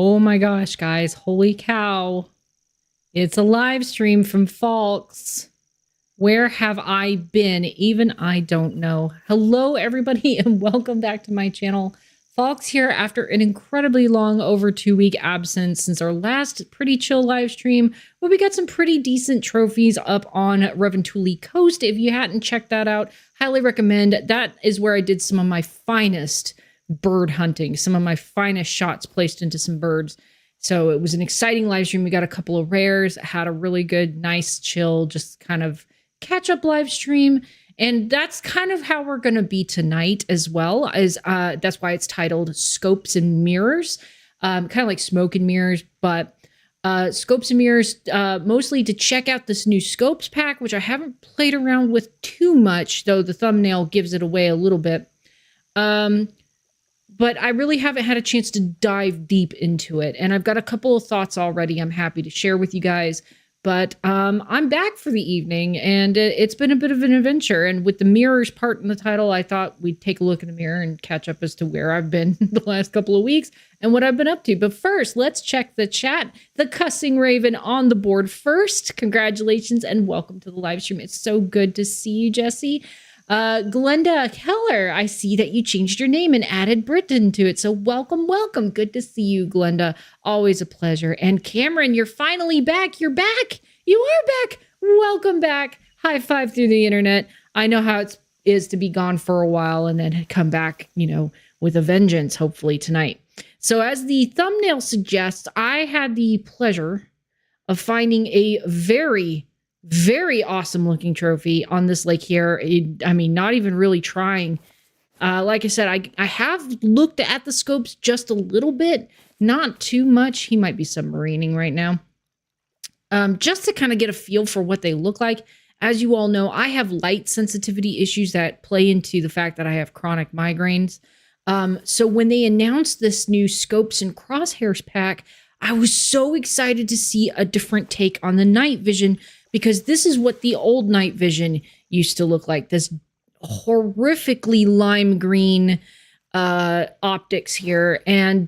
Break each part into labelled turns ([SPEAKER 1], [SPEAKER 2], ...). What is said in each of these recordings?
[SPEAKER 1] Oh my gosh, guys. Holy cow. It's a live stream from Falx. Where have I been? Even I don't know. Hello, everybody, and welcome back to my channel. Falx here after an incredibly long, over 2-week absence since our last pretty chill live stream, where we got some pretty decent trophies up on Reventuli Coast. If you hadn't checked that out, highly recommend. That is where I did some of my finest bird hunting, some of my finest shots placed into some birds. So it was an exciting live stream. We got a couple of rares, had a really good, nice, chill, just kind of catch up live stream. And that's kind of how we're going to be tonight as well. As that's why it's titled Scopes and Mirrors, kind of like smoke and mirrors, but Scopes and Mirrors, mostly to check out this new Scopes pack, which I haven't played around with too much, though the thumbnail gives it away a little bit. But I really haven't had a chance to dive deep into it. And I've got a couple of thoughts already I'm happy to share with you guys. But I'm back for the evening, and it's been a bit of an adventure. And with the mirrors part in the title, I thought we'd take a look in the mirror and catch up as to where I've been the last couple of weeks and what I've been up to. But first, let's check the chat. The Cussing Raven on the board first. Congratulations and welcome to the live stream. It's so good to see you, Jesse. Glenda Keller, I see that you changed your name and added Britain to it. So welcome, welcome. Good to see you, Glenda. Always a pleasure. And Cameron, you're finally back. You're back. You are back. Welcome back. High five through the internet. I know how it is to be gone for a while and then come back, you know, with a vengeance, hopefully tonight. So as the thumbnail suggests, I had the pleasure of finding a very awesome looking trophy on this lake here. I mean, not even really trying. Like I said, I have looked at the scopes just a little bit, not too much. He might be submarining right now. Just to kind of get a feel for what they look like. As you all know, I have light sensitivity issues that play into the fact that I have chronic migraines. So when they announced this new Scopes and Crosshairs pack, I was so excited to see a different take on the night vision, because this is what the old night vision used to look like. This horrifically lime green optics here. And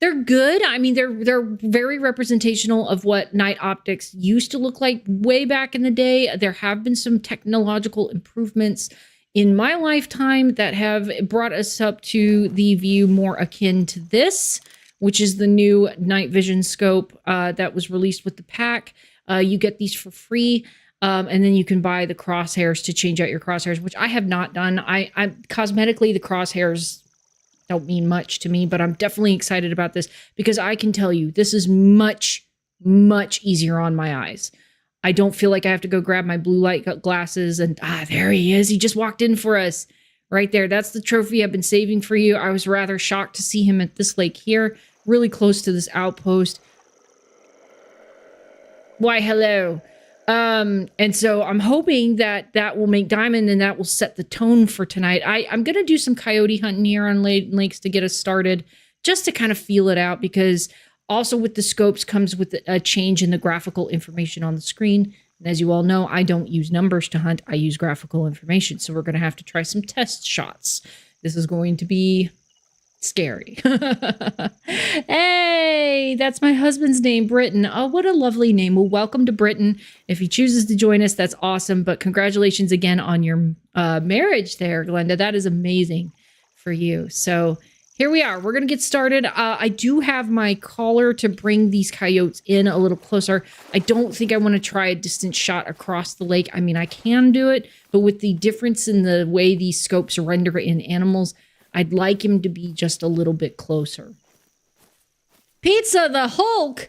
[SPEAKER 1] they're good. I mean, they're very representational of what night optics used to look like way back in the day. There have been some technological improvements in my lifetime that have brought us up to the view more akin to this, which is the new night vision scope that was released with the pack. You get these for free, and then you can buy the crosshairs to change out your crosshairs, which I have not done. I cosmetically, the crosshairs don't mean much to me, but I'm definitely excited about this because I can tell you this is much easier on my eyes. I don't feel like I have to go grab my blue light glasses and there he is. He just walked in for us right there. That's the trophy I've been saving for you. I was rather shocked to see him at this lake here, really close to this outpost. Why, hello. And so I'm hoping that that will make diamond and that will set the tone for tonight. I'm going to do some coyote hunting here on Layton Lakes to get us started, just to kind of feel it out, because also with the scopes comes with a change in the graphical information on the screen. And as you all know, I don't use numbers to hunt. I use graphical information. So we're going to have to try some test shots. This is going to be scary. Hey, that's my husband's name, Britain. Oh, what a lovely name. Well, welcome to Britain. If he chooses to join us, that's awesome. But congratulations again on your marriage there, Glenda. That is amazing for you. So here we are. We're going to get started. I do have my collar to bring these coyotes in a little closer. I don't think I want to try a distant shot across the lake. I mean, I can do it, but with the difference in the way these scopes render in animals, I'd like him to be just a little bit closer. Pizza the Hulk.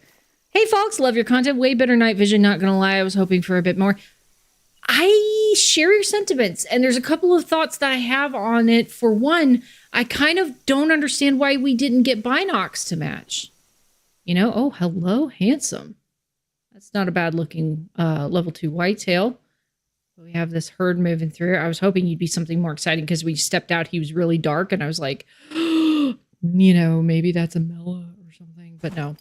[SPEAKER 1] Hey, folks, love your content. Way better night vision. Not going to lie, I was hoping for a bit more. I share your sentiments, and there's a couple of thoughts that I have on it. For one, I kind of don't understand why we didn't get binocs to match. You know, oh, hello, handsome. That's not a bad looking level 2 whitetail. We have this herd moving through. I was hoping you'd be something more exciting because we stepped out. He was really dark, and I was like, you know, maybe that's a Mela or something. But no.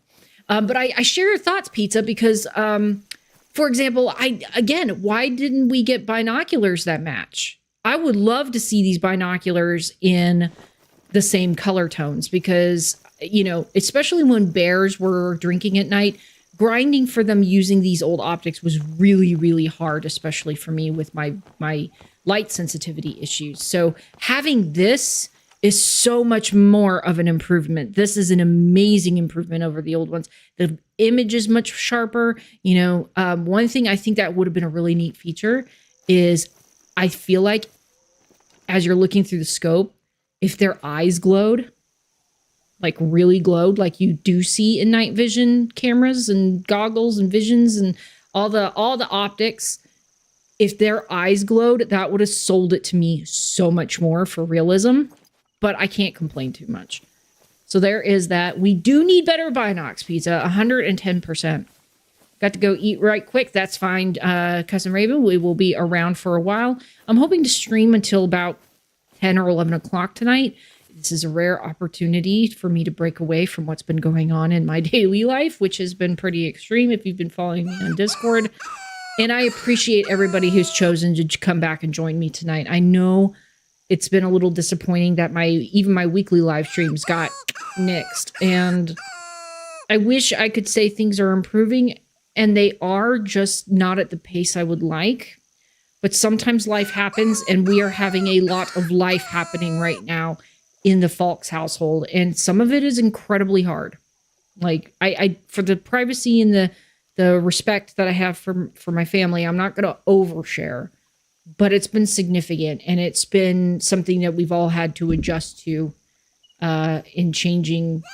[SPEAKER 1] But I share your thoughts, Pizza, because, for example, why didn't we get binoculars that match? I would love to see these binoculars in the same color tones, because you know, especially when bears were drinking at night, grinding for them using these old optics was really, really hard, especially for me with my light sensitivity issues. So having this is so much more of an improvement. This is an amazing improvement over the old ones. The image is much sharper. You know, one thing I think that would have been a really neat feature is I feel like as you're looking through the scope, if their eyes glowed, like really glowed, like you do see in night vision cameras and goggles and visions and all the optics, if their eyes glowed, that would have sold it to me so much more for realism. But I can't complain too much. So there is that. We do need better Binox pizza, 110%. Got to go eat right quick. That's fine, Cousin Raven. We will be around for a while. I'm hoping to stream until about 10 or 11 o'clock tonight. This is a rare opportunity for me to break away from what's been going on in my daily life, which has been pretty extreme if you've been following me on Discord. And I appreciate everybody who's chosen to come back and join me tonight. I know it's been a little disappointing that even my weekly live streams got nixed. And I wish I could say things are improving, and they are, just not at the pace I would like. But sometimes life happens, and we are having a lot of life happening right now in the Falx household. And some of it is incredibly hard. Like, I for the privacy and the respect that I have for my family, I'm not going to overshare. But it's been significant, and it's been something that we've all had to adjust to in changing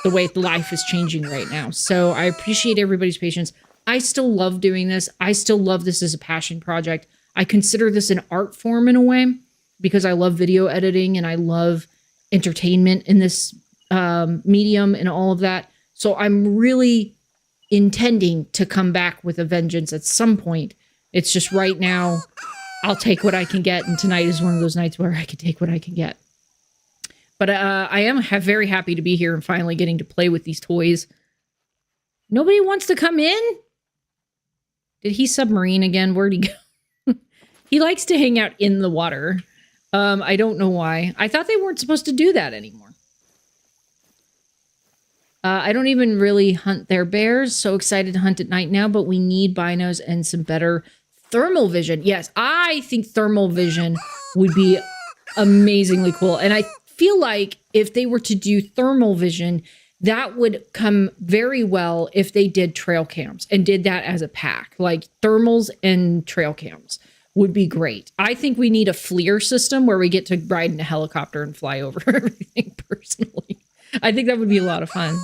[SPEAKER 1] the way life is changing right now. So I appreciate everybody's patience. I still love doing this. I still love this as a passion project. I consider this an art form in a way because I love video editing and I love entertainment in this medium and all of that. So I'm really intending to come back with a vengeance at some point. It's just right now, I'll take what I can get, and tonight is one of those nights where I can take what I can get. But I am very happy to be here and finally getting to play with these toys. Nobody wants to come in? Did he submarine again? Where'd he go? He likes to hang out in the water. I don't know why. I thought they weren't supposed to do that anymore. I don't even really hunt their bears. So excited to hunt at night now, but we need binos and some better thermal vision. Yes, I think thermal vision would be amazingly cool. And I feel like if they were to do thermal vision, that would come very well if they did trail cams and did that as a pack. Like thermals and trail cams would be great. I think we need a FLIR system where we get to ride in a helicopter and fly over everything personally. I think that would be a lot of fun.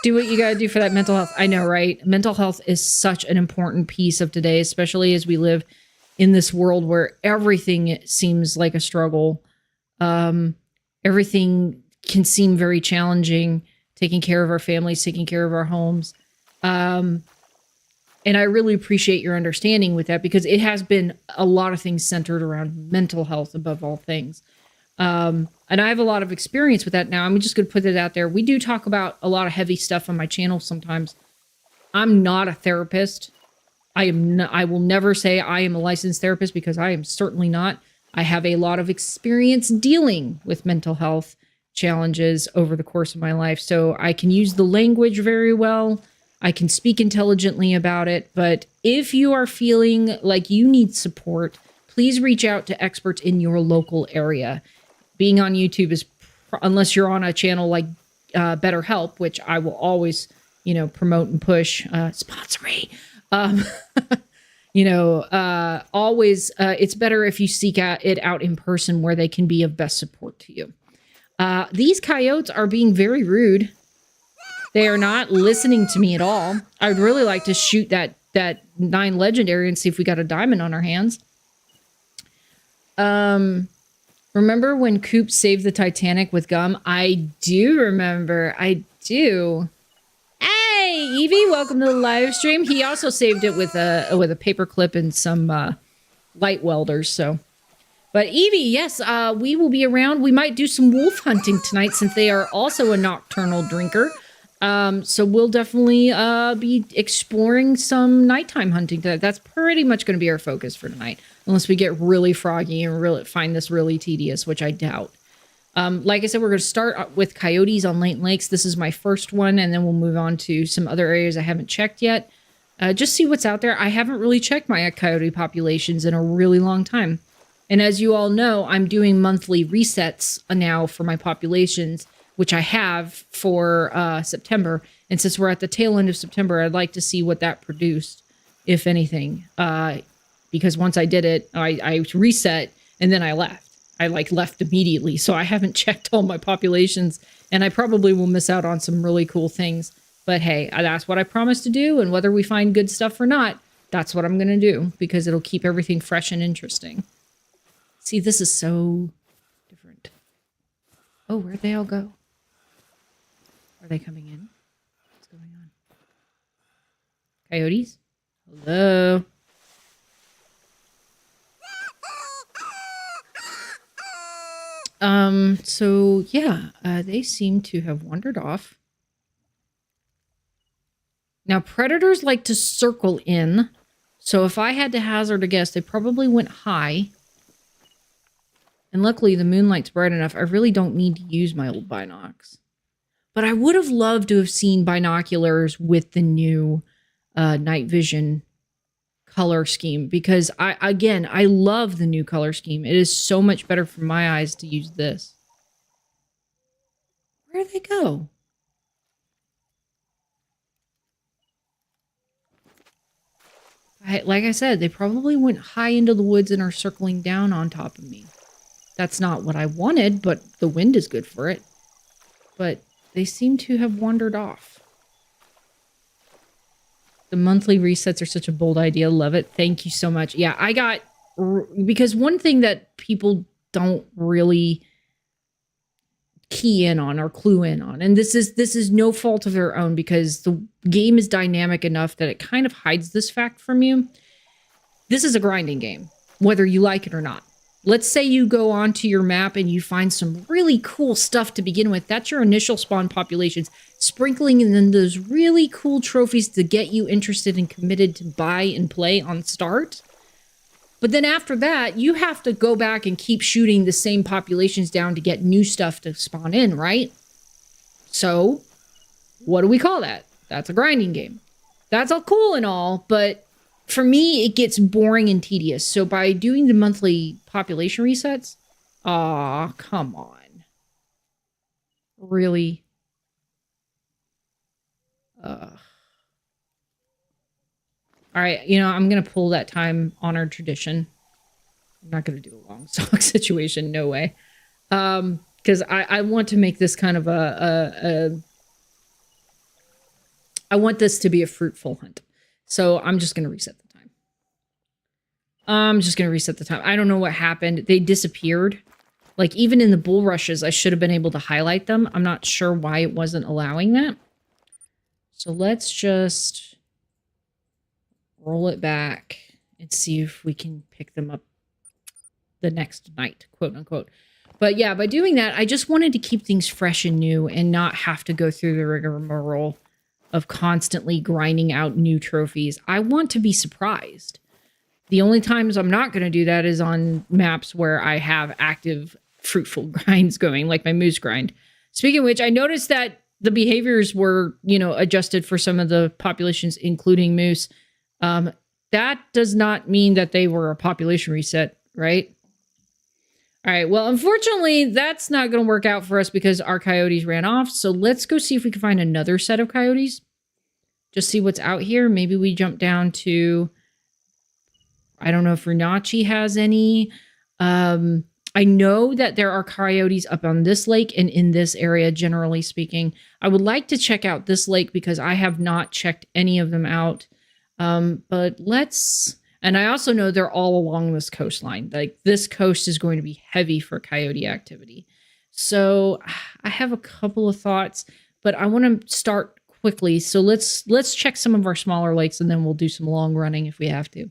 [SPEAKER 1] Do what you gotta do for that mental health. I know, right? Mental health is such an important piece of today, especially as we live in this world where everything seems like a struggle. Everything can seem very challenging, taking care of our families, taking care of our homes. And I really appreciate your understanding with that because it has been a lot of things centered around mental health above all things. And I have a lot of experience with that now. I'm just going to put it out there. We do talk about a lot of heavy stuff on my channel sometimes. I'm not a therapist. I will never say I am a licensed therapist because I am certainly not. I have a lot of experience dealing with mental health challenges over the course of my life. So I can use the language very well. I can speak intelligently about it. But if you are feeling like you need support, please reach out to experts in your local area. Being on YouTube is, unless you're on a channel like BetterHelp, which I will always, promote and push, sponsor me. Always, it's better if you seek it out in person where they can be of best support to you. These coyotes are being very rude. They are not listening to me at all. I would really like to shoot that 9 legendary and see if we got a diamond on our hands. Remember when Coop saved the Titanic with gum? I do remember. I do. Hey, Evie, welcome to the live stream. He also saved it with a paper clip and some light welders. So, but Evie, yes, we will be around. We might do some wolf hunting tonight since they are also a nocturnal drinker. So we'll definitely be exploring some nighttime hunting. That's pretty much going to be our focus for tonight, unless we get really froggy and really find this really tedious, which I doubt. Like I said, we're going to start with coyotes on Layton Lakes. This is my first one, and then we'll move on to some other areas I haven't checked yet. Just see what's out there. I haven't really checked my coyote populations in a really long time. And as you all know, I'm doing monthly resets now for my populations, which I have for September. And since we're at the tail end of September, I'd like to see what that produced, if anything. Because once I did it, I reset and then I left. I left immediately. So I haven't checked all my populations, and I probably will miss out on some really cool things. But hey, that's what I promised to do. And whether we find good stuff or not, that's what I'm going to do, because it'll keep everything fresh and interesting. See, this is so different. Oh, where'd they all go? Are they coming in? What's going on? Coyotes? Hello? So yeah, they seem to have wandered off. Now, predators like to circle in. So if I had to hazard a guess, they probably went high. And luckily, the moonlight's bright enough. I really don't need to use my old binocs. But I would have loved to have seen binoculars with the new night vision color scheme, because I love the new color scheme. It is so much better for my eyes to use this. Where'd they go? Like I said, they probably went high into the woods and are circling down on top of me. That's not what I wanted, but the wind is good for it. But they seem to have wandered off. The monthly resets are such a bold idea. Love it. Thank you so much. Yeah, I got... Because one thing that people don't really key in on or clue in on, and this is no fault of their own, because the game is dynamic enough that it kind of hides this fact from you. This is a grinding game, whether you like it or not. Let's say you go onto your map and you find some really cool stuff to begin with. That's your initial spawn populations, sprinkling in then those really cool trophies to get you interested and committed to buy and play on start. But then after that, you have to go back and keep shooting the same populations down to get new stuff to spawn in, right? So, what do we call that? That's a grinding game. That's all cool and all, but for me, it gets boring and tedious. So by doing the monthly population resets, aw, come on. Really? All right, I'm going to pull that time-honored tradition. I'm not going to do a long stock situation, no way. Because I want to make this kind of I want this to be a fruitful hunt. So I'm just going to reset the time. I don't know what happened. They disappeared. Like, even in the bull rushes, I should have been able to highlight them. I'm not sure why it wasn't allowing that. So let's just roll it back and see if we can pick them up the next night, quote unquote. But yeah, by doing that, I just wanted to keep things fresh and new and not have to go through the rigmarole of constantly grinding out new trophies. I want to be surprised. The only times I'm not going to do that is on maps where I have active fruitful grinds going, like my moose grind. Speaking of which, I noticed that the behaviors were, adjusted for some of the populations, including moose. That does not mean that they were a population reset, right? All right, well, unfortunately, that's not going to work out for us because our coyotes ran off. So let's go see if we can find another set of coyotes. Just see what's out here. Maybe we jump down to, I don't know if Runachi has any. I know that there are coyotes up on this lake and in this area, generally speaking. I would like to check out this lake because I have not checked any of them out. But let's... And I also know they're all along this coastline. Like, this coast is going to be heavy for coyote activity. So I have a couple of thoughts, but I want to start quickly. So let's check some of our smaller lakes, and then we'll do some long running if we have to.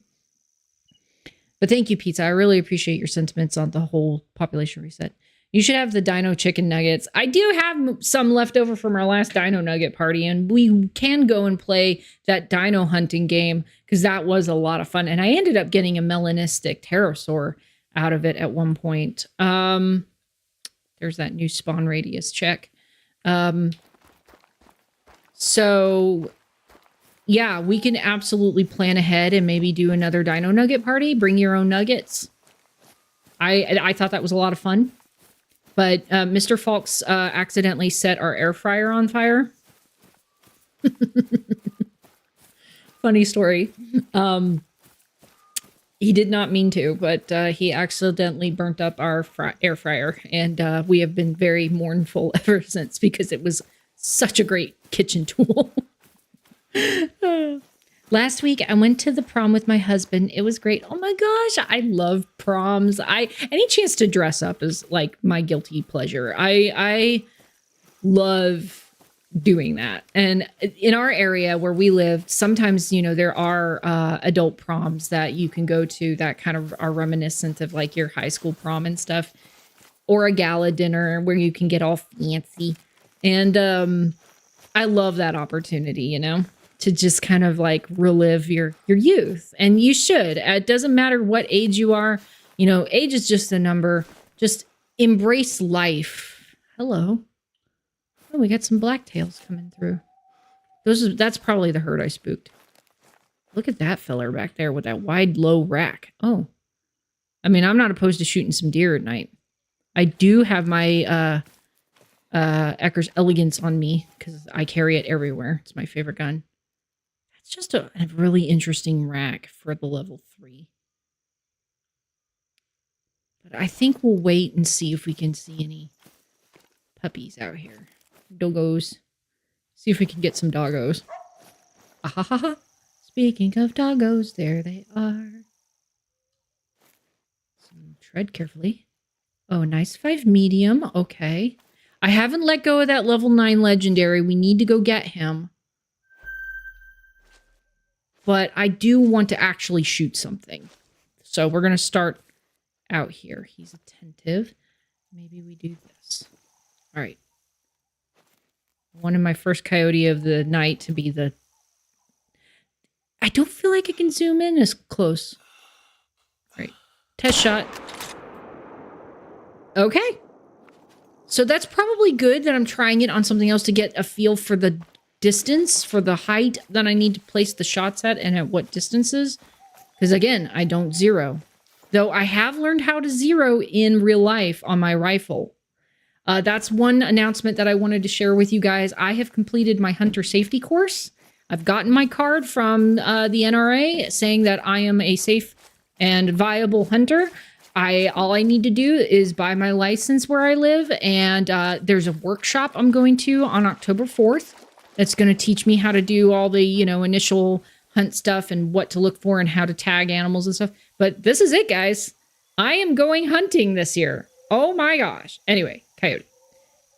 [SPEAKER 1] But thank you, Pizza. I really appreciate your sentiments on the whole population reset. You should have the dino chicken nuggets. I do have some left over from our last dino nugget party, and we can go and play that dino hunting game because that was a lot of fun. And I ended up getting a melanistic pterosaur out of it at one point. There's that new spawn radius check. So yeah, we can absolutely plan ahead and maybe do another dino nugget party. Bring your own nuggets. I thought that was a lot of fun. But Mr. Falx accidentally set our air fryer on fire. Funny story. He did not mean to, but he accidentally burnt up our air fryer. And we have been very mournful ever since because it was such a great kitchen tool. Last week, I went to the prom with my husband. It was great. Oh my gosh, I love proms. Any chance to dress up is like my guilty pleasure. I love doing that. And in our area where we live, sometimes, you know, there are adult proms that you can go to that kind of are reminiscent of like your high school prom and stuff, or a gala dinner where you can get all fancy. And I love that opportunity, you know, to just kind of like relive your youth. And you should. It doesn't matter what age you are. You know, age is just a number. Just embrace life. Hello. Oh, we got some blacktails coming through. That's probably the herd I spooked. Look at that feller back there with that wide, low rack. Oh. I mean, I'm not opposed to shooting some deer at night. I do have my Ecker's Elegance on me because I carry it everywhere. It's my favorite gun. That's just a really interesting rack for the level 3. But I think we'll wait and see if we can see any puppies out here. Doggos. See if we can get some doggos. Ahaha. Speaking of doggos, there they are. So tread carefully. Oh, nice 5 medium. Okay. I haven't let go of that level 9 legendary. We need to go get him. But I do want to actually shoot something. So we're going to start out here. He's attentive. Maybe we do this. All right. I wanted my first coyote of the night to be the... I don't feel like I can zoom in as close. All right. Test shot. Okay. So that's probably good that I'm trying it on something else to get a feel for the distance, for the height that I need to place the shots at and at what distances. Because again, I don't zero. Though I have learned how to zero in real life on my rifle. That's one announcement that I wanted to share with you guys. I have completed my hunter safety course. I've gotten my card from the NRA saying that I am a safe and viable hunter. All I need to do is buy my license where I live, and there's a workshop I'm going to on October 4th that's going to teach me how to do all the, you know, initial hunt stuff and what to look for and how to tag animals and stuff. But this is it, guys. I am going hunting this year. Oh my gosh. Anyway, coyote.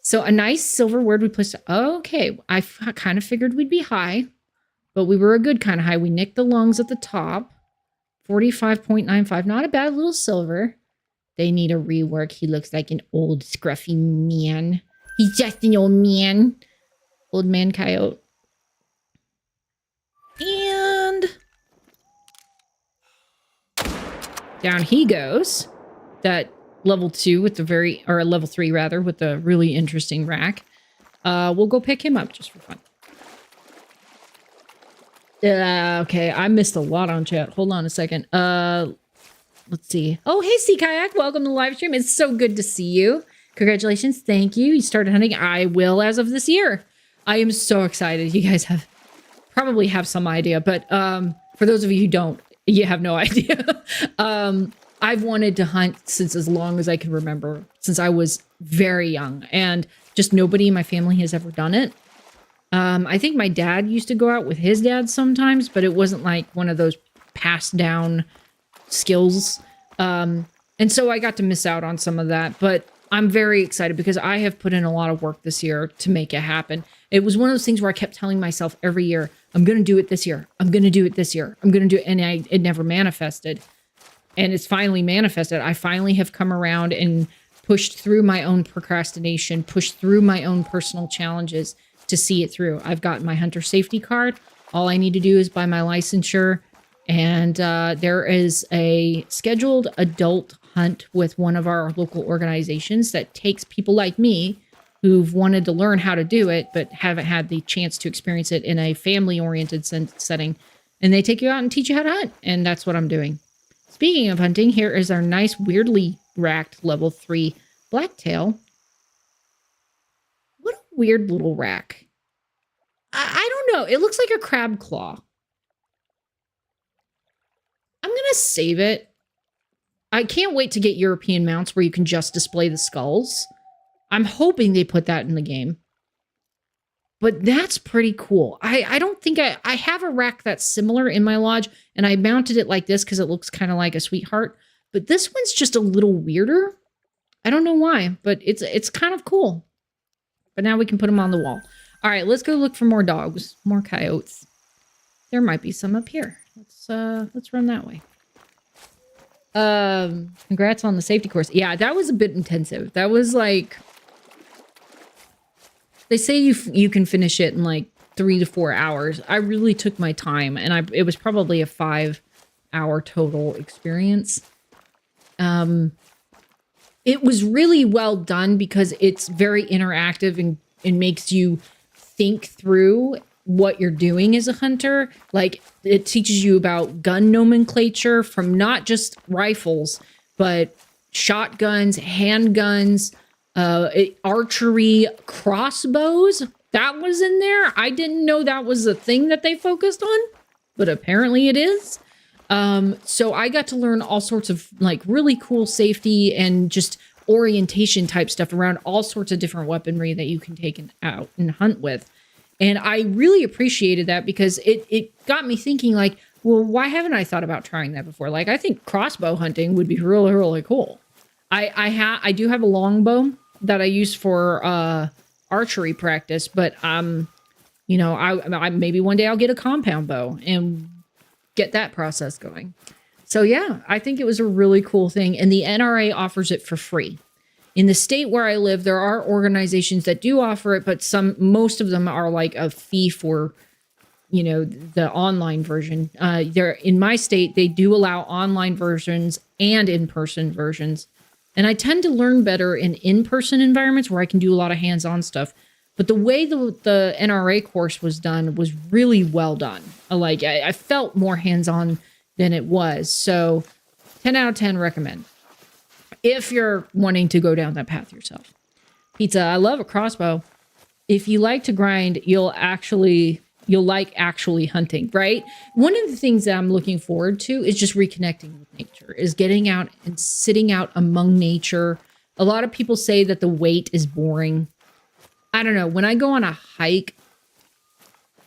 [SPEAKER 1] So a nice silver word we placed. Okay, I kind of figured we'd be high, but we were a good kind of high. We nicked the lungs at the top. 45.95, not a bad little silver. They need a rework. He looks like an old scruffy man. He's just an old man. Old man coyote. And down he goes. That level 2 with the or level 3 rather, with the really interesting rack. We'll go pick him up just for fun. Okay, I missed a lot on chat. Hold on a second. Let's see. Oh, hey, Sea Kayak. Welcome to the live stream. It's so good to see you. Congratulations. Thank you. You started hunting. I will as of this year. I am so excited. You guys probably have some idea, but for those of you who don't, you have no idea. I've wanted to hunt since as long as I can remember, since I was very young, and just nobody in my family has ever done it. I think my dad used to go out with his dad sometimes, but it wasn't like one of those passed down skills. And so I got to miss out on some of that, but I'm very excited because I have put in a lot of work this year to make it happen. It was one of those things where I kept telling myself every year, I'm going to do it this year. I'm going to do it this year. I'm going to do it. And it never manifested. And it's finally manifested. I finally have come around and pushed through my own procrastination, pushed through my own personal challenges to see it through. I've got my hunter safety card. All I need to do is buy my licensure. And there is a scheduled adult hunt with one of our local organizations that takes people like me who've wanted to learn how to do it, but haven't had the chance to experience it in a family-oriented setting. And they take you out and teach you how to hunt. And that's what I'm doing. Speaking of hunting, here is our nice, weirdly racked level 3 blacktail. What a weird little rack. I don't know. It looks like a crab claw. I'm going to save it. I can't wait to get European mounts where you can just display the skulls. I'm hoping they put that in the game. But that's pretty cool. I don't think I have a rack that's similar in my lodge, and I mounted it like this because it looks kind of like a sweetheart. But this one's just a little weirder. I don't know why, but it's kind of cool. But now we can put them on the wall. All right, let's go look for more dogs, more coyotes. There might be some up here. Let's run that way. Congrats on the safety course. Yeah, that was a bit intensive. That was like, they say you can finish it in like 3 to 4 hours. I really took my time, and it was probably a 5-hour total experience. It was really well done because it's very interactive and makes you think through what you're doing as a hunter. Like, it teaches you about gun nomenclature from not just rifles, but shotguns, handguns, archery, crossbows. That was in there. I didn't know that was a thing that they focused on, but apparently it is. So I got to learn all sorts of like really cool safety and just orientation type stuff around all sorts of different weaponry that you can take out and hunt with. And I really appreciated that because it got me thinking like, well, why haven't I thought about trying that before? Like, I think crossbow hunting would be really, really cool. I do have a longbow that I use for archery practice, but you know, I maybe one day I'll get a compound bow and get that process going. So yeah, I think it was a really cool thing, and the NRA offers it for free. In the state where I live, there are organizations that do offer it, but most of them are like a fee for, you know, the online version. In my state, they do allow online versions and in-person versions. And I tend to learn better in in-person environments where I can do a lot of hands-on stuff. But the way the NRA course was done was really well done. I felt more hands-on than it was. So 10 out of 10 recommend. If you're wanting to go down that path yourself. Pizza, I love a crossbow. If you like to grind, you'll like actually hunting, right? One of the things that I'm looking forward to is just reconnecting with nature, is getting out and sitting out among nature. A lot of people say that the wait is boring. I don't know. When I go on a hike,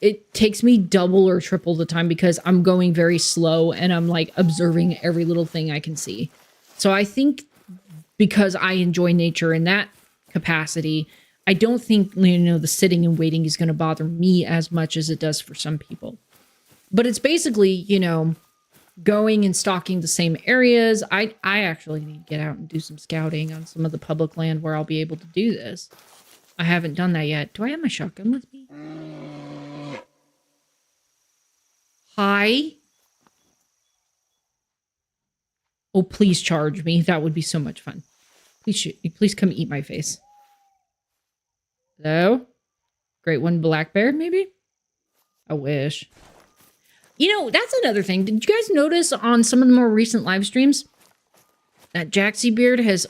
[SPEAKER 1] it takes me double or triple the time because I'm going very slow and I'm like observing every little thing I can see. So I think because I enjoy nature in that capacity, I don't think, you know, the sitting and waiting is going to bother me as much as it does for some people. But it's basically, you know, going and stalking the same areas. I actually need to get out and do some scouting on some of the public land where I'll be able to do this. I haven't done that yet. Do I have my shotgun with me? Hi. Oh, please charge me. That would be so much fun. Please shoot. Please come eat my face. Hello? Great one, black bear, maybe? I wish. You know, that's another thing. Did you guys notice on some of the more recent live streams that Jaxie Beard has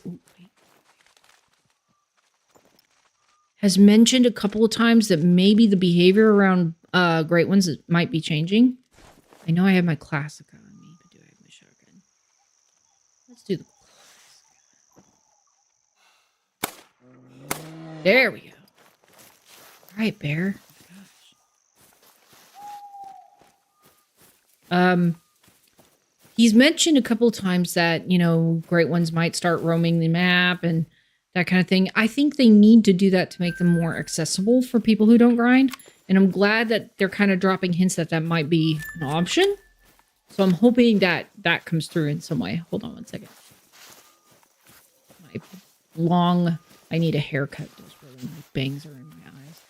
[SPEAKER 1] mentioned a couple of times that maybe the behavior around great ones might be changing? I know I have my classic on me, but do I have my shotgun? Let's do the classic. There we go. All right, bear. Gosh. He's mentioned a couple of times that, you know, great ones might start roaming the map and that kind of thing. I think they need to do that to make them more accessible for people who don't grind. And I'm glad that they're kind of dropping hints that that might be an option. So I'm hoping that that comes through in some way. Hold on one second. I need a haircut. Those really my bangs are in my eyes.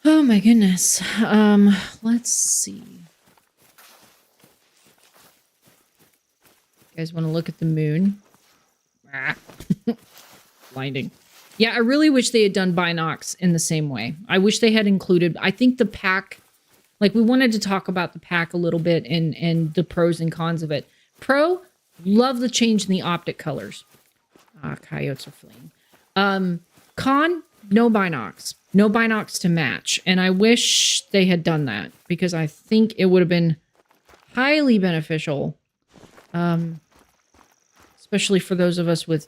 [SPEAKER 1] Oh my goodness. Let's see. guys want to look at the moon? Ah. Blinding. Yeah, I really wish they had done binocs in the same way. I wish they had included, I think the pack, like we wanted to talk about the pack a little bit and the pros and cons of it. Pro, love the change in the optic colors. Coyotes are fleeing. Con, no binocs. No binocs to match. And I wish they had done that because I think it would have been highly beneficial. Especially for those of us with,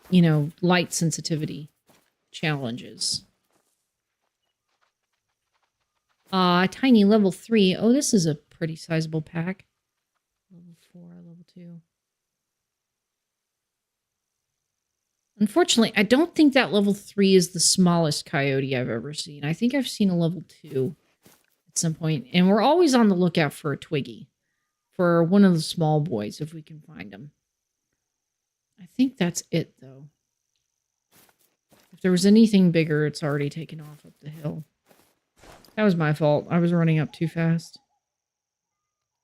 [SPEAKER 1] you know, light sensitivity challenges. Tiny level 3. Oh, this is a pretty sizable pack. Level 4, level 2. Unfortunately, I don't think that level 3 is the smallest coyote I've ever seen. I think I've seen a level 2 at some point. And we're always on the lookout for a Twiggy. For one of the small boys, if we can find them. I think that's it, though. If there was anything bigger, it's already taken off up the hill. That was my fault. I was running up too fast.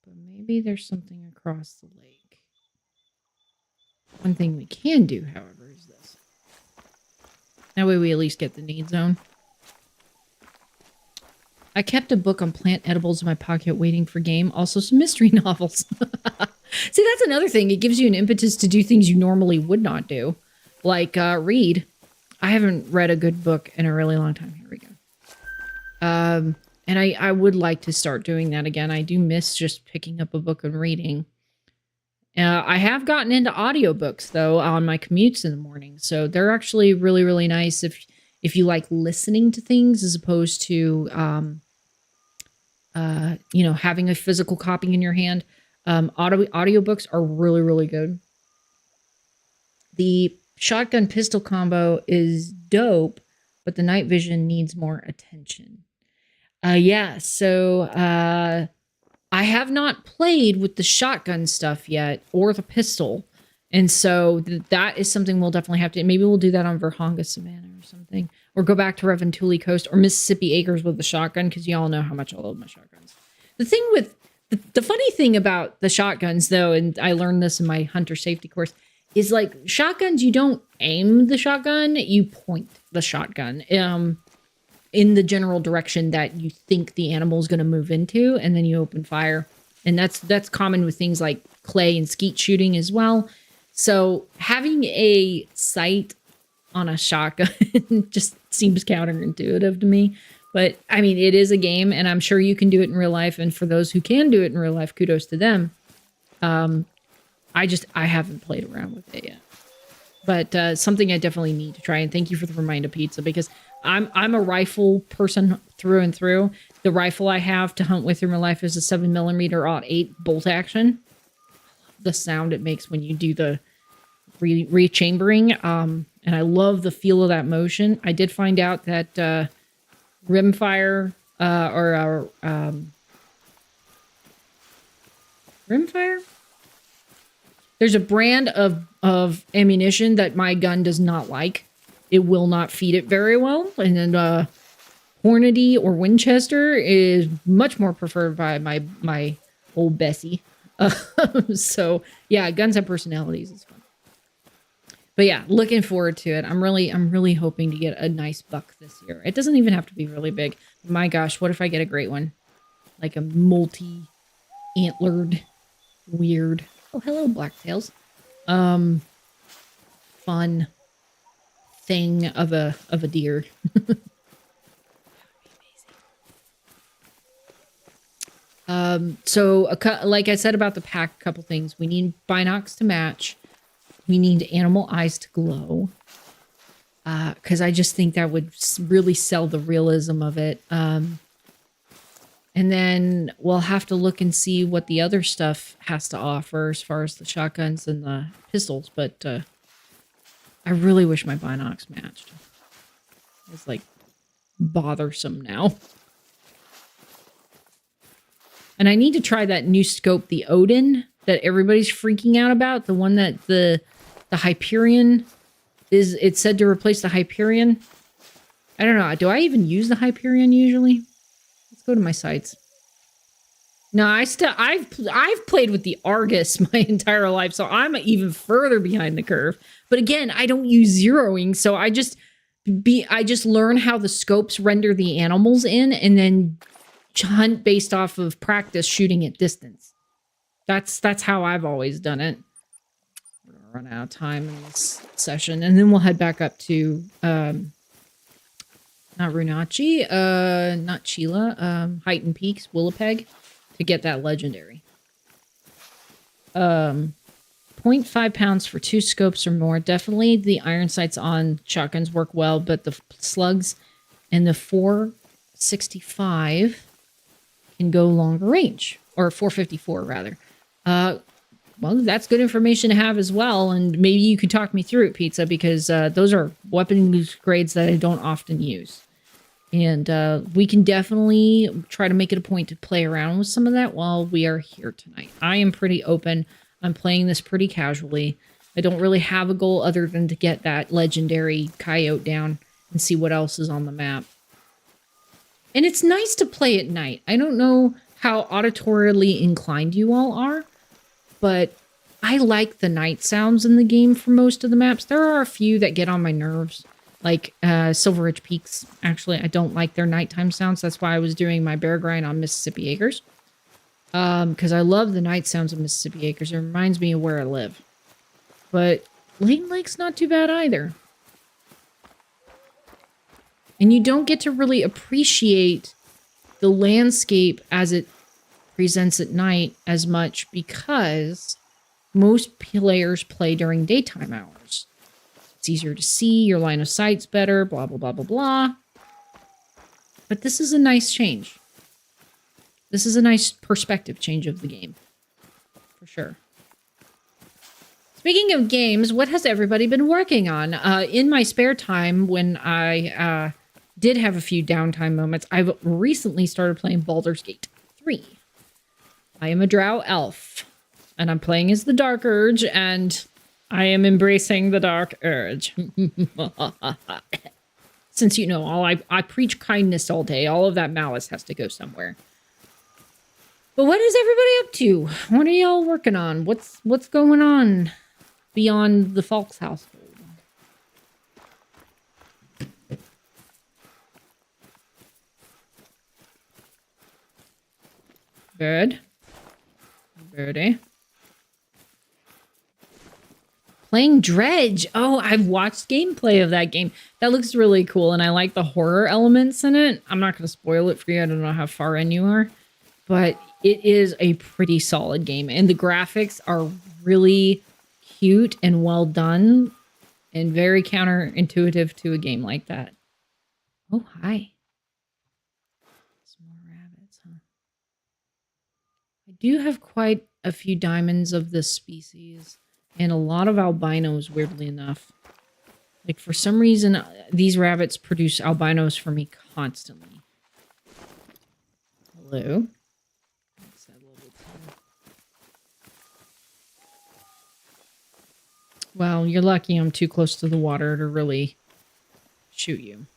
[SPEAKER 1] But maybe there's something across the lake. One thing we can do, however, is this. That way we at least get the need zone. I kept a book on plant edibles in my pocket waiting for game. Also some mystery novels. See, that's another thing. It gives you an impetus to do things you normally would not do. Like read. I haven't read a good book in a really long time. Here we go. And I would like to start doing that again. I do miss just picking up a book and reading. I have gotten into audiobooks, though, on my commutes in the morning. So they're actually really, really nice if you like listening to things as opposed to, you know, having a physical copy in your hand. Audiobooks are really, really good. The shotgun pistol combo is dope, but the night vision needs more attention. Yeah, so I have not played with the shotgun stuff yet or the pistol. And so that is something we'll definitely have to, maybe we'll do that on Verhonga Savannah or something, or go back to Reventuli Coast or Mississippi Acres with the shotgun, because y'all know how much I love my shotguns. The thing with, the funny thing about the shotguns, though, and I learned this in my hunter safety course, is like shotguns, you don't aim the shotgun, you point the shotgun in the general direction that you think the animal is going to move into, and then you open fire. And that's common with things like clay and skeet shooting as well. So having a sight on a shotgun just seems counterintuitive to me. But I mean, it is a game, and I'm sure you can do it in real life. And for those who can do it in real life, kudos to them. I haven't played around with it yet. But something I definitely need to try. And thank you for the reminder, Pizza, because I'm a rifle person through and through. The rifle I have to hunt with in real life is a 7mm .8 bolt action. The sound it makes when you do the rechambering. And I love the feel of that motion. I did find out that rimfire rimfire? There's a brand of ammunition that my gun does not like. It will not feed it very well. And then Hornady or Winchester is much more preferred by my old Bessie. So yeah, guns have personalities. It's fun. But yeah, looking forward to it. I'm really hoping to get a nice buck this year. It doesn't even have to be really big. My gosh, what if I get a great one? Like a multi-antlered, weird. Oh, hello, blacktails. Fun thing of a deer. So like I said about the pack, a couple things. We need binocs to match. We need animal eyes to glow. Because I just think that would really sell the realism of it. And then we'll have to look and see what the other stuff has to offer as far as the shotguns and the pistols. But I really wish my binocs matched. It's like bothersome now. And I need to try that new scope, the Odin, that everybody's freaking out about. The one that the Hyperion is, it's said to replace the Hyperion. I don't know. Do I even use the Hyperion usually? Let's go to my sites. No, I've played with the Argus my entire life, so I'm even further behind the curve. But again, I don't use zeroing, so I just learn how the scopes render the animals in, and then hunt based off of practice shooting at distance. That's how I've always done it. We're gonna run out of time in this session, and then we'll head back up to not Runachi, not Chila, Heighton Peaks, Willowpeg, to get that legendary. 0.5 pounds for 2 scopes or more. Definitely the iron sights on shotguns work well, but the slugs and the 465 can go longer range, or 454 rather. Well, that's good information to have as well, and maybe you can talk me through it, Pizza, because those are weapon grades that I don't often use. And we can definitely try to make it a point to play around with some of that while we are here tonight. I am pretty open. I'm playing this pretty casually. I don't really have a goal other than to get that legendary coyote down and see what else is on the map. And it's nice to play at night. I don't know how auditorily inclined you all are, but I like the night sounds in the game for most of the maps. There are a few that get on my nerves, like Silver Ridge Peaks. Actually, I don't like their nighttime sounds. That's why I was doing my bear grind on Mississippi Acres. Because I love the night sounds of Mississippi Acres. It reminds me of where I live. But Layton Lakes not too bad either. And you don't get to really appreciate the landscape as it presents at night as much because most players play during daytime hours. It's easier to see, your line of sight's better, blah, blah, blah, blah, blah. But this is a nice change. This is a nice perspective change of the game. For sure. Speaking of games, what has everybody been working on? In my spare time, when I did have a few downtime moments, I've recently started playing Baldur's Gate 3. I am a drow elf, and I'm playing as the Dark Urge, and I am embracing the Dark Urge. Since you know, I preach kindness all day, all of that malice has to go somewhere. But what is everybody up to? What are y'all working on? What's going on beyond the Falx household? Bird. Birdie. Playing Dredge. Oh, I've watched gameplay of that game. That looks really cool, and I like the horror elements in it. I'm not going to spoil it for you. I don't know how far in you are. But it is a pretty solid game, and the graphics are really cute and well done and very counterintuitive to a game like that. Oh, hi. Some more rabbits, huh? I do have quite a few diamonds of this species and a lot of albinos, weirdly enough. Like, for some reason, these rabbits produce albinos for me constantly. Hello. Well, you're lucky I'm too close to the water to really shoot you.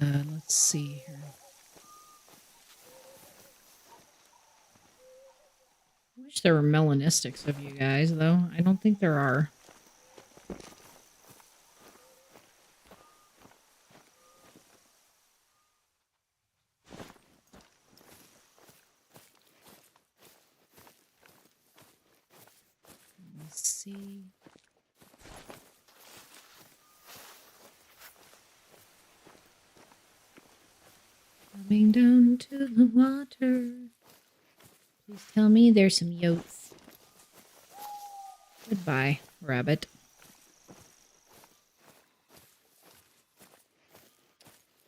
[SPEAKER 1] Let's see here. I wish there were melanistics of you guys, though. I don't think there are. See. Coming down to the water. Please tell me there's some yotes. Goodbye, rabbit.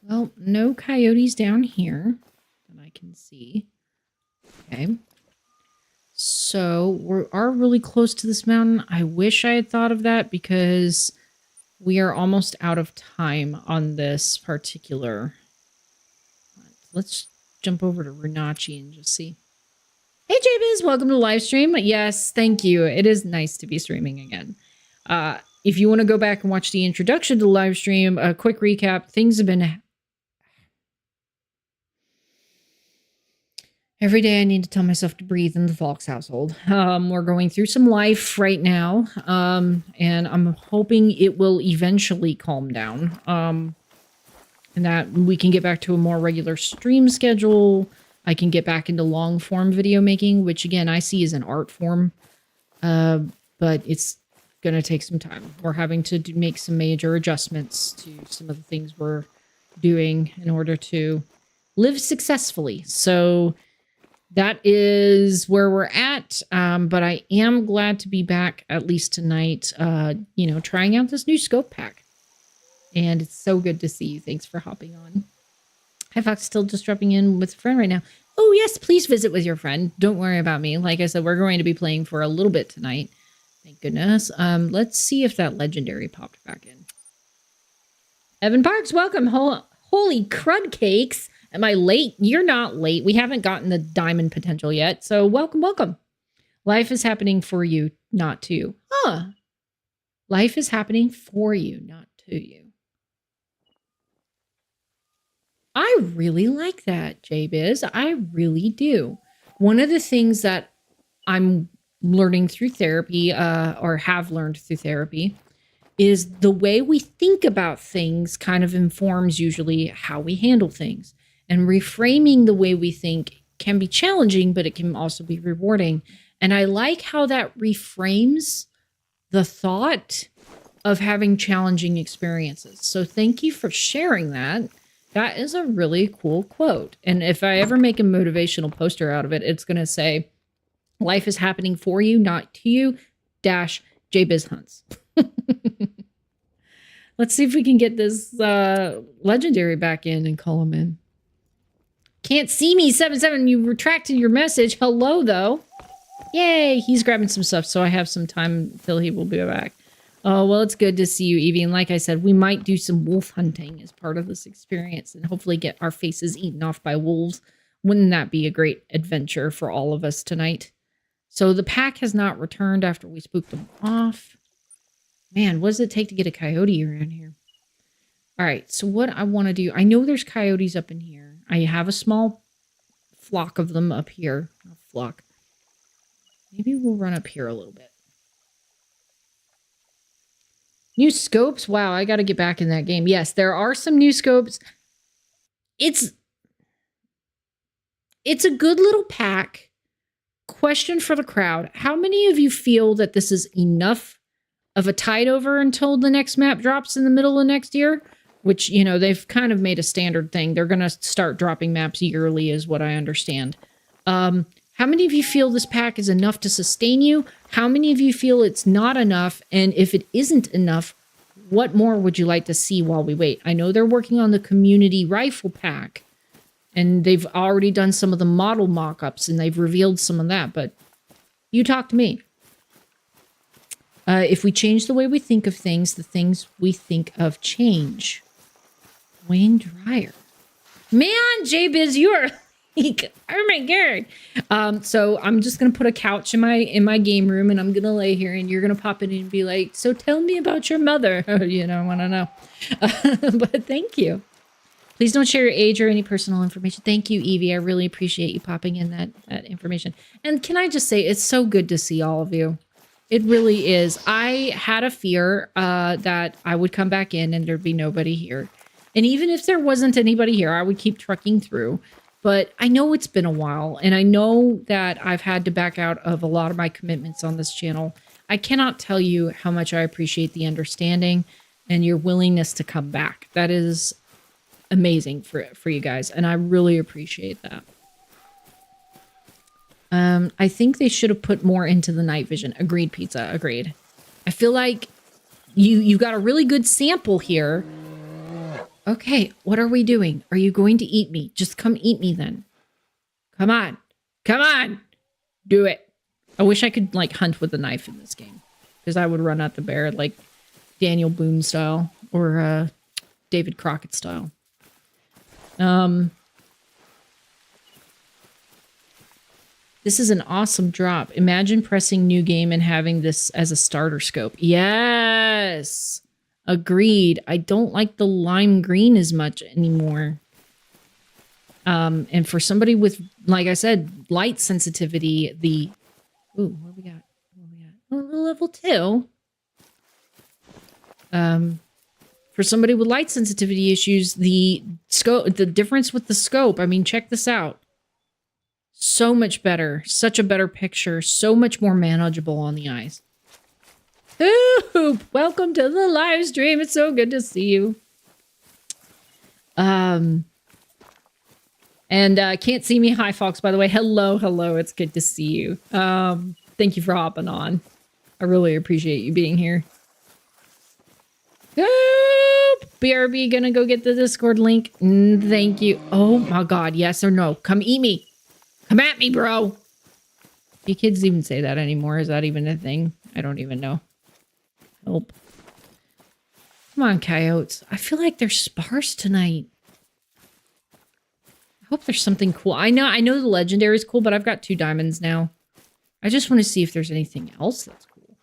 [SPEAKER 1] Well, no coyotes down here that I can see. Okay. So we are really close to this mountain. I wish I had thought of that because we are almost out of time on this particular. Let's jump over to Runachi and just see. Hey, JBiz, welcome to the live stream. Yes, thank you. It is nice to be streaming again. if you want to go back and watch the introduction to the live stream, a quick recap, things have been... Every day I need to tell myself to breathe in the Falx household. We're going through some life right now, and I'm hoping it will eventually calm down, and that we can get back to a more regular stream schedule. I can get back into long-form video making, which, again, I see as an art form, but it's going to take some time. We're having to make some major adjustments to some of the things we're doing in order to live successfully. So... that is where we're at, but I am glad to be back, at least tonight, trying out this new scope pack. And it's so good to see you. Thanks for hopping on. Hi, Fox, still just dropping in with a friend right now. Oh, yes, please visit with your friend. Don't worry about me. Like I said, we're going to be playing for a little bit tonight. Thank goodness. Let's see if that legendary popped back in. Evan Parks, welcome. Holy crud cakes. Am I late? You're not late. We haven't gotten the diamond potential yet. So welcome, welcome. Life is happening for you, not to you. Huh. Life is happening for you, not to you. I really like that, JBiz. I really do. One of the things that I'm learning through therapy, or have learned through therapy, is the way we think about things kind of informs usually how we handle things. And reframing the way we think can be challenging, but it can also be rewarding. And I like how that reframes the thought of having challenging experiences. So thank you for sharing that. That is a really cool quote. And if I ever make a motivational poster out of it, it's going to say, life is happening for you, not to you, -JBiz Hunts. Let's see if we can get this legendary back in and call him in. Can't see me, 77. You retracted your message. Hello, though. Yay, he's grabbing some stuff, so I have some time till he will be back. Oh, well, it's good to see you, Evie. And like I said, we might do some wolf hunting as part of this experience and hopefully get our faces eaten off by wolves. Wouldn't that be a great adventure for all of us tonight? So the pack has not returned after we spooked them off. Man, what does it take to get a coyote around here? All right, so what I want to do, I know there's coyotes up in here. I have a small flock of them up here. A flock. Maybe we'll run up here a little bit. New scopes? Wow, I got to get back in that game. Yes, there are some new scopes. It's a good little pack. Question for the crowd. How many of you feel that this is enough of a tide over until the next map drops in the middle of next year? Which, you know, they've kind of made a standard thing. They're going to start dropping maps yearly is what I understand. How many of you feel this pack is enough to sustain you? How many of you feel it's not enough? And if it isn't enough, what more would you like to see while we wait? I know they're working on the community rifle pack. And they've already done some of the model mock-ups. And they've revealed some of that. But you talk to me. If we change the way we think of things, the things we think of change. Wayne Dryer. Man, JBiz, you're like, oh my god. So I'm just gonna put a couch in my game room and I'm gonna lay here and you're gonna pop in and be like, so tell me about your mother. You know, I wanna know. But thank you. Please don't share your age or any personal information. Thank you, Evie. I really appreciate you popping in that information. And can I just say, it's so good to see all of you. It really is. I had a fear that I would come back in and there'd be nobody here. And even if there wasn't anybody here, I would keep trucking through. But I know it's been a while, and I know that I've had to back out of a lot of my commitments on this channel. I cannot tell you how much I appreciate the understanding and your willingness to come back. That is amazing for you guys, and I really appreciate that. I think they should have put more into the night vision. Agreed, Pizza. Agreed. I feel like you got a really good sample here. Okay, what are we doing? Are you going to eat me? Just come eat me then. Come on. Come on. Do it. I wish I could, like, hunt with a knife in this game. Because I would run at the bear, like, Daniel Boone style. Or David Crockett style. This is an awesome drop. Imagine pressing new game and having this as a starter scope. Yeah. Yes. Agreed. I don't like the lime green as much anymore. And for somebody with, like I said, light sensitivity, ooh, what we got? Oh, level 2. For somebody with light sensitivity issues, the difference with the scope, I mean, check this out. So much better. Such a better picture. So much more manageable on the eyes. Ooh, welcome to the live stream. It's so good to see you. And can't see me. Hi, Falx, by the way. Hello. It's good to see you. Thank you for hopping on. I really appreciate you being here. BRB, gonna go get the Discord link. Thank you. Oh my God. Yes or no? Come eat me. Come at me, bro. Do kids even say that anymore? Is that even a thing? I don't even know. Help. Come on, coyotes. I feel like they're sparse tonight. I hope there's something cool. I know the legendary is cool, but I've got 2 diamonds now. I just want to see if there's anything else that's cool.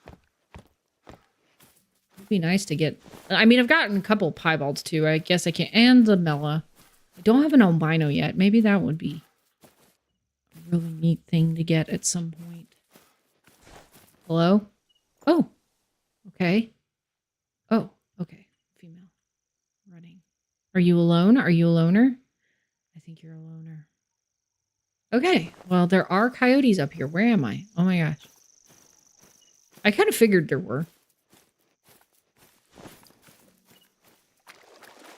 [SPEAKER 1] It'd be nice to get... I mean, I've gotten a couple of piebalds too. I guess I can't... And the Mela. I don't have an albino yet. Maybe that would be a really neat thing to get at some point. Hello? Oh. Okay. Oh, okay. Female. Running. Are you alone? Are you a loner? I think you're a loner. Okay. Well, there are coyotes up here. Where am I? Oh my gosh. I kind of figured there were.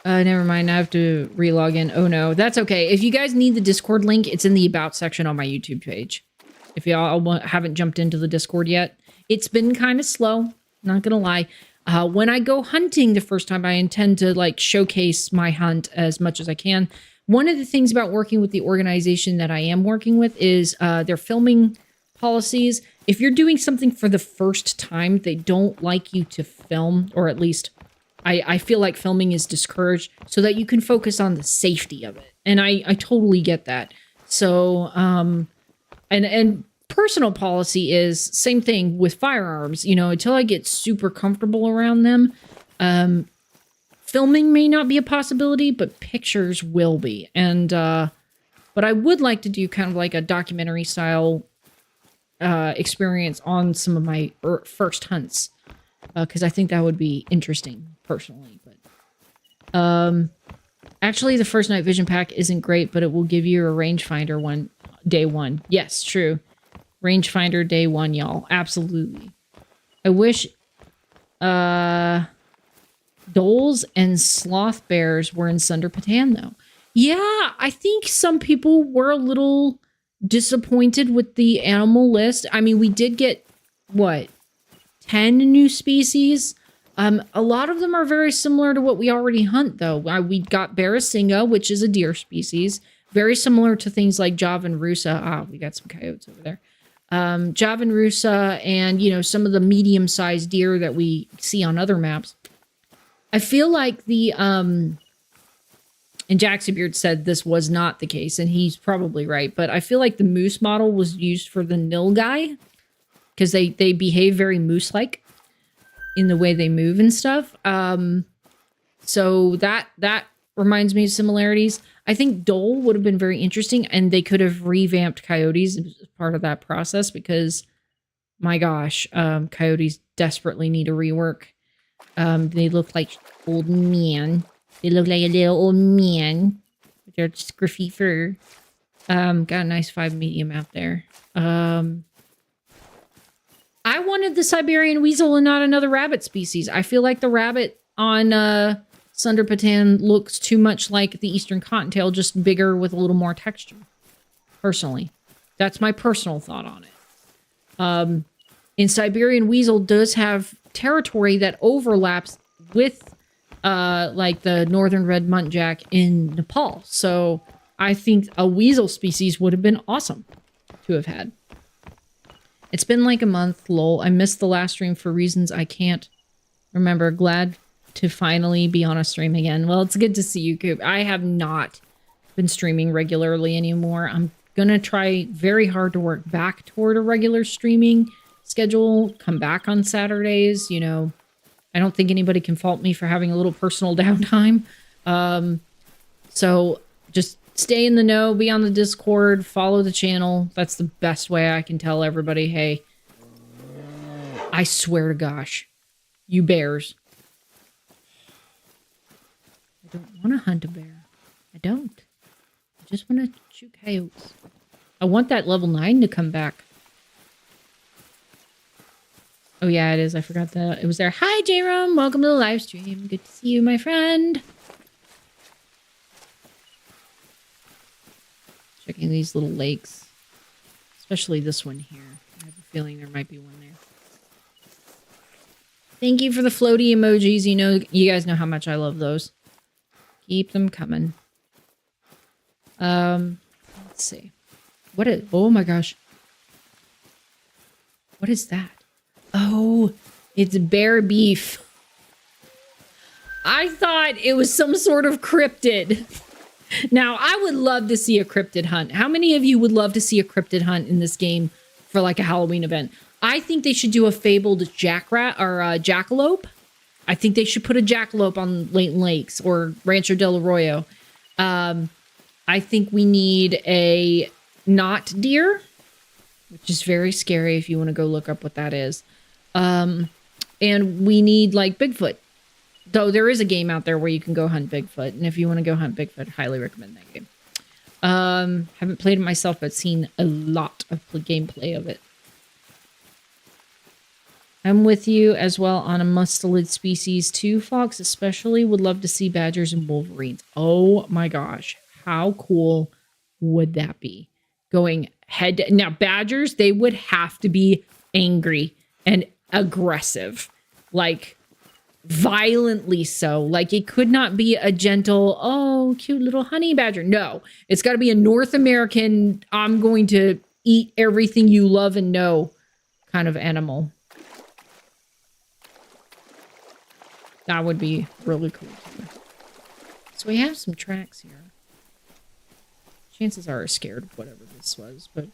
[SPEAKER 1] Never mind. I have to re-log in. Oh no. That's okay. If you guys need the Discord link, it's in the About section on my YouTube page. If y'all haven't jumped into the Discord yet. It's been kind of slow. Not gonna lie. When I go hunting the first time, I intend to like showcase my hunt as much as I can. One of the things about working with the organization that I am working with is their filming policies. If you're doing something for the first time, they don't like you to film, or at least I feel like filming is discouraged so that you can focus on the safety of it. And I totally get that. So, and personal policy is same thing with firearms, you know, until I get super comfortable around them. Filming may not be a possibility, but pictures will be. And, but I would like to do kind of like a documentary style, experience on some of my first hunts. Cause I think that would be interesting personally, but, actually the first night vision pack isn't great, but it will give you a rangefinder day one. Yes, true. Rangefinder day 1, y'all. Absolutely. I wish Doles and Sloth Bears were in Sunder Patan, though. Yeah, I think some people were a little disappointed with the animal list. I mean, we did get, what, 10 new species? A lot of them are very similar to what we already hunt, though. We got Barasinga, which is a deer species. Very similar to things like Javan Rusa. Ah, we got some coyotes over there. Javan Rusa and, you know, some of the medium-sized deer that we see on other maps. I feel like and Jackson Beard said this was not the case, and he's probably right, but I feel like the moose model was used for the nilgai because they behave very moose-like in the way they move and stuff. So that reminds me of similarities. I think Dole would have been very interesting, and they could have revamped coyotes as part of that process because, my gosh, coyotes desperately need a rework. They look like old men. They look like a little old man with their scruffy fur. Got a nice 5 medium out there. I wanted the Siberian weasel and not another rabbit species. I feel like the rabbit on Sunder Patan looks too much like the Eastern Cottontail, just bigger with a little more texture. Personally. That's my personal thought on it. And Siberian weasel does have territory that overlaps with like the northern red muntjac in Nepal. So I think a weasel species would have been awesome to have had. It's been like a month, lol. I missed the last stream for reasons I can't remember. Glad to finally be on a stream again. Well, it's good to see you, Coop. I have not been streaming regularly anymore. I'm gonna try very hard to work back toward a regular streaming schedule. Come back on Saturdays, you know. I don't think anybody can fault me for having a little personal downtime. So just stay in the know, be on the Discord, follow the channel. That's the best way I can tell everybody, hey, I swear to gosh, you bears. I don't want to hunt a bear. I don't. I just want to shoot coyotes. I want that level 9 to come back. Oh yeah, it is. I forgot that it was there. Hi, J-Rum. Welcome to the live stream. Good to see you, my friend. Checking these little lakes. Especially this one here. I have a feeling there might be one there. Thank you for the floaty emojis. You know, you guys know how much I love those. Keep them coming. Let's see. What is... Oh my gosh. What is that? Oh, it's bear beef. I thought it was some sort of cryptid. Now, I would love to see a cryptid hunt. How many of you would love to see a cryptid hunt in this game for like a Halloween event? I think they should do a fabled jackrat or a jackalope. I think they should put a jackalope on Layton Lakes or Rancho del Arroyo. I think we need a knot deer, which is very scary if you want to go look up what that is. And we need like Bigfoot. Though there is a game out there where you can go hunt Bigfoot. And if you want to go hunt Bigfoot, highly recommend that game. Haven't played it myself, but seen a lot of gameplay of it. I'm with you as well on a mustelid species too, Falx. Especially would love to see badgers and wolverines. Oh my gosh. How cool would that be? Going head to... Now, badgers, they would have to be angry and aggressive. Like, violently so. Like, it could not be a gentle, oh, cute little honey badger. No, it's got to be a North American, I'm going to eat everything you love and know kind of animal. That would be really cool too. So we have some tracks here. Chances are scared of whatever this was, but...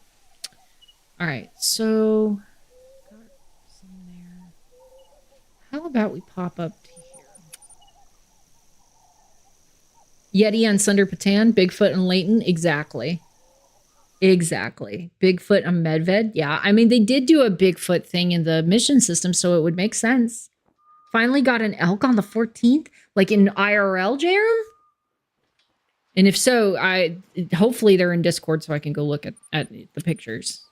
[SPEAKER 1] Alright, so... Got some there. How about we pop up to here? Yeti on Sunder Patan, Bigfoot and Layton? Exactly. Exactly. Bigfoot and Medved? Yeah, I mean, they did do a Bigfoot thing in the mission system, so it would make sense. Finally got an elk on the 14th? Like in IRL, Jerem? And if so, hopefully they're in Discord so I can go look at the pictures.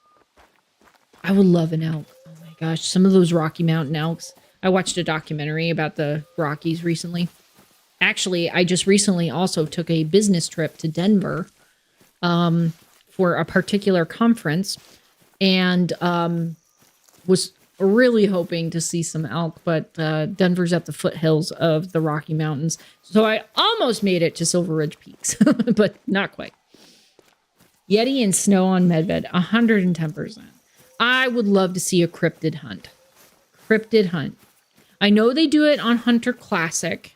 [SPEAKER 1] I would love an elk. Oh my gosh, some of those Rocky Mountain elks. I watched a documentary about the Rockies recently. Actually, I just recently also took a business trip to Denver for a particular conference and was really hoping to see some elk, but Denver's at the foothills of the Rocky Mountains. So I almost made it to Silver Ridge Peaks, but not quite. Yeti and snow on Medved, 110%. I would love to see a cryptid hunt. Cryptid hunt. I know they do it on Hunter Classic,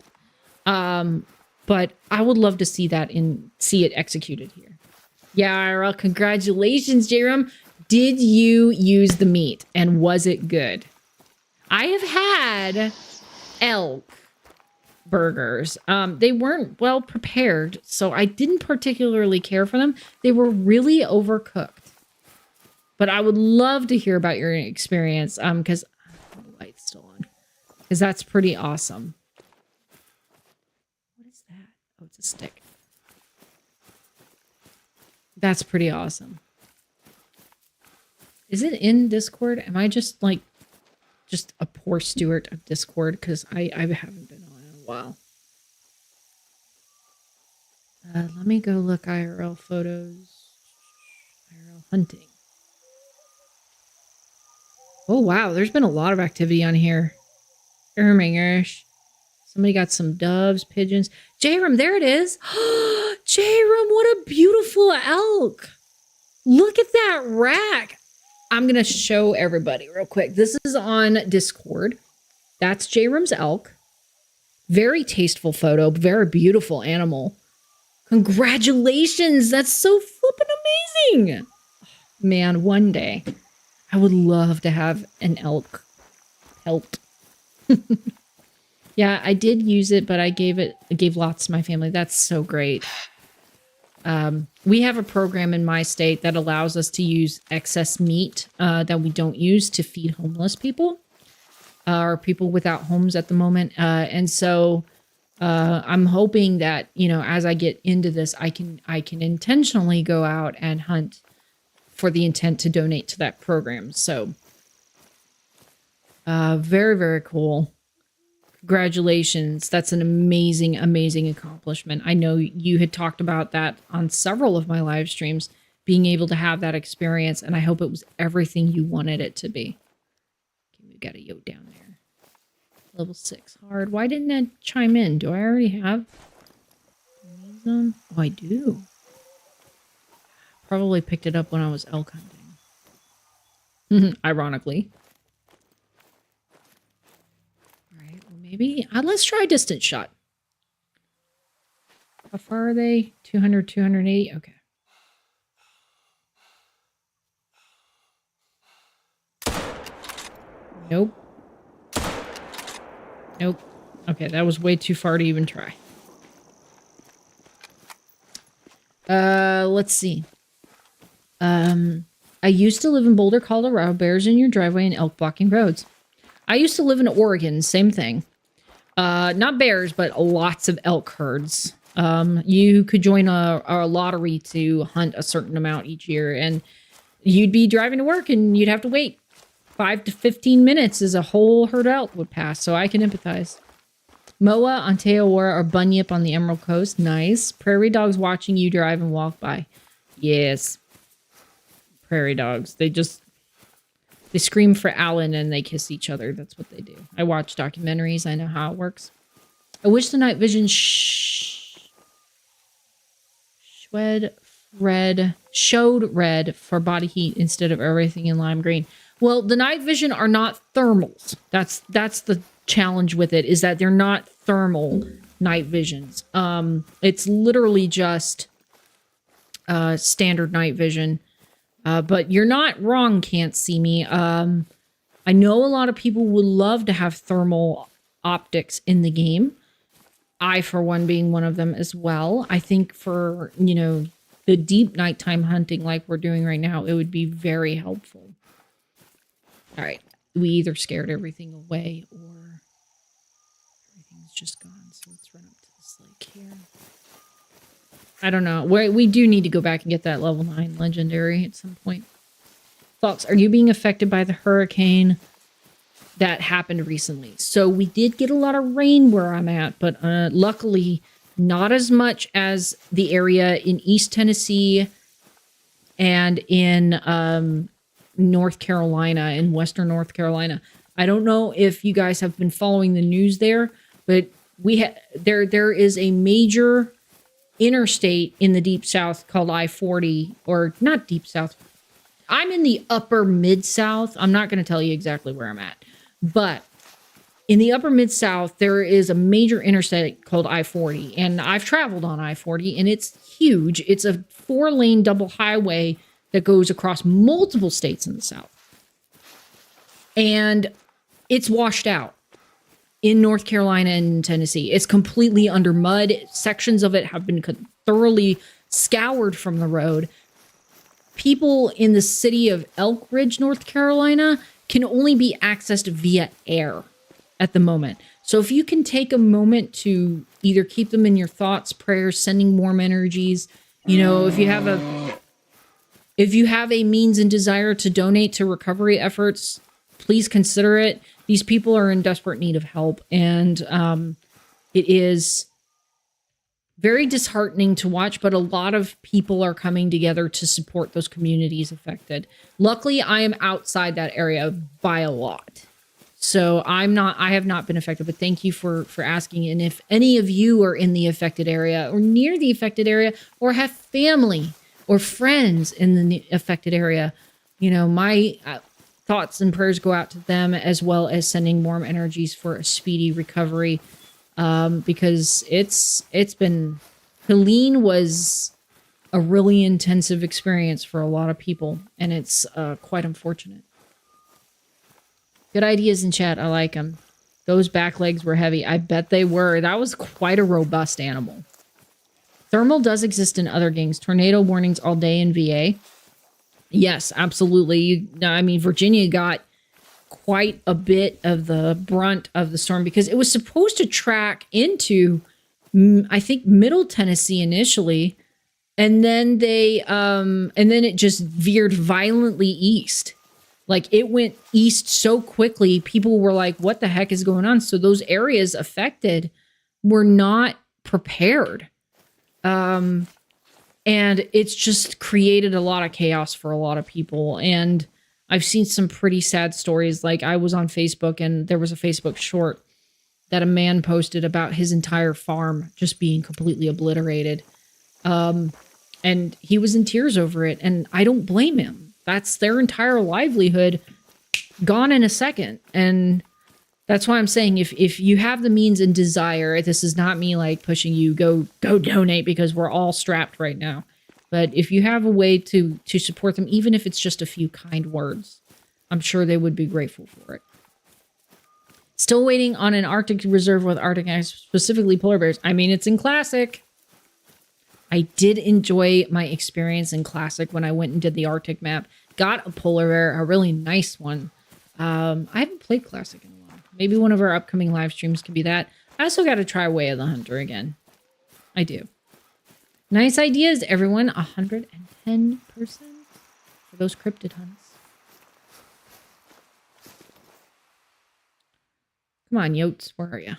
[SPEAKER 1] but I would love to see that see it executed here. Yeah, IRL, congratulations, Jerem. Did you use the meat and was it good? I have had elk burgers. They weren't well prepared, so I didn't particularly care for them. They were really overcooked. But I would love to hear about your experience because the light's still on. Because that's pretty awesome. What is that? Oh, it's a stick. That's pretty awesome. Is it in Discord? Am I just like, just a poor steward of Discord? Because I haven't been on in a while. Let me go look IRL photos. IRL hunting. Oh, wow. There's been a lot of activity on here. Oh my gosh. Somebody got some doves, pigeons. J-Rum, there it is. J-Rum, what a beautiful elk. Look at that rack. I'm going to show everybody real quick. This is on Discord. That's J-Rum's elk. Very tasteful photo. Very beautiful animal. Congratulations. That's so flippin' amazing. Man, one day I would love to have an elk pelt. Yeah, I did use it, but I gave lots to my family. That's so great. We have a program in my state that allows us to use excess meat that we don't use to feed homeless people or people without homes at the moment. And so I'm hoping that, you know, as I get into this, I can intentionally go out and hunt for the intent to donate to that program. So very, very cool. Congratulations. That's an amazing, amazing accomplishment. I know you had talked about that on several of my live streams, being able to have that experience, and I hope it was everything you wanted it to be. Okay, we got a yoke down there. Level 6 hard. Why didn't that chime in? Do I already have these on? Oh, I do. Probably picked it up when I was elk hunting. Ironically. Maybe. Let's try distance shot. How far are they? 200, 280? Okay. Nope. Nope. Okay, that was way too far to even try. Let's see. I used to live in Boulder, Colorado. Bears in your driveway and elk blocking roads. I used to live in Oregon. Same thing. Not bears, but lots of elk herds. You could join a lottery to hunt a certain amount each year, and you'd be driving to work and you'd have to wait 5 to 15 minutes as a whole herd of elk would pass. So I can empathize. Moa on Teawara or Bunyip on the Emerald Coast. Nice. Prairie dogs watching you drive and walk by. Yes. Prairie dogs. They scream for Alan and they kiss each other. That's what they do. I watch documentaries. I know how it works. I wish the night vision showed red for body heat instead of everything in lime green. Well, the night vision are not thermals. That's the challenge with it, is that they're not thermal night visions. It's literally just standard night vision. But you're not wrong, Can't See Me. I know a lot of people would love to have thermal optics in the game. I, for one, being one of them as well. I think for, you know, the deep nighttime hunting like we're doing right now, it would be very helpful. All right. We either scared everything away or everything's just gone. So let's run up to this lake here. I don't know. We do need to go back and get that level 9 legendary at some point. Falx, are you being affected by the hurricane that happened recently? So we did get a lot of rain where I'm at, but luckily not as much as the area in East Tennessee and in North Carolina, in Western North Carolina. I don't know if you guys have been following the news there, but there is a major interstate in the deep south called I-40, or not deep south. I'm in the upper mid-south. I'm not going to tell you exactly where I'm at, but in the upper mid-south, there is a major interstate called I-40, and I've traveled on I-40, and it's huge. It's a 4-lane double highway that goes across multiple states in the south, and it's washed out in North Carolina and Tennessee. It's completely under mud. Sections of it have been thoroughly scoured from the road. People in the city of Elk Ridge, North Carolina, can only be accessed via air at the moment. So if you can take a moment to either keep them in your thoughts, prayers, sending warm energies, you know, if you have a means and desire to donate to recovery efforts, please consider it. These people are in desperate need of help, and it is very disheartening to watch, but a lot of people are coming together to support those communities affected. Luckily, I am outside that area by a lot, so I have not been affected, but thank you for asking. And if any of you are in the affected area or near the affected area or have family or friends in the affected area, you know, my thoughts and prayers go out to them, as well as sending warm energies for a speedy recovery, because it's been, Helene was a really intensive experience for a lot of people, and it's quite unfortunate. Good ideas in chat. I like them. Those back legs were heavy. I bet they were. That was quite a robust animal. Thermal does exist in other games. Tornado warnings all day in VA. Yes, absolutely. I mean, Virginia got quite a bit of the brunt of the storm because it was supposed to track into, I think, Middle Tennessee initially, and then it just veered violently east. Like, it went east so quickly, people were like, what the heck is going on? So those areas affected were not prepared. And it's just created a lot of chaos for a lot of people. And I've seen some pretty sad stories. Like, I was on Facebook and there was a Facebook short that a man posted about his entire farm just being completely obliterated. And he was in tears over it. And I don't blame him. That's their entire livelihood gone in a second. And that's why I'm saying if you have the means and desire, this is not me like pushing you, go donate, because we're all strapped right now. But if you have a way to support them, even if it's just a few kind words, I'm sure they would be grateful for it. Still waiting on an Arctic reserve with Arctic ice, specifically polar bears. I mean, it's in Classic. I did enjoy my experience in Classic when I went and did the Arctic map. Got a polar bear, a really nice one. I haven't played Classic in a while. Maybe one of our upcoming live streams can be that. I also got to try Way of the Hunter again. I do. Nice ideas, everyone. 110% for those cryptid hunts. Come on, Yotes. Where are you?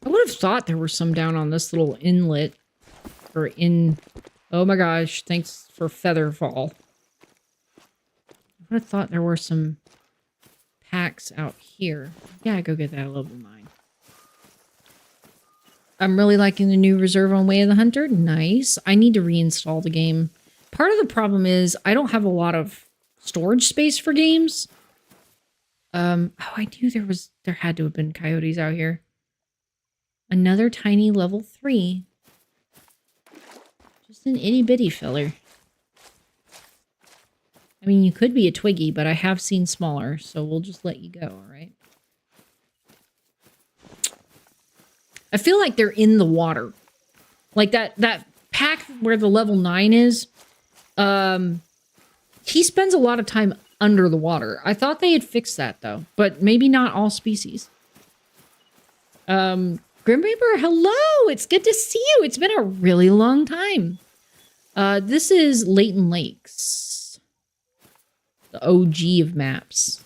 [SPEAKER 1] I would have thought there were some down on this little inlet or in. Oh my gosh, thanks for Featherfall. I would have thought there were some packs out here. Yeah, go get that level 9. I'm really liking the new reserve on Way of the Hunter. Nice. I need to reinstall the game. Part of the problem is I don't have a lot of storage space for games. Oh, I knew there had to have been coyotes out here. Another tiny level 3. Just an itty bitty filler. I mean, you could be a Twiggy, but I have seen smaller, so we'll just let you go, all right? I feel like they're in the water. Like that pack where the level 9 is, he spends a lot of time under the water. I thought they had fixed that, though, but maybe not all species. Grim Reaper, hello! It's good to see you! It's been a really long time. This is Layton Lakes. The OG of maps.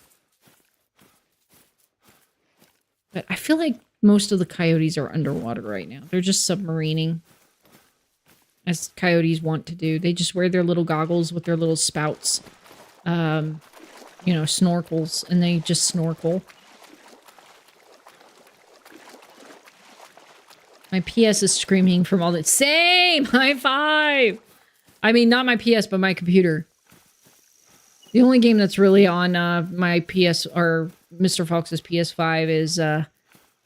[SPEAKER 1] But I feel like most of the coyotes are underwater right now. They're just submarining. As coyotes want to do. They just wear their little goggles with their little spouts. You know, snorkels. And they just snorkel. My PS is screaming from all that. Same! High five! I mean, not my PS, but my computer. The only game that's really on my PS, or Mr. Falx's PS5 is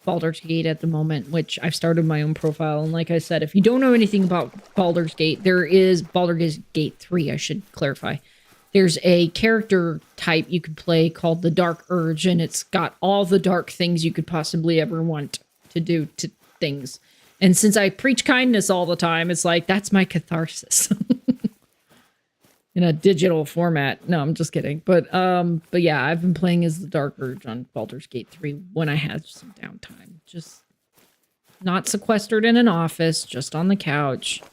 [SPEAKER 1] Baldur's Gate at the moment, which I've started my own profile. And like I said, if you don't know anything about Baldur's Gate, there is Baldur's Gate 3, I should clarify. There's a character type you could play called the Dark Urge, and it's got all the dark things you could possibly ever want to do to things. And since I preach kindness all the time, it's like, that's my catharsis. In a digital format. No, I'm just kidding. But yeah, I've been playing as the Dark Urge on Baldur's Gate 3 when I had some downtime. Just not sequestered in an office, just on the couch.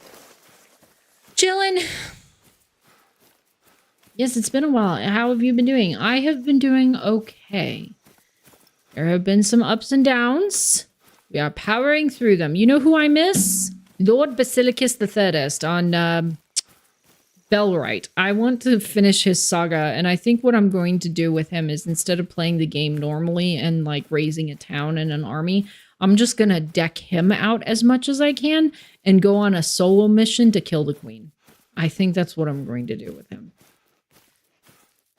[SPEAKER 1] Chilling. Yes, it's been a while. How have you been doing? I have been doing okay. There have been some ups and downs. We are powering through them. You know who I miss? Lord Basilicus III on Bellwright. I want to finish his saga, and I think what I'm going to do with him is instead of playing the game normally and like raising a town and an army, I'm just going to deck him out as much as I can and go on a solo mission to kill the queen. I think that's what I'm going to do with him.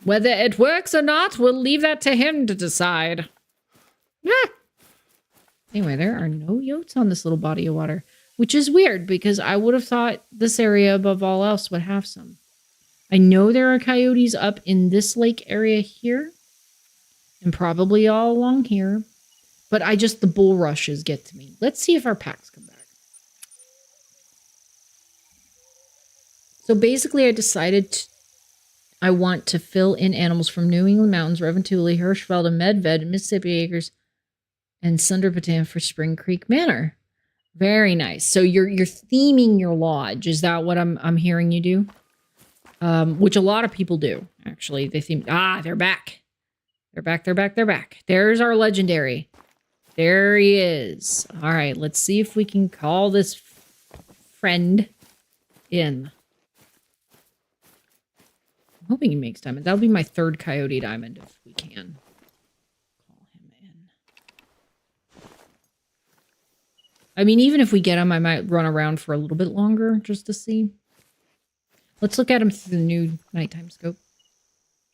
[SPEAKER 1] Whether it works or not, we'll leave that to him to decide. Ah. Anyway, there are no yotes on this little body of water, which is weird because I would have thought this area above all else would have some. I know there are coyotes up in this lake area here and probably all along here, but the bull rushes get to me. Let's see if our packs come back. So basically I decided I want to fill in animals from New England Mountains, Reventuli, Hirschfeld, and Medved, and Mississippi Acres, and Sunderpatan for Spring Creek Manor. Very nice. So you're theming your lodge. Is that what I'm hearing you do? Which a lot of people do, actually. They theme. They're back. They're back. They're back. They're back. There's our legendary. There he is. All right. Let's see if we can call this friend in. I'm hoping he makes diamond. That'll be my third coyote diamond if we can. Call him in. I mean, even if we get him, I might run around for a little bit longer just to see. Let's look at him through the new nighttime scope.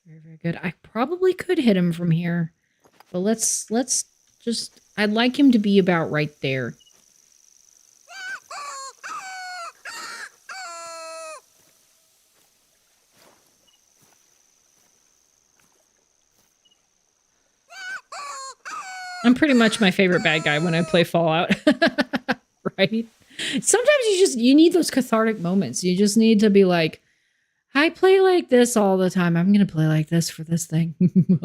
[SPEAKER 1] Very, very good. I probably could hit him from here. But let's just... I'd like him to be about right there. I'm pretty much my favorite bad guy when I play Fallout. Right? Sometimes you need those cathartic moments. You just need to be like, I play like this all the time. I'm going to play like this for this thing. Do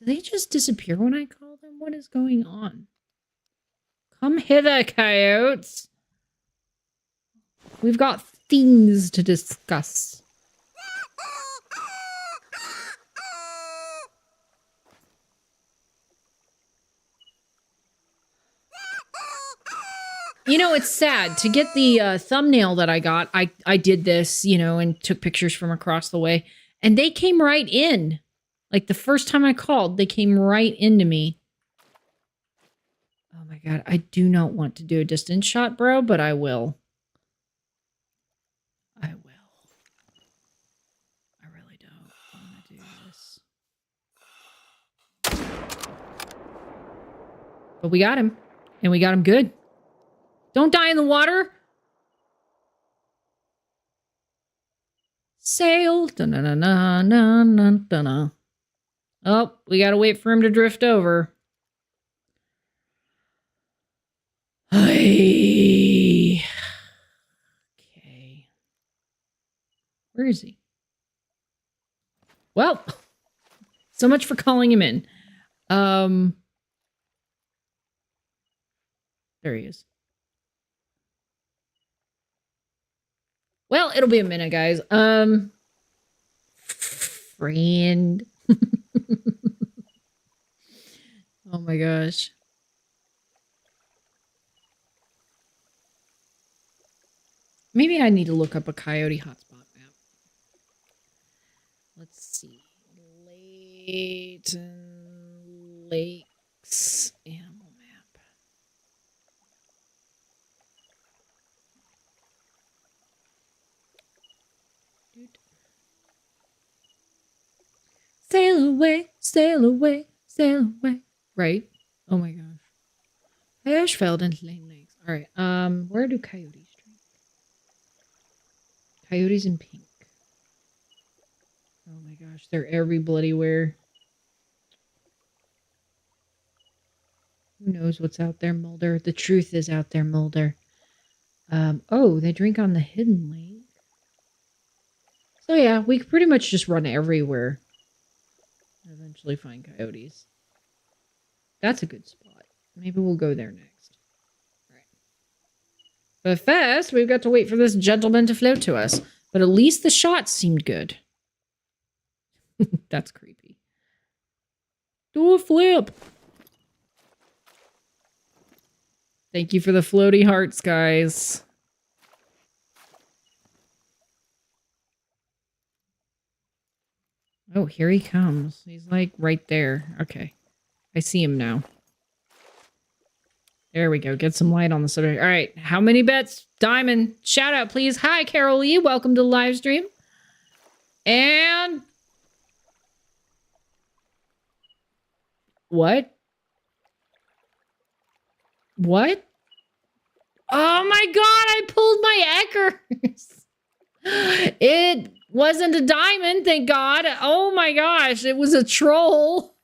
[SPEAKER 1] they just disappear when I call them? What is going on? Come hither, coyotes. We've got things to discuss. You know, it's sad. To get the thumbnail that I got, I did this, you know, and took pictures from across the way. And they came right in. Like, the first time I called, they came right into me. Oh, my God. I do not want to do a distance shot, bro, but I will. I will. I really don't want to do this. But we got him. And we got him good. Don't die in the water. Sail. Da-na-na-na-na-na-na. Oh, we gotta wait for him to drift over. Hey. Okay. Where is he? Well, so much for calling him in. There he is. Well, it'll be a minute, guys. Friend. Oh my gosh. Maybe I need to look up a coyote hotspot map. Let's see. Layton Lakes animal map. Sail away, sail away, sail away. Right? Oh my gosh. Hirschfeld and Layton Lakes. All right. Where do coyotes drink? Coyotes in pink. Oh my gosh, they're every bloody where. Who knows what's out there, Mulder? The truth is out there, Mulder. Oh, they drink on the hidden lake. So yeah, we could pretty much just run everywhere. Eventually find coyotes. That's a good spot. Maybe we'll go there next. All right. But first, we've got to wait for this gentleman to float to us. But at least the shots seemed good. That's creepy. Do a flip. Thank you for the floaty hearts, guys. Oh, here he comes. He's like right there. Okay. I see him now. There we go. Get some light on the subject. All right. How many bets? Diamond. Shout out, please. Hi, Carol Lee. Welcome to the live stream. And... What? What? Oh my god, I pulled my Eckers. It wasn't a diamond, thank god. Oh my gosh, it was a troll.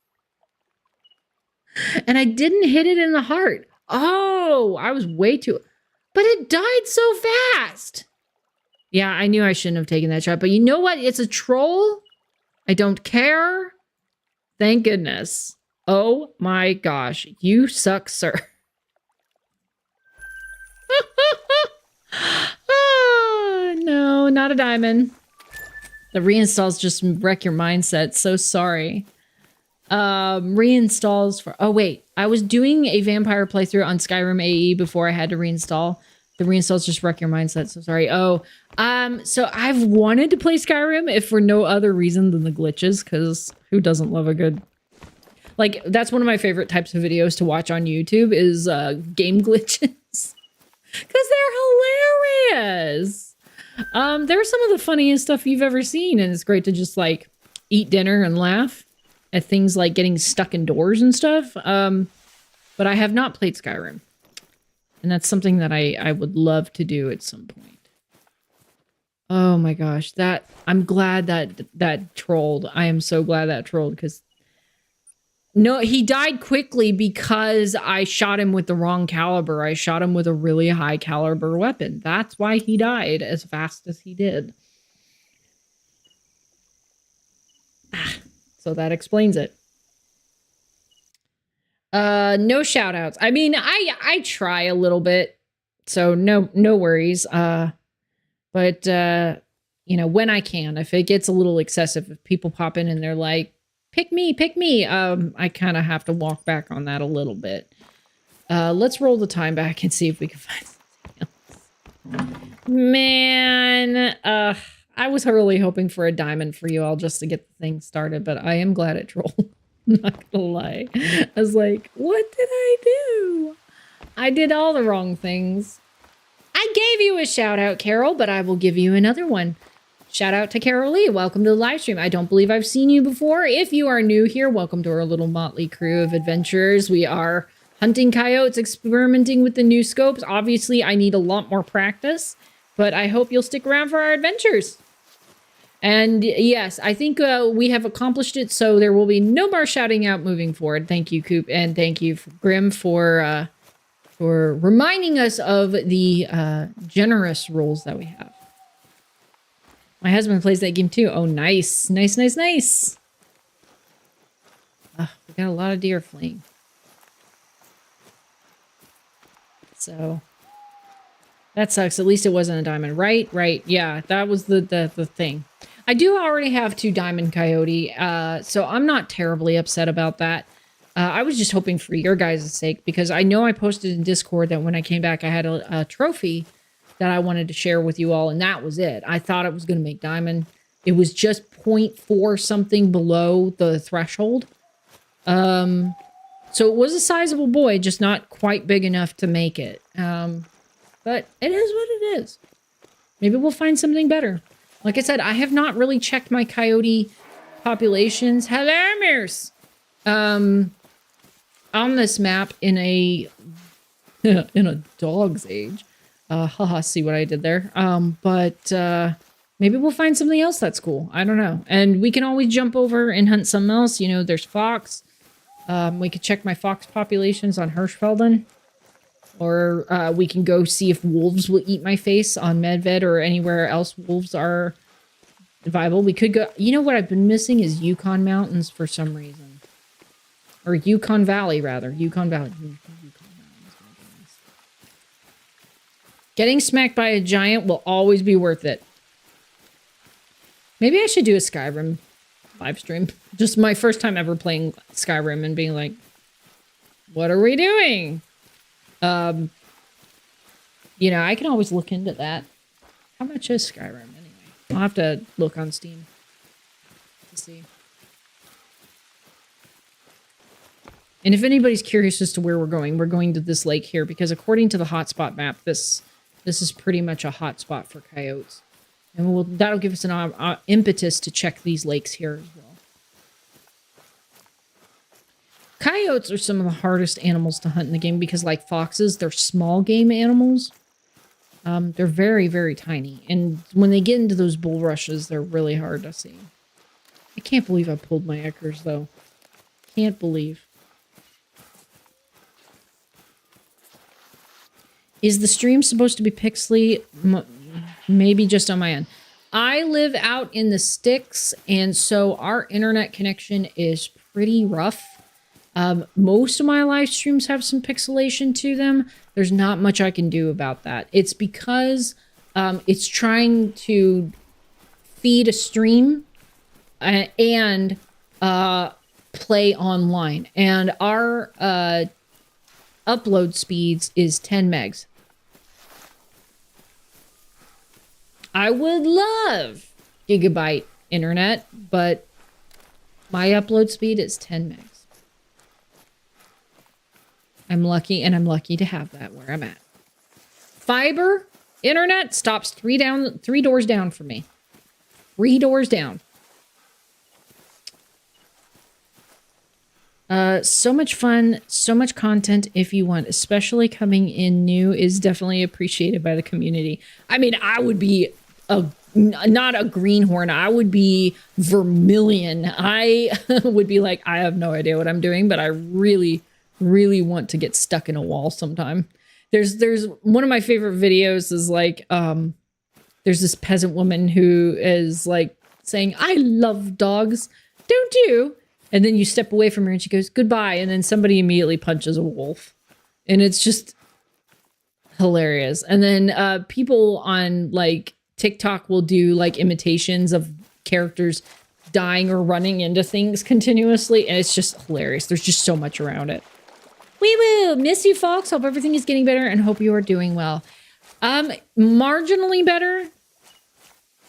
[SPEAKER 1] And I didn't hit it in the heart. Oh, I was way too... But it died so fast. Yeah, I knew I shouldn't have taken that shot. But you know what? It's a troll. I don't care. Thank goodness. Oh my gosh. You suck, sir. Oh, no, not a diamond. The reinstalls just wreck your mindset. So sorry. Reinstalls for... Oh, wait. I was doing a vampire playthrough on Skyrim AE before I had to reinstall. The reinstalls just wreck your mindset. So sorry. Oh, so I've wanted to play Skyrim if for no other reason than the glitches, because who doesn't love a good... Like, that's one of my favorite types of videos to watch on YouTube is game glitches. Because they're hilarious. They're some of the funniest stuff you've ever seen, and it's great to just, like, eat dinner and laugh at things like getting stuck indoors and stuff. But I have not played Skyrim. And that's something that I would love to do at some point. Oh my gosh, I'm glad that trolled. I am so glad that trolled, because... No, he died quickly because I shot him with the wrong caliber. I shot him with a really high caliber weapon. That's why he died as fast as he did. So that explains it. No shout outs. I mean, I try a little bit, so no worries. But you know, when I can, if it gets a little excessive, if people pop in and they're like, pick me, I kind of have to walk back on that a little bit. Let's roll the time back and see if we can find something else. Man, I was really hoping for a diamond for you all just to get the thing started, but I am glad it trolled. I'm not gonna lie. I was like, what did I do? I did all the wrong things. I gave you a shout out, Carol, but I will give you another one. Shout out to Carol Lee. Welcome to the live stream. I don't believe I've seen you before. If you are new here, welcome to our little motley crew of adventurers. We are hunting coyotes, experimenting with the new scopes. Obviously, I need a lot more practice, but I hope you'll stick around for our adventures. And yes, I think we have accomplished it, so there will be no more shouting out moving forward. Thank you, Coop, and thank you, Grim, for reminding us of the generous rules that we have. My husband plays that game too. Oh, nice. Nice. We got a lot of deer fleeing. So that sucks. At least it wasn't a diamond. Right. Yeah, that was the thing. I do already have 2 diamond coyote, so I'm not terribly upset about that. I was just hoping for your guys' sake, because I know I posted in Discord that when I came back, I had a trophy that I wanted to share with you all, and that was it. I thought it was going to make diamond. It was just 0.4 something below the threshold. So it was a sizable boy, just not quite big enough to make it. But it is what it is. Maybe we'll find something better. Like I said, I have not really checked my coyote populations. Hello, Mears! On this map in a dog's age. Haha, see what I did there. But maybe we'll find something else that's cool. I don't know. And we can always jump over and hunt something else. You know, there's Falx. We could check my Falx populations on Hirschfelden. Or we can go see if wolves will eat my face on Medved or anywhere else wolves are viable. We could go... You know what I've been missing is Yukon Mountains for some reason. Or Yukon Valley, rather. Yukon Valley. Getting smacked by a giant will always be worth it. Maybe I should do a Skyrim live stream. Just my first time ever playing Skyrim and being like, what are we doing? You know, I can always look into that. How much is Skyrim anyway? I'll have to look on Steam to see. And if anybody's curious as to where we're going to this lake here, because according to the hotspot map, this is pretty much a hotspot for coyotes. And that'll give us an impetus to check these lakes here as well. Coyotes are some of the hardest animals to hunt in the game because, like foxes, they're small game animals. They're very, very tiny. And when they get into those bulrushes, they're really hard to see. I can't believe I pulled my eckers, though. Can't believe. Is the stream supposed to be pixely? Maybe just on my end. I live out in the sticks, and so our internet connection is pretty rough. Most of my live streams have some pixelation to them. There's not much I can do about that. It's because it's trying to feed a stream and play online. And our upload speeds is 10 megs. I would love gigabyte internet, but my upload speed is 10 megs. I'm lucky, and I'm lucky to have that where I'm at. Fiber internet stops 3 doors down from me. 3 doors down. So much fun, so much content if you want, especially coming in new is definitely appreciated by the community. I mean, I would be not a greenhorn. I would be vermilion. I would be like, I have no idea what I'm doing, but I really want to get stuck in a wall sometime. There's one of my favorite videos is like, there's this peasant woman who is like saying, I love dogs. Don't you? And then you step away from her and she goes, goodbye. And then somebody immediately punches a wolf. And it's just hilarious. And then people on like TikTok will do like imitations of characters dying or running into things continuously. And it's just hilarious. There's just so much around it. Wee woo! Miss you, Falx. Hope everything is getting better and hope you are doing well. Marginally better.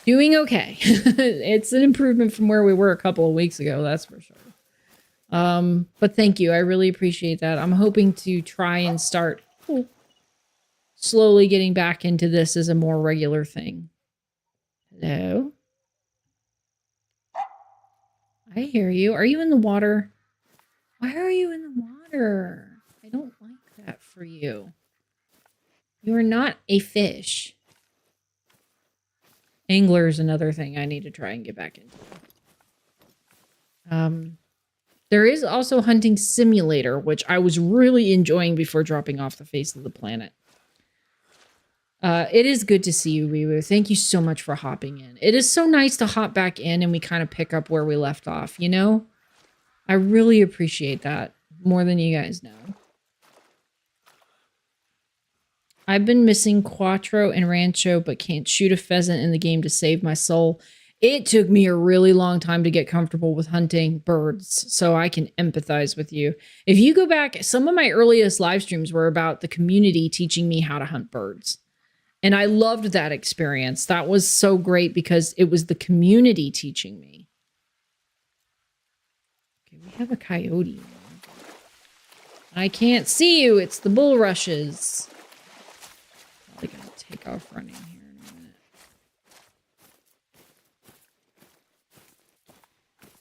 [SPEAKER 1] Doing okay. It's an improvement from where we were a couple of weeks ago, that's for sure. But thank you. I really appreciate that. I'm hoping to try and start slowly getting back into this as a more regular thing. Hello? I hear you. Are you in the water? Why are you in the water? I don't like that for you. You are not a fish. Angler is another thing I need to try and get back into. There is also Hunting Simulator, which I was really enjoying before dropping off the face of the planet. It is good to see you, Wiwu. Thank you so much for hopping in. It is so nice to hop back in and we kind of pick up where we left off, you know? I really appreciate that more than you guys know. I've been missing Quattro and Rancho, but can't shoot a pheasant in the game to save my soul. It took me a really long time to get comfortable with hunting birds, so I can empathize with you. If you go back, some of my earliest live streams were about the community teaching me how to hunt birds. And I loved that experience. That was so great because it was the community teaching me. Okay, we have a coyote. I can't see you. It's the bulrushes. Probably gonna take off running here.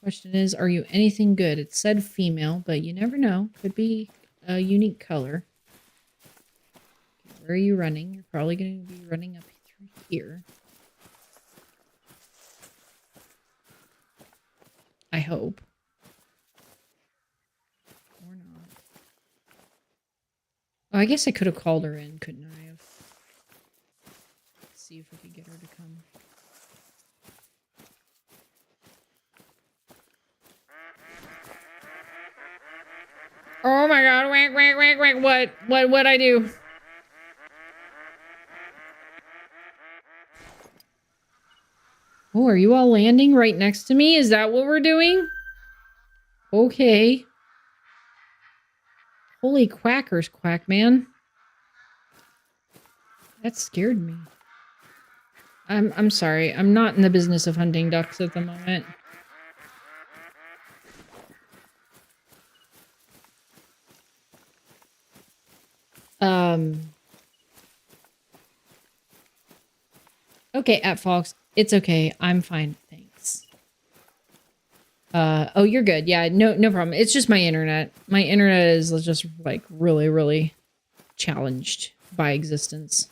[SPEAKER 1] Question is, are you anything good? It said female, but you never know. Could be a unique color. Okay, where are you running? You're probably going to be running up through here. I hope. Or not. Oh, I guess I could have called her in, couldn't I have? Let's see if we could get her to come. Oh my god, whack, whack, whack, whack. What'd I do? Oh, are you all landing right next to me? Is that what we're doing? Okay. Holy quackers, quack man. That scared me. I'm sorry. I'm not in the business of hunting ducks at the moment. Okay, at Falx. It's okay. I'm fine. Thanks. Oh, you're good. Yeah, no problem. It's just my internet. My internet is just like really, really challenged by existence.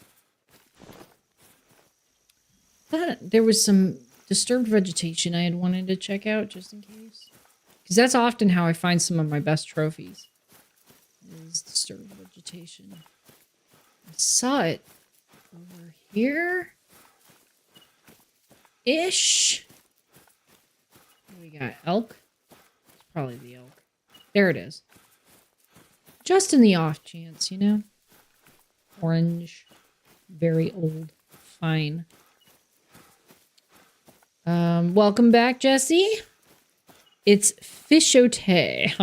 [SPEAKER 1] But there was some disturbed vegetation I had wanted to check out just in case. Because that's often how I find some of my best trophies. Is disturbed vegetation. I saw it over here. Ish. We got elk. It's probably the elk. There it is. Just in the off chance, you know? Orange. Very old. Fine. Welcome back, Jesse. It's Fishote.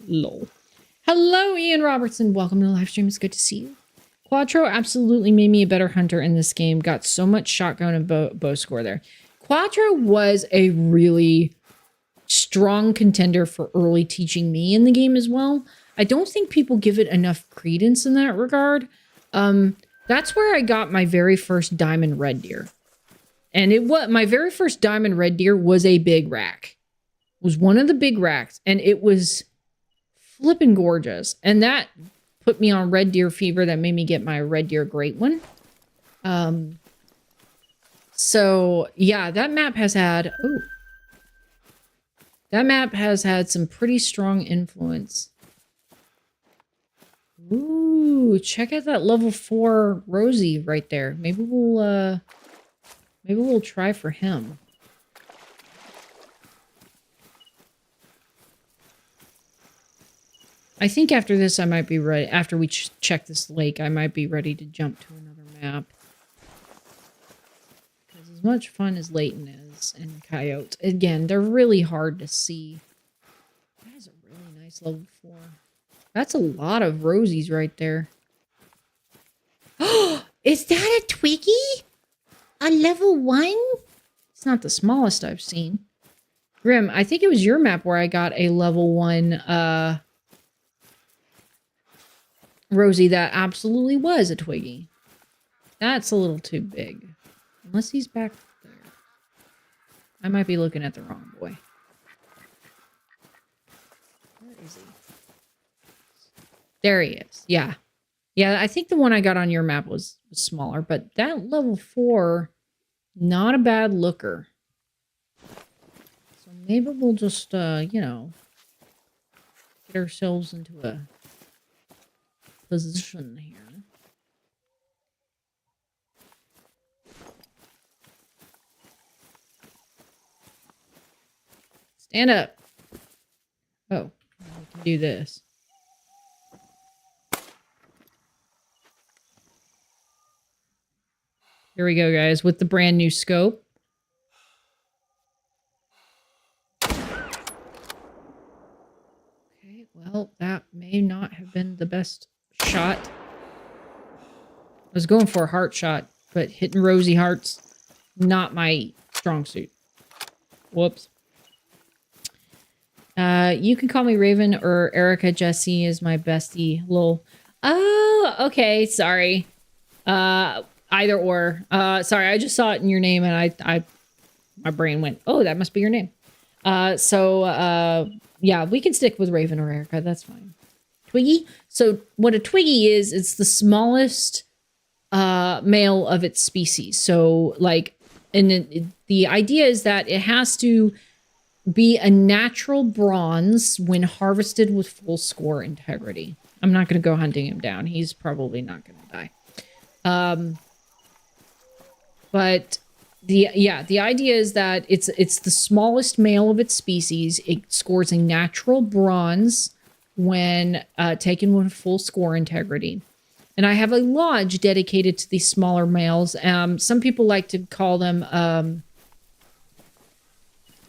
[SPEAKER 1] Lol. Hello, Ian Robertson. Welcome to the live stream. It's good to see you. Quattro absolutely made me a better hunter in this game. Got so much shotgun and bow score there. Quattro was a really strong contender for early teaching me in the game as well. I don't think people give it enough credence in that regard. That's where I got my very first diamond red deer. And my very first diamond red deer was a big rack. It was one of the big racks, and it was flippin' gorgeous. And that put me on red deer fever. That made me get my red deer great one. So yeah, that map has had some pretty strong influence. Ooh, check out that level 4 Rosie right there. Maybe we'll try for him. I think after this, I might be ready. After we check this lake, I might be ready to jump to another map. Because as much fun as Layton is and Coyote, again, they're really hard to see. That is a really nice level 4. That's a lot of Rosies right there. Oh, is that a Twiggy? A level 1? It's not the smallest I've seen. Grim, I think it was your map where I got a level 1, Rosie that absolutely was a Twiggy. That's a little too big. Unless he's back there. I might be looking at the wrong boy. Where is he? There he is. Yeah. Yeah, I think the one I got on your map was smaller, but that level 4, not a bad looker. So maybe we'll just, you know, get ourselves into a position here. Stand up. Oh, we can do this. Here we go, guys, with the brand new scope. Okay, well, that may not have been the best shot. I was going for a heart shot, but hitting Rosie hearts, not my strong suit. Whoops. You can call me Raven or Erica. Jesse is my bestie. Lol. Oh, okay. Sorry. Either or. Sorry, I just saw it in your name and my brain went, oh, that must be your name. Yeah, we can stick with Raven or Erica. That's fine. Twiggy. So what a Twiggy is, it's the smallest male of its species. So like, and the idea is that it has to be a natural bronze when harvested with full score integrity. I'm not going to go hunting him down. He's probably not going to die. But the idea is that it's the smallest male of its species. It scores a natural bronze when taken with full score integrity. And I have a lodge dedicated to these smaller males. Some people like to call them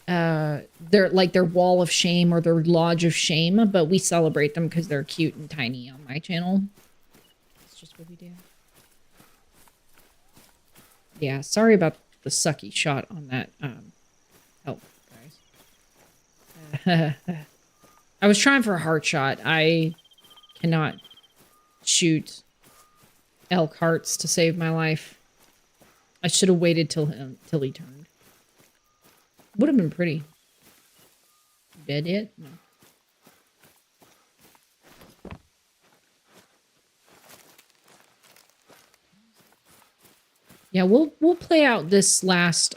[SPEAKER 1] their wall of shame or their lodge of shame, but we celebrate them because they're cute and tiny on my channel. That's just what we do. Yeah, sorry about the sucky shot on that help, guys. I was trying for a heart shot. I cannot shoot elk hearts to save my life. I should have waited till he turned. Would have been pretty. Dead yet? No. Yeah, we'll play out this last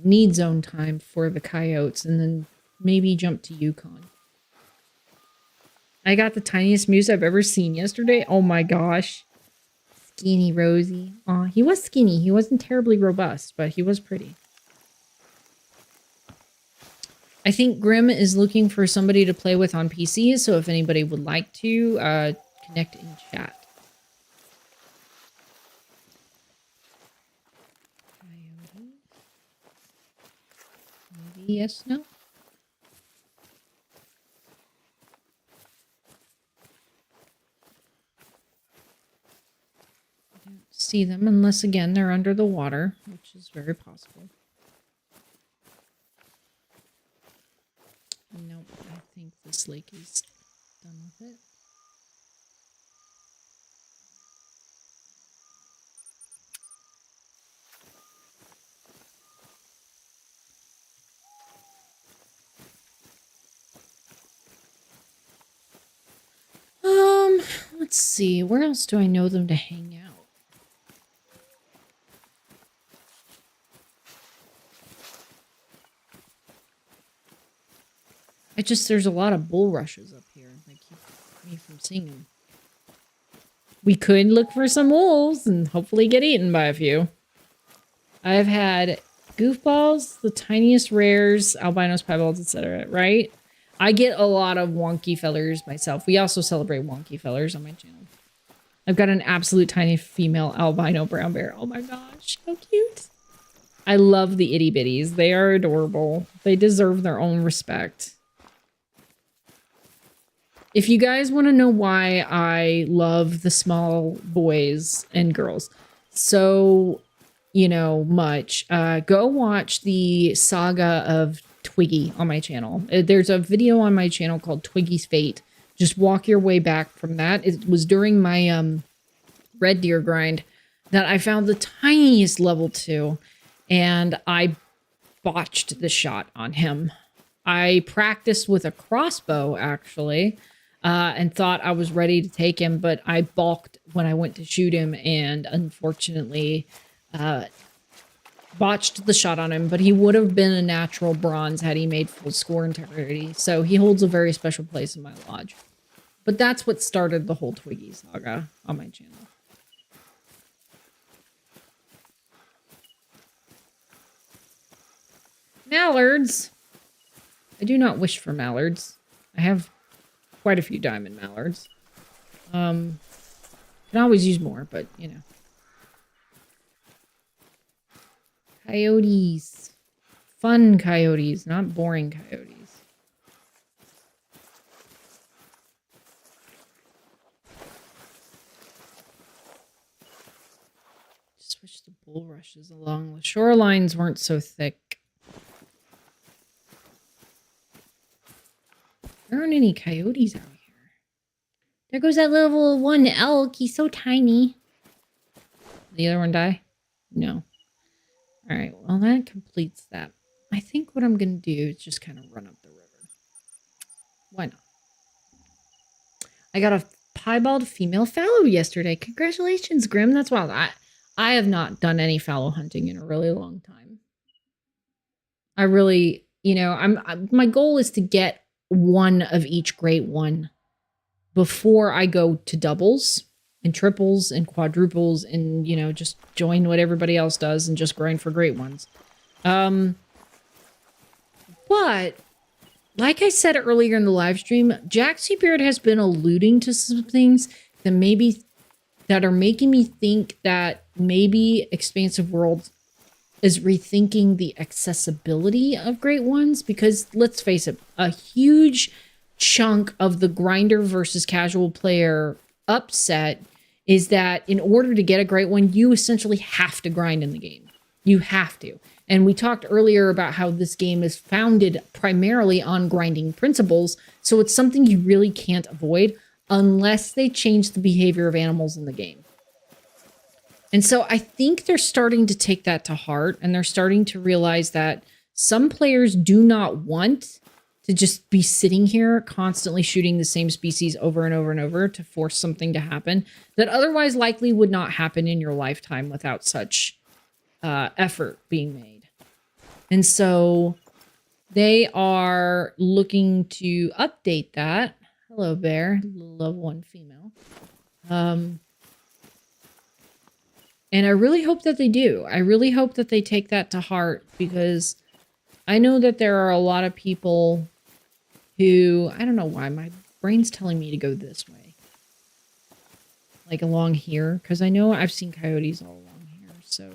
[SPEAKER 1] need zone time for the coyotes, and then maybe jump to Yukon. I got the tiniest moose I've ever seen yesterday. Oh my gosh. Skinny Rosie. Aw, he was skinny. He wasn't terribly robust, but he was pretty. I think Grim is looking for somebody to play with on PC, so if anybody would like to, connect in chat. Maybe yes, no? I don't see them unless, again, they're under the water, which is very possible. Nope, I think this lake is done with it. Let's see, where else do I know them to hang out? There's a lot of bulrushes up here. They keep me from seeing them. We could look for some wolves and hopefully get eaten by a few. I've had goofballs, the tiniest rares, albinos, piebalds, etc. Right? I get a lot of wonky fellers myself. We also celebrate wonky fellers on my channel. I've got an absolute tiny female albino brown bear. Oh my gosh, how cute. I love the itty bitties. They are adorable. They deserve their own respect. If you guys want to know why I love the small boys and girls so, much, go watch the saga of Twiggy on my channel. There's a video on my channel called Twiggy's Fate. Just walk your way back from that. It was during my red deer grind that I found the tiniest level 2, and I botched the shot on him. I practiced with a crossbow, actually, and thought I was ready to take him, but I balked when I went to shoot him, and unfortunately botched the shot on him, but he would have been a natural bronze had he made full score integrity, so he holds a very special place in my lodge. But that's what started the whole Twiggy saga on my channel. Mallards. I do not wish for mallards. I have quite a few diamond mallards. Can always use more, but Coyotes. Fun coyotes, not boring coyotes. Just wish the bulrushes along the shorelines weren't so thick. There aren't any coyotes out here. There goes that level 1 elk. He's so tiny. Did the other one die? No. Alright, well that completes that. I think what I'm going to do is just kind of run up the river. Why not? I got a piebald female fallow yesterday. Congratulations, Grim. That's wild. I have not done any fallow hunting in a really long time. I really, my goal is to get one of each great one before I go to doubles and triples and quadruples and, just join what everybody else does and just grind for great ones. But like I said earlier in the live stream, Jack Seabeard has been alluding to some things that are making me think that maybe Expansive Worlds is rethinking the accessibility of great ones, because let's face it, a huge chunk of the grinder versus casual player upset is that in order to get a great one, you essentially have to grind in the game. You have to. And we talked earlier about how this game is founded primarily on grinding principles. So it's something you really can't avoid unless they change the behavior of animals in the game. And so I think they're starting to take that to heart, and they're starting to realize that some players do not want to just be sitting here constantly shooting the same species over and over and over to force something to happen that otherwise likely would not happen in your lifetime without such effort being made. And so they are looking to update that. Hello, bear. Level 1 female. And I really hope that they do. I really hope that they take that to heart, because I know that there are a lot of people who, I don't know why, my brain's telling me to go this way. Like along here, because I know I've seen coyotes all along here, so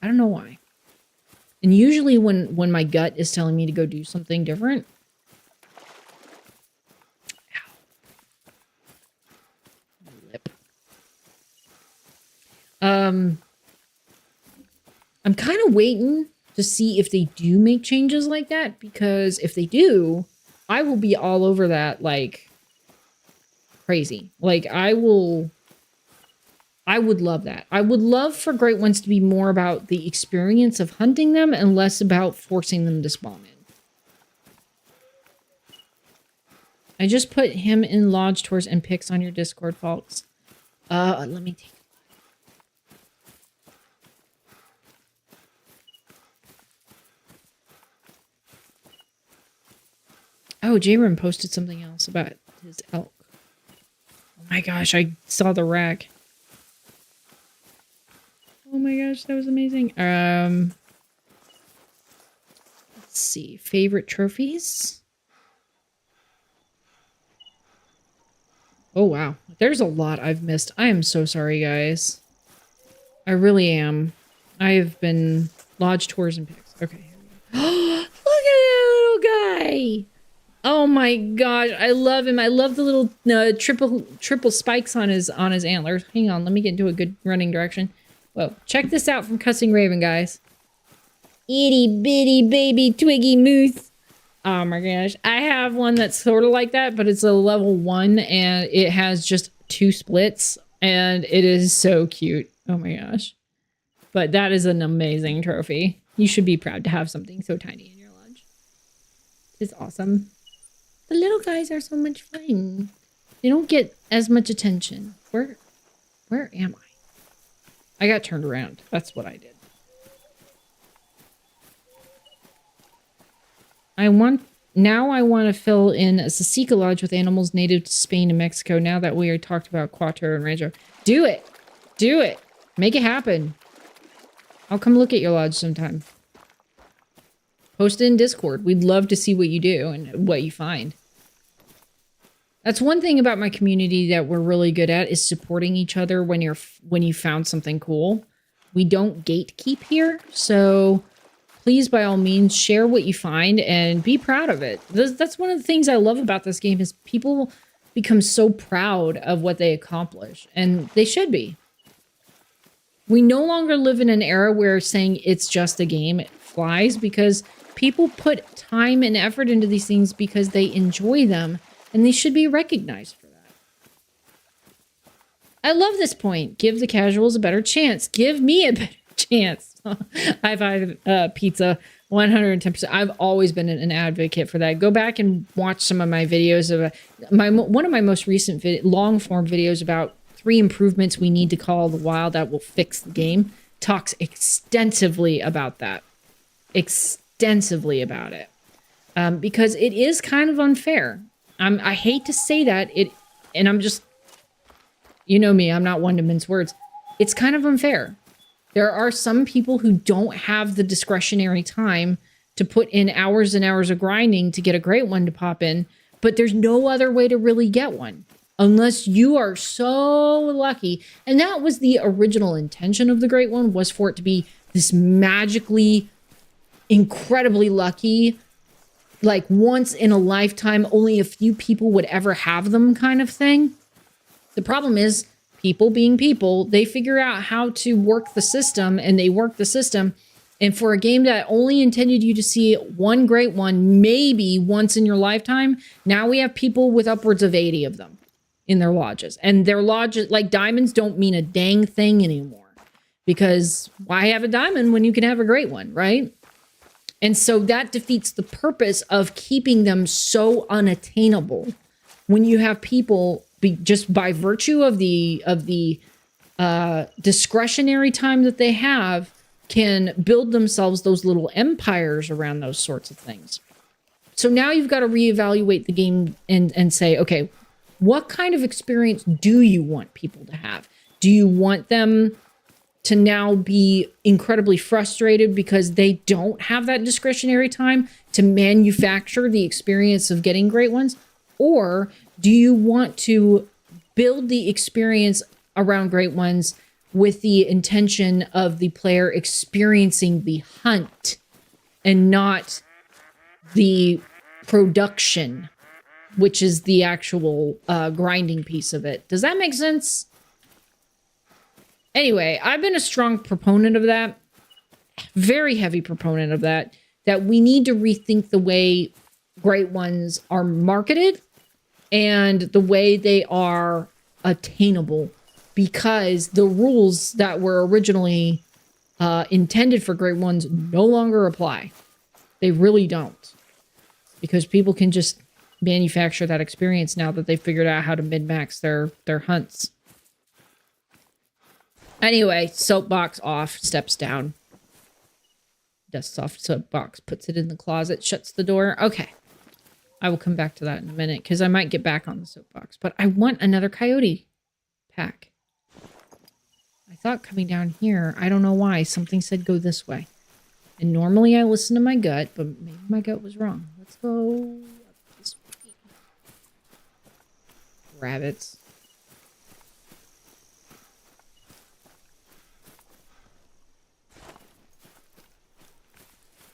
[SPEAKER 1] I don't know why. And usually when my gut is telling me to go do something different, I'm kind of waiting to see if they do make changes like that, because if they do, I will be all over that like crazy. Like I would love that. I would love for great ones to be more about the experience of hunting them and less about forcing them to spawn in. I just put him in lodge tours and pics on your Discord, Falx. Let me take. Oh, J-Rim posted something else about his elk. Oh my gosh, I saw the rack. Oh my gosh, that was amazing. Let's see. Favorite trophies? Oh wow. There's a lot I've missed. I am so sorry, guys. I really am. I have been lodge tours and pics. Okay. Look at that little guy! Oh my gosh, I love him. I love the little triple spikes on his antlers. Hang on, let me get into a good running direction. Whoa, check this out from Cussing Raven, guys. Itty bitty baby twiggy moose. Oh my gosh, I have one that's sort of like that, but it's a level 1 and it has just 2 splits and it is so cute. Oh my gosh. But that is an amazing trophy. You should be proud to have something so tiny in your lodge. It's awesome. The little guys are so much fun. They don't get as much attention. Where am I? I got turned around. That's what I did. I want to fill in a Sasica lodge with animals native to Spain and Mexico now that we already talked about Quattro and Rancho. Do it. Do it. Make it happen. I'll come look at your lodge sometime. Post it in Discord. We'd love to see what you do and what you find. That's one thing about my community that we're really good at, is supporting each other when you found something cool. We don't gatekeep here, so please, by all means, share what you find and be proud of it. That's one of the things I love about this game, is people become so proud of what they accomplish, and they should be. We no longer live in an era where saying it's just a game flies, because people put time and effort into these things because they enjoy them, and they should be recognized for that. I love this point. Give the casuals a better chance. Give me a better chance. High five, pizza, 110%. I've always been an advocate for that. Go back and watch some of my videos of one of my most recent long form videos about 3 improvements we need to call the wild that will fix the game. Talks extensively about that. Extensively about it. Because it is kind of unfair. I hate to say that, and I'm just, you know me, I'm not one to mince words. It's kind of unfair. There are some people who don't have the discretionary time to put in hours and hours of grinding to get a great one to pop in, but there's no other way to really get one unless you are so lucky. And that was the original intention of the great one, was for it to be this magically, incredibly lucky, like once in a lifetime, only a few people would ever have them kind of thing. The problem is people being people, they figure out how to work the system, and they work the system. And for a game that only intended you to see one great one, maybe once in your lifetime, now we have people with upwards of 80 of them in their lodges. And their lodges, like diamonds, don't mean a dang thing anymore. Because why have a diamond when you can have a great one, right? And so that defeats the purpose of keeping them so unattainable when you have people just by virtue of the discretionary time that they have can build themselves those little empires around those sorts of things. So now you've got to reevaluate the game and say, okay, what kind of experience do you want people to have? Do you want them to now be incredibly frustrated because they don't have that discretionary time to manufacture the experience of getting great ones? Or do you want to build the experience around great ones with the intention of the player experiencing the hunt and not the production, which is the actual grinding piece of it? Does that make sense? Anyway, I've been a strong proponent of that, very heavy proponent of that we need to rethink the way great ones are marketed and the way they are attainable, because the rules that were originally intended for great ones no longer apply. They really don't, because people can just manufacture that experience now that they've figured out how to min-max their hunts. Anyway, soapbox off, steps down. Dusts off soapbox, puts it in the closet, shuts the door. Okay. I will come back to that in a minute because I might get back on the soapbox. But I want another coyote pack. I thought coming down here, I don't know why, something said go this way. And normally I listen to my gut, but maybe my gut was wrong. Let's go up this way. Rabbits.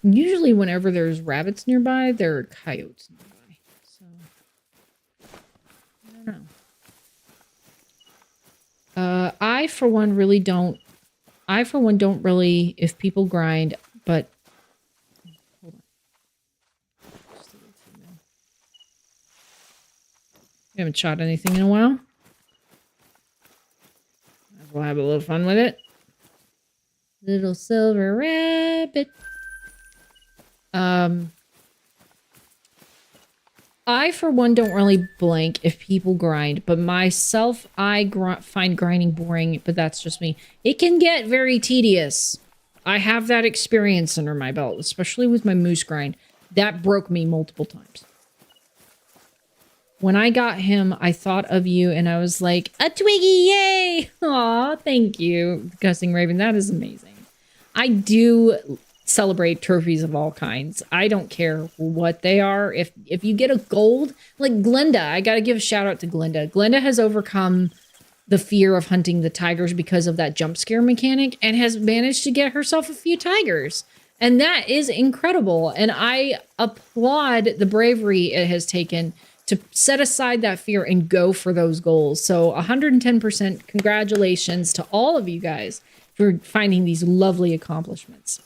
[SPEAKER 1] Usually whenever there's rabbits nearby, there are coyotes nearby. So, I don't know. I, for one, don't really, if people grind, but, hold on. Just a little female. We haven't shot anything in a while. Might as well have a little fun with it. Little silver rabbit. I, for one, don't really blink if people grind, but myself, I find grinding boring, but that's just me. It can get very tedious. I have that experience under my belt, especially with my moose grind. That broke me multiple times. When I got him, I thought of you, and I was like, a Twiggy, yay! Aw, thank you, Gussing Raven. That is amazing. I do celebrate trophies of all kinds. I don't care what they are. If you get a gold, like Glenda, I gotta give a shout out to Glenda. Glenda has overcome the fear of hunting the tigers because of that jump scare mechanic and has managed to get herself a few tigers. And that is incredible. And I applaud the bravery it has taken to set aside that fear and go for those goals. So 110% congratulations to all of you guys for finding these lovely accomplishments.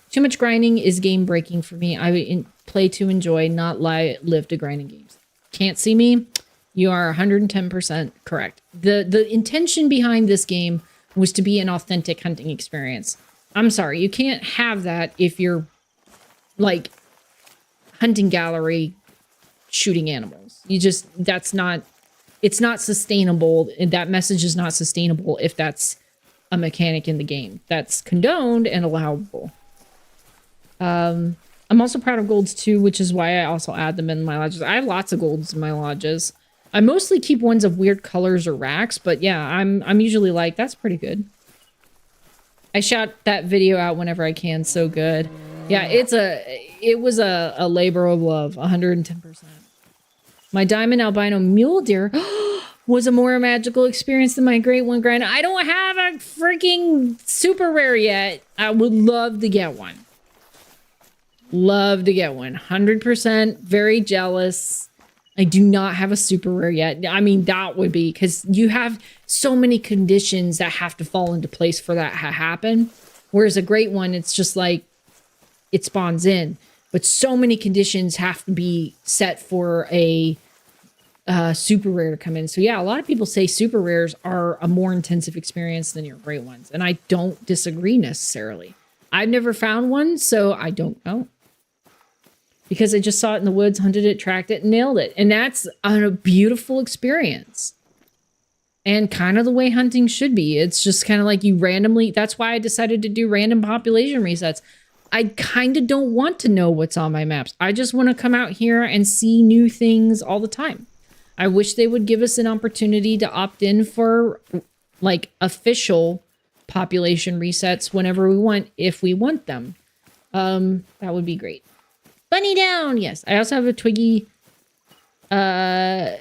[SPEAKER 1] Too much grinding is game breaking for me. I play to enjoy, not live to grinding games. Can't see me? You are 110% correct. The intention behind this game was to be an authentic hunting experience. I'm sorry, you can't have that if you're like hunting gallery shooting animals. It's not sustainable. And that message is not sustainable if that's a mechanic in the game. That's condoned and allowable. I'm also proud of golds too, which is why I also add them in my lodges. I have lots of golds in my lodges. I mostly keep ones of weird colors or racks, but yeah, I'm usually like, that's pretty good. I shout that video out whenever I can. So good. Yeah, it was a labor of love, 110%. My diamond albino mule deer was a more magical experience than my great one grind. I don't have a freaking super rare yet. I would love to get one. Love to get one. 100%. Very jealous. I do not have a super rare yet. I mean, that would be because you have so many conditions that have to fall into place for that to happen. Whereas a great one, it's just like it spawns in. But so many conditions have to be set for a super rare to come in. So yeah, a lot of people say super rares are a more intensive experience than your great ones. And I don't disagree necessarily. I've never found one, so I don't know. Because I just saw it in the woods, hunted it, tracked it, and nailed it. And that's a beautiful experience. And kind of the way hunting should be. It's just kind of like you randomly, that's why I decided to do random population resets. I kind of don't want to know what's on my maps. I just want to come out here and see new things all the time. I wish they would give us an opportunity to opt in for like official population resets whenever we want, if we want them. That would be great. Bunny down. Yes. I also have a Twiggy, red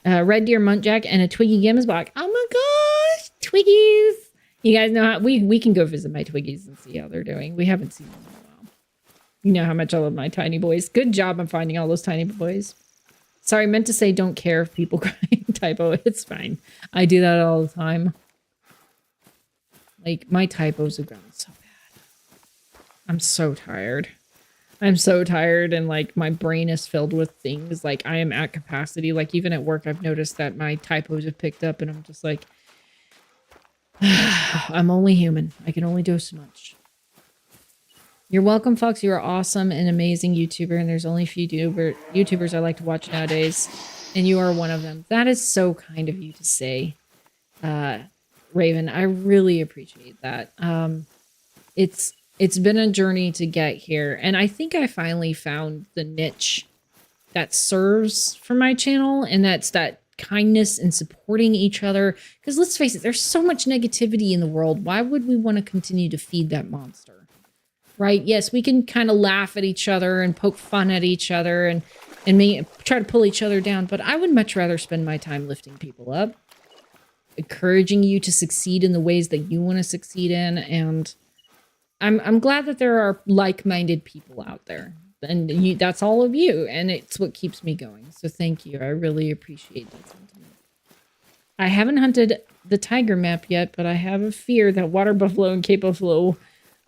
[SPEAKER 1] deer muntjac and a Twiggy Gimmsbach. Oh my gosh. Twiggies. You guys know how we can go visit my Twiggies and see how they're doing. We haven't seen them in a while. You know how much I love my tiny boys. Good job on finding all those tiny boys. Sorry, meant to say don't care if people cry. Typo. It's fine. I do that all the time. Like, my typos have gotten so bad. I'm so tired. I'm so tired, and like my brain is filled with things. Like I am at capacity. Like even at work, I've noticed that my typos have picked up, and I'm just like, I'm only human. I can only do so much. You're welcome, Falx. You are awesome and amazing YouTuber, and there's only a few YouTubers I like to watch nowadays, and you are one of them. That is so kind of you to say, Raven. I really appreciate that. It's been a journey to get here, and I think I finally found the niche that serves for my channel, and that's that kindness and supporting each other. Because let's face it, there's so much negativity in the world. Why would we want to continue to feed that monster? Right? Yes, we can kind of laugh at each other and poke fun at each other and try to pull each other down, but I would much rather spend my time lifting people up, encouraging you to succeed in the ways that you want to succeed in, and I'm glad that there are like-minded people out there, and that's all of you, and it's what keeps me going. So thank you. I really appreciate that sentiment. I haven't hunted the tiger map yet, but I have a fear that water buffalo and Cape buffalo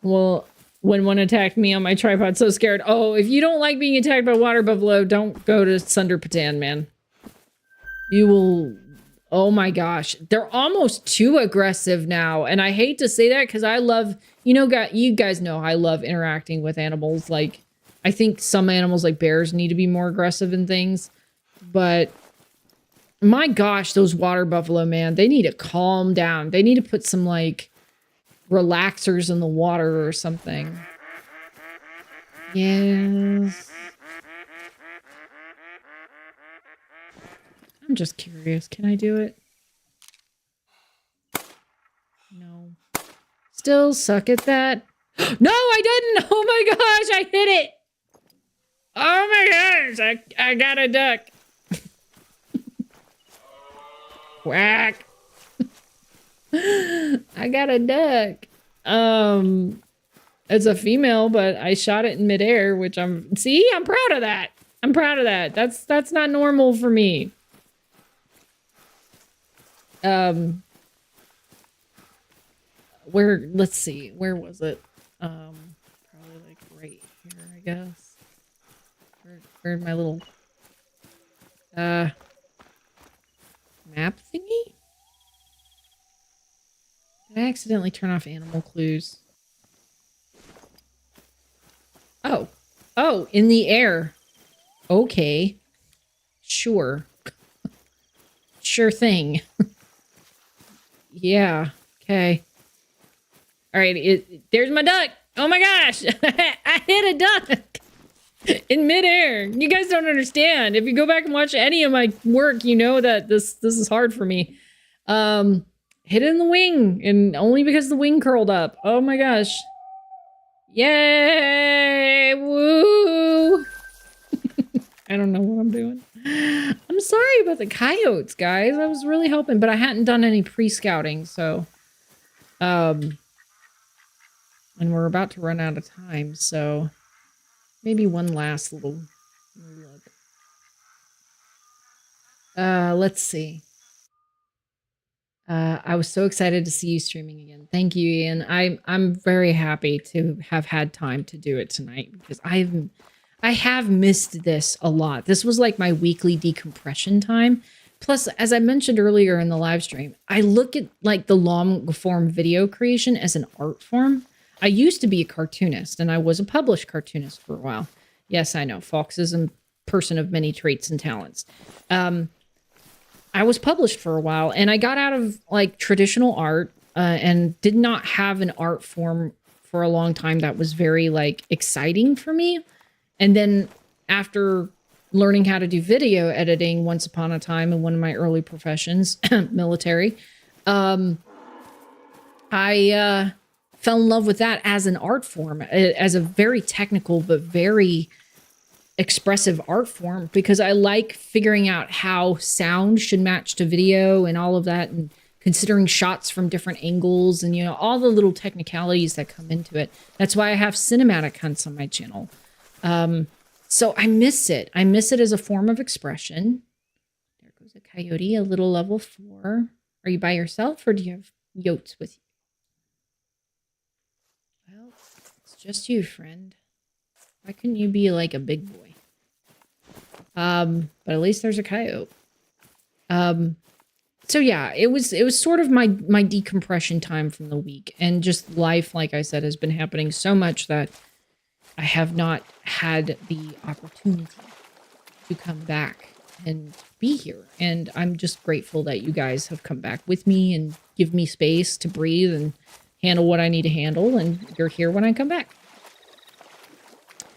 [SPEAKER 1] will, when one attacked me on my tripod, so scared. Oh, if you don't like being attacked by water buffalo, don't go to Sunder Patan, man. You will... Oh my gosh, they're almost too aggressive now. And I hate to say that because I love, you guys know I love interacting with animals. Like, I think some animals like bears need to be more aggressive in things. But my gosh, those water buffalo, man, they need to calm down. They need to put some like relaxers in the water or something. Yes. I'm just curious. Can I do it? No. Still suck at that. No, I didn't! Oh my gosh, I hit it! Oh my gosh, I got a duck. Quack. I got a duck. It's a female, but I shot it in midair, which I'm proud of that. I'm proud of that. That's not normal for me. Let's see, where was it? Probably like right here, I guess. Where'd my little map thingy? Did I accidentally turn off animal clues? Oh, in the air. Okay. Sure. Sure thing. Yeah. Okay. All right. There's my duck. Oh my gosh. I hit a duck in midair. You guys don't understand. If you go back and watch any of my work, you know that this is hard for me. Hit it in the wing, and only because the wing curled up. Oh my gosh. Yay. Woo. I don't know what I'm doing. I'm sorry about the coyotes, guys. I was really hoping, but I hadn't done any pre-scouting, so... And we're about to run out of time, so... Maybe one last little look. Let's see. I was so excited to see you streaming again. Thank you, Ian. I'm very happy to have had time to do it tonight because I have missed this a lot. This was like my weekly decompression time. Plus, as I mentioned earlier in the live stream, I look at like the long form video creation as an art form. I used to be a cartoonist and I was a published cartoonist for a while. Yes, I know. Falx is a person of many traits and talents. I was published for a while and I got out of like traditional art and did not have an art form for a long time that was very like exciting for me. And then after learning how to do video editing once upon a time in one of my early professions, military, I fell in love with that as an art form, as a very technical but very expressive art form, because I like figuring out how sound should match to video and all of that, and considering shots from different angles and, you know, all the little technicalities that come into it. That's why I have cinematic hunts on my channel. So I miss it. I miss it as a form of expression. There goes a coyote, a little level 4. Are you by yourself or do you have yotes with you? Well, it's just you, friend. Why couldn't you be like a big boy? But at least there's a coyote. So yeah, it was sort of my decompression time from the week, and just life, like I said, has been happening so much that I have not had the opportunity to come back and be here. And I'm just grateful that you guys have come back with me and give me space to breathe and handle what I need to handle, and you're here when I come back.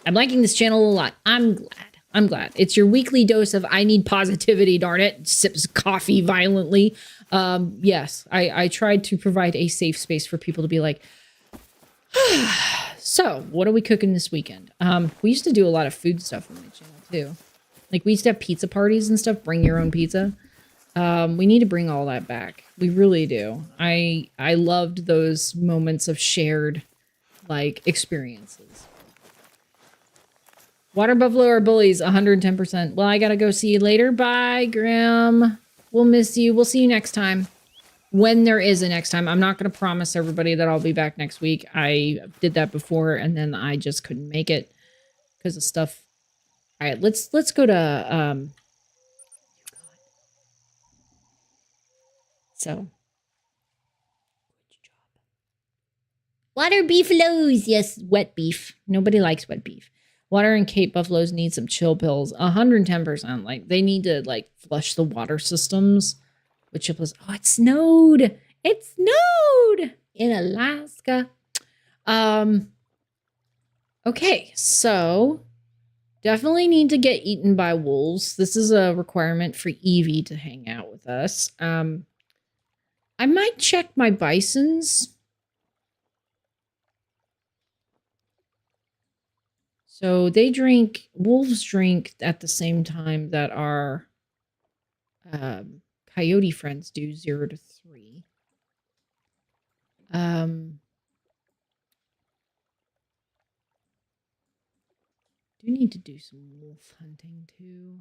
[SPEAKER 1] I'm liking this channel a lot. I'm glad. It's your weekly dose of I need positivity, darn it. Sips coffee violently. Yes, I tried to provide a safe space for people to be like, so what are we cooking this weekend? We used to do a lot of food stuff on my channel too. Like we used to have pizza parties and stuff, bring your own pizza. We need to bring all that back. We really do. I loved those moments of shared like experiences. Water buffalo are bullies, 110%. Well, I gotta go see you later. Bye, Grim. We'll miss you. We'll see you next time. When there is a next time. I'm not gonna promise everybody that I'll be back next week. I did that before and then I just couldn't make it because of stuff. All right, let's go to so water beefaloes. Yes, wet beef. Nobody likes wet beef. Water and Cape buffaloes need some chill pills. 110%. Like they need to like flush the water systems. Which was, oh, it snowed. It snowed in Alaska. Okay, so definitely need to get eaten by wolves. This is a requirement for Evie to hang out with us. I might check my bisons. So they drink, wolves drink at the same time that our coyote friends do, 0 to 3. Do need to do some wolf hunting too.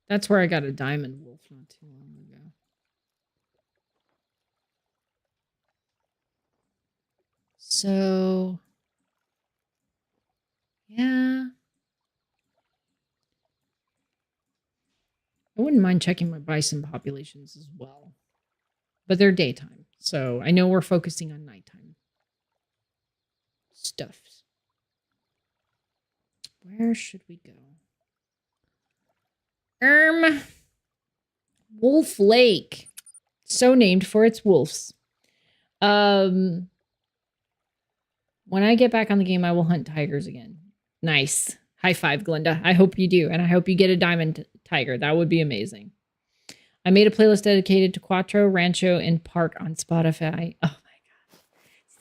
[SPEAKER 1] That's where I got a diamond wolf not too long ago. So, yeah. I wouldn't mind checking my bison populations as well. But they're daytime, so I know we're focusing on nighttime stuff. Where should we go? Wolf Lake. So named for its wolves. When I get back on the game, I will hunt tigers again. Nice. High five, Glenda. I hope you do. And I hope you get a diamond tiger. That would be amazing. I made a playlist dedicated to Quattro, Rancho, and Park on Spotify. Oh my gosh.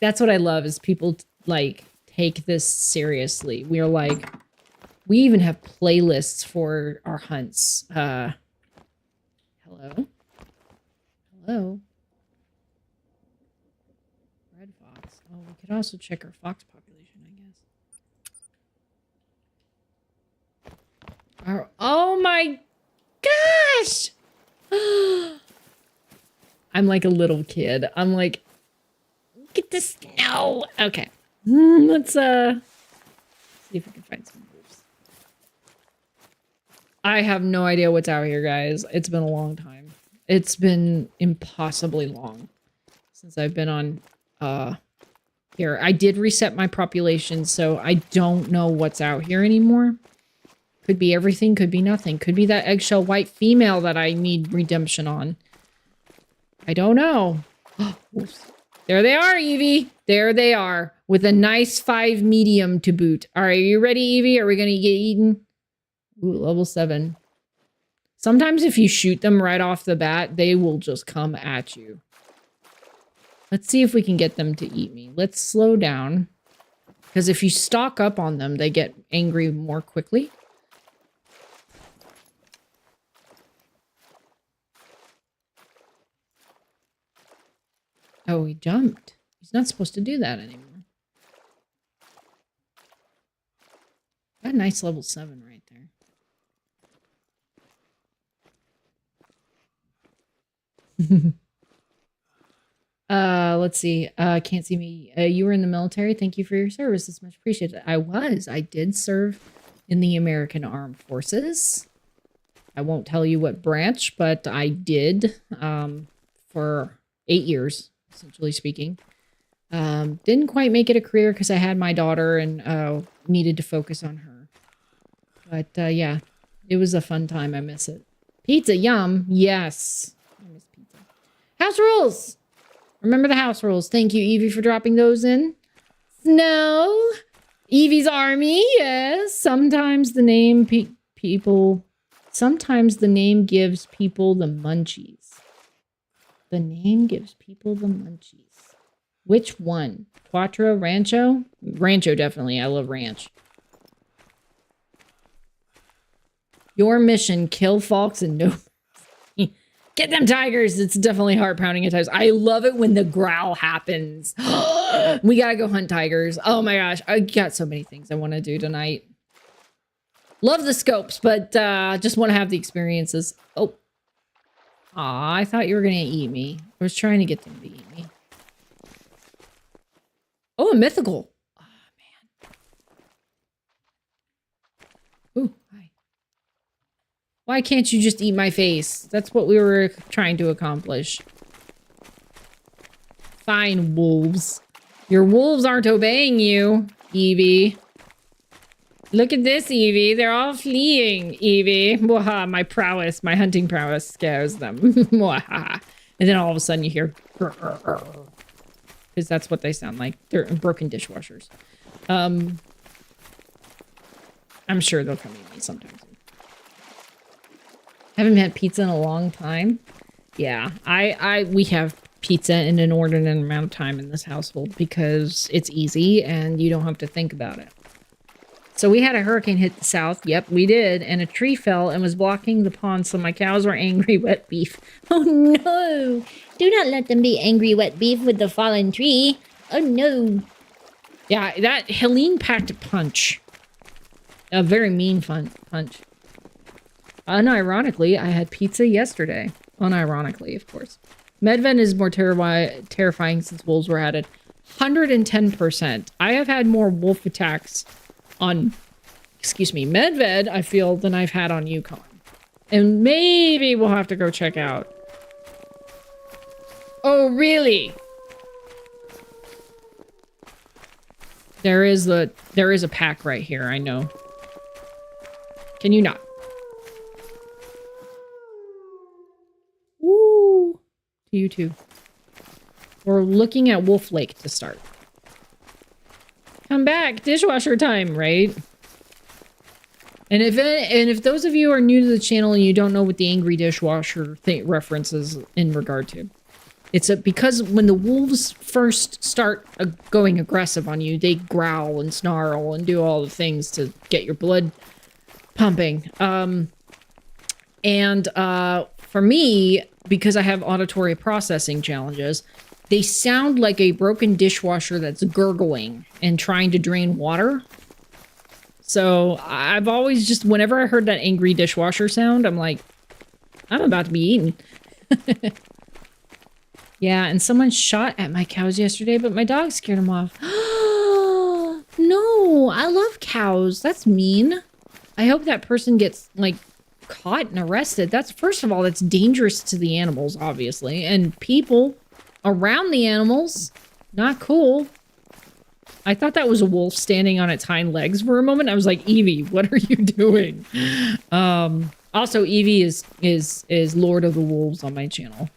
[SPEAKER 1] That's what I love is people like take this seriously. We are like, we even have playlists for our hunts. Hello? Hello? Red fox. Oh, we could also check our fox population, I guess. Oh my gosh! I'm like a little kid. I'm like, get the snow. Okay. Let's see if we can find some wolves. I have no idea what's out here, guys. It's been a long time. It's been impossibly long since I've been on here. I did reset my population, so I don't know what's out here anymore. Could be everything, could be nothing. Could be that eggshell white female that I need redemption on. I don't know. There they are, Evie. There they are. With a nice 5 medium to boot. All right, are you ready, Evie? Are we going to get eaten? Ooh, level 7. Sometimes if you shoot them right off the bat, they will just come at you. Let's see if we can get them to eat me. Let's slow down. Because if you stock up on them, they get angry more quickly. Oh, he jumped. He's not supposed to do that anymore. Got a nice level 7 right there. Let's see. Can't see me. You were in the military. Thank you for your service. It's much appreciated. I did serve in the American Armed Forces. I won't tell you what branch, but I did for 8 years, essentially speaking. Didn't quite make it a career because I had my daughter and needed to focus on her. But yeah, it was a fun time. I miss it. Pizza, yum. Yes. I miss pizza. House rules. Remember the house rules. Thank you, Evie, for dropping those in. Snow. Evie's Army. Yes. Sometimes the name Sometimes the name gives people the munchies. The name gives people the munchies. Which one? Quattro? Rancho? Rancho, definitely. I love ranch. Your mission, kill Falx and no... Get them tigers! It's definitely heart-pounding at times. I love it when the growl happens. We gotta go hunt tigers. Oh my gosh. I got so many things I want to do tonight. Love the scopes, but just want to have the experiences. Oh. Aw, I thought you were going to eat me. I was trying to get them to eat me. Oh, a mythical. Oh, man. Ooh, hi. Why can't you just eat my face? That's what we were trying to accomplish. Fine, wolves. Your wolves aren't obeying you, Evie. Look at this, Evie. They're all fleeing, Evie. Mwaha, my prowess, my hunting prowess scares them. Mwaha. And then all of a sudden you hear... Because that's what they sound like. They're broken dishwashers. I'm sure they'll come eat me sometime soon. Haven't had pizza in a long time. Yeah, we have pizza in an inordinate amount of time in this household because it's easy and you don't have to think about it. So we had a hurricane hit the south. Yep, we did. And a tree fell and was blocking the pond, so my cows were angry wet beef. Oh, no. Do not let them be angry wet beef with the fallen tree. Oh, no. Yeah, that Helene packed a punch. A very mean punch. Unironically, I had pizza yesterday. Unironically, of course. Medved is more terrifying since wolves were added. 110%. I have had more wolf attacks on, Medved, I feel, than I've had on Yukon. And maybe we'll have to go check out. Oh, really? There is a pack right here, I know. Can you not? Woo! To you too. We're looking at Wolf Lake to start. Come back, dishwasher time, right? And if those of you are new to the channel and you don't know what the angry dishwasher thing references in regard to, it's because when the wolves first start going aggressive on you, they growl and snarl and do all the things to get your blood pumping. For me, because I have auditory processing challenges, they sound like a broken dishwasher that's gurgling and trying to drain water. So I've always just, whenever I heard that angry dishwasher sound, I'm like, I'm about to be eaten. Yeah, and someone shot at my cows yesterday, but my dog scared them off. No, I love cows. That's mean. I hope that person gets, like, caught and arrested. That's, first of all, that's dangerous to the animals, obviously. And people around the animals, not cool. I thought that was a wolf standing on its hind legs for a moment. I was like, Evie, what are you doing? Also, Evie is Lord of the Wolves on my channel.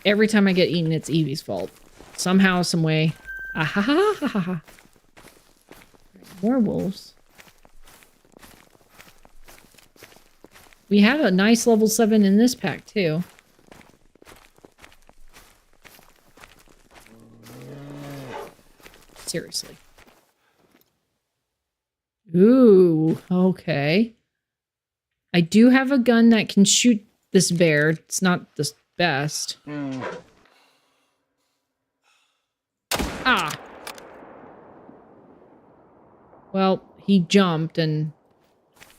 [SPEAKER 1] Every time I get eaten, it's Evie's fault. Somehow, some way. Ah ha ha ha ha ha. More wolves. We have a nice level 7 in this pack, too. Seriously. Ooh, okay. I do have a gun that can shoot this bear. It's not the best. Ah! Well, he jumped and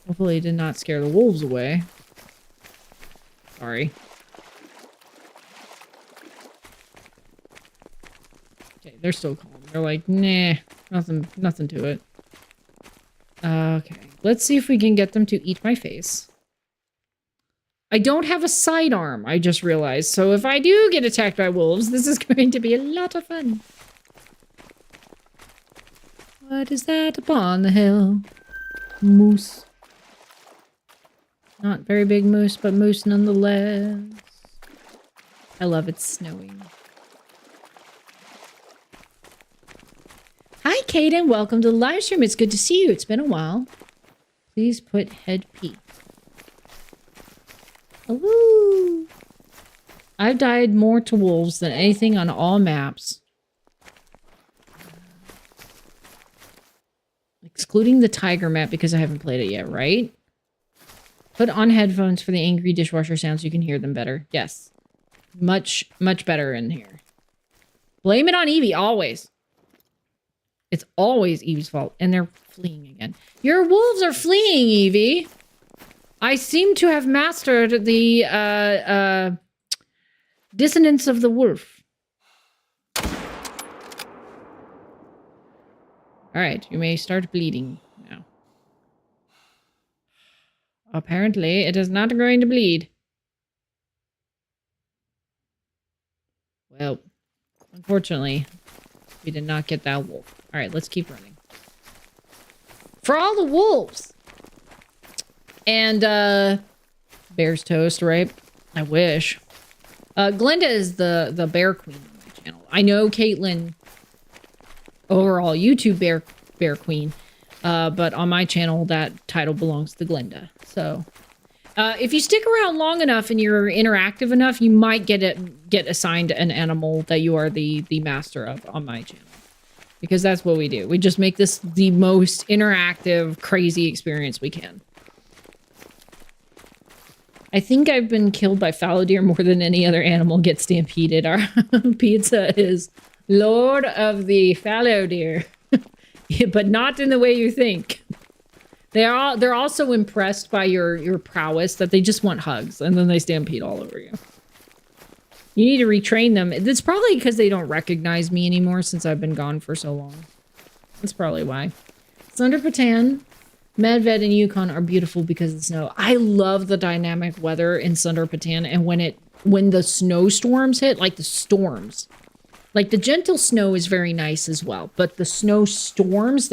[SPEAKER 1] hopefully did not scare the wolves away. Sorry. Okay, they're still calm. They're like, nah, nothing to it. Okay, let's see if we can get them to eat my face. I don't have a sidearm, I just realized. So if I do get attacked by wolves, this is going to be a lot of fun. What is that upon the hill? Moose. Not very big moose, but moose nonetheless. I love it snowing. Hi, Kaden. Welcome to the live stream. It's good to see you. It's been a while. Please put head P. Hello. I've died more to wolves than anything on all maps. Excluding the tiger map because I haven't played it yet, right? Put on headphones for the angry dishwasher sounds so you can hear them better. Yes. Much better in here. Blame it on Evie, always. It's always Evie's fault. And they're fleeing again. Your wolves are fleeing, Evie. I seem to have mastered the dissonance of the wolf. Alright, you may start bleeding now. Apparently, it is not going to bleed. Well, unfortunately, we did not get that wolf. Alright, let's keep running. For all the wolves! And, bear's toast, right? I wish. Glenda is the bear queen on my channel. I know Caitlin, overall YouTube bear queen, but on my channel, that title belongs to Glenda. So, if you stick around long enough and you're interactive enough, you might get assigned an animal that you are the master of on my channel. Because that's what we do. We just make this the most interactive, crazy experience we can. I think I've been killed by fallow deer more than any other animal gets stampeded. Our pizza is Lord of the fallow deer. But not in the way you think. They're also impressed by your prowess that they just want hugs. And then they stampede all over you. You need to retrain them. It's probably because they don't recognize me anymore since I've been gone for so long. That's probably why. Thunder Patan, Medved, and Yukon are beautiful because of the snow. I love the dynamic weather in Thunder Patan, and when the snowstorms hit, like the storms. Like the gentle snow is very nice as well, but the snowstorms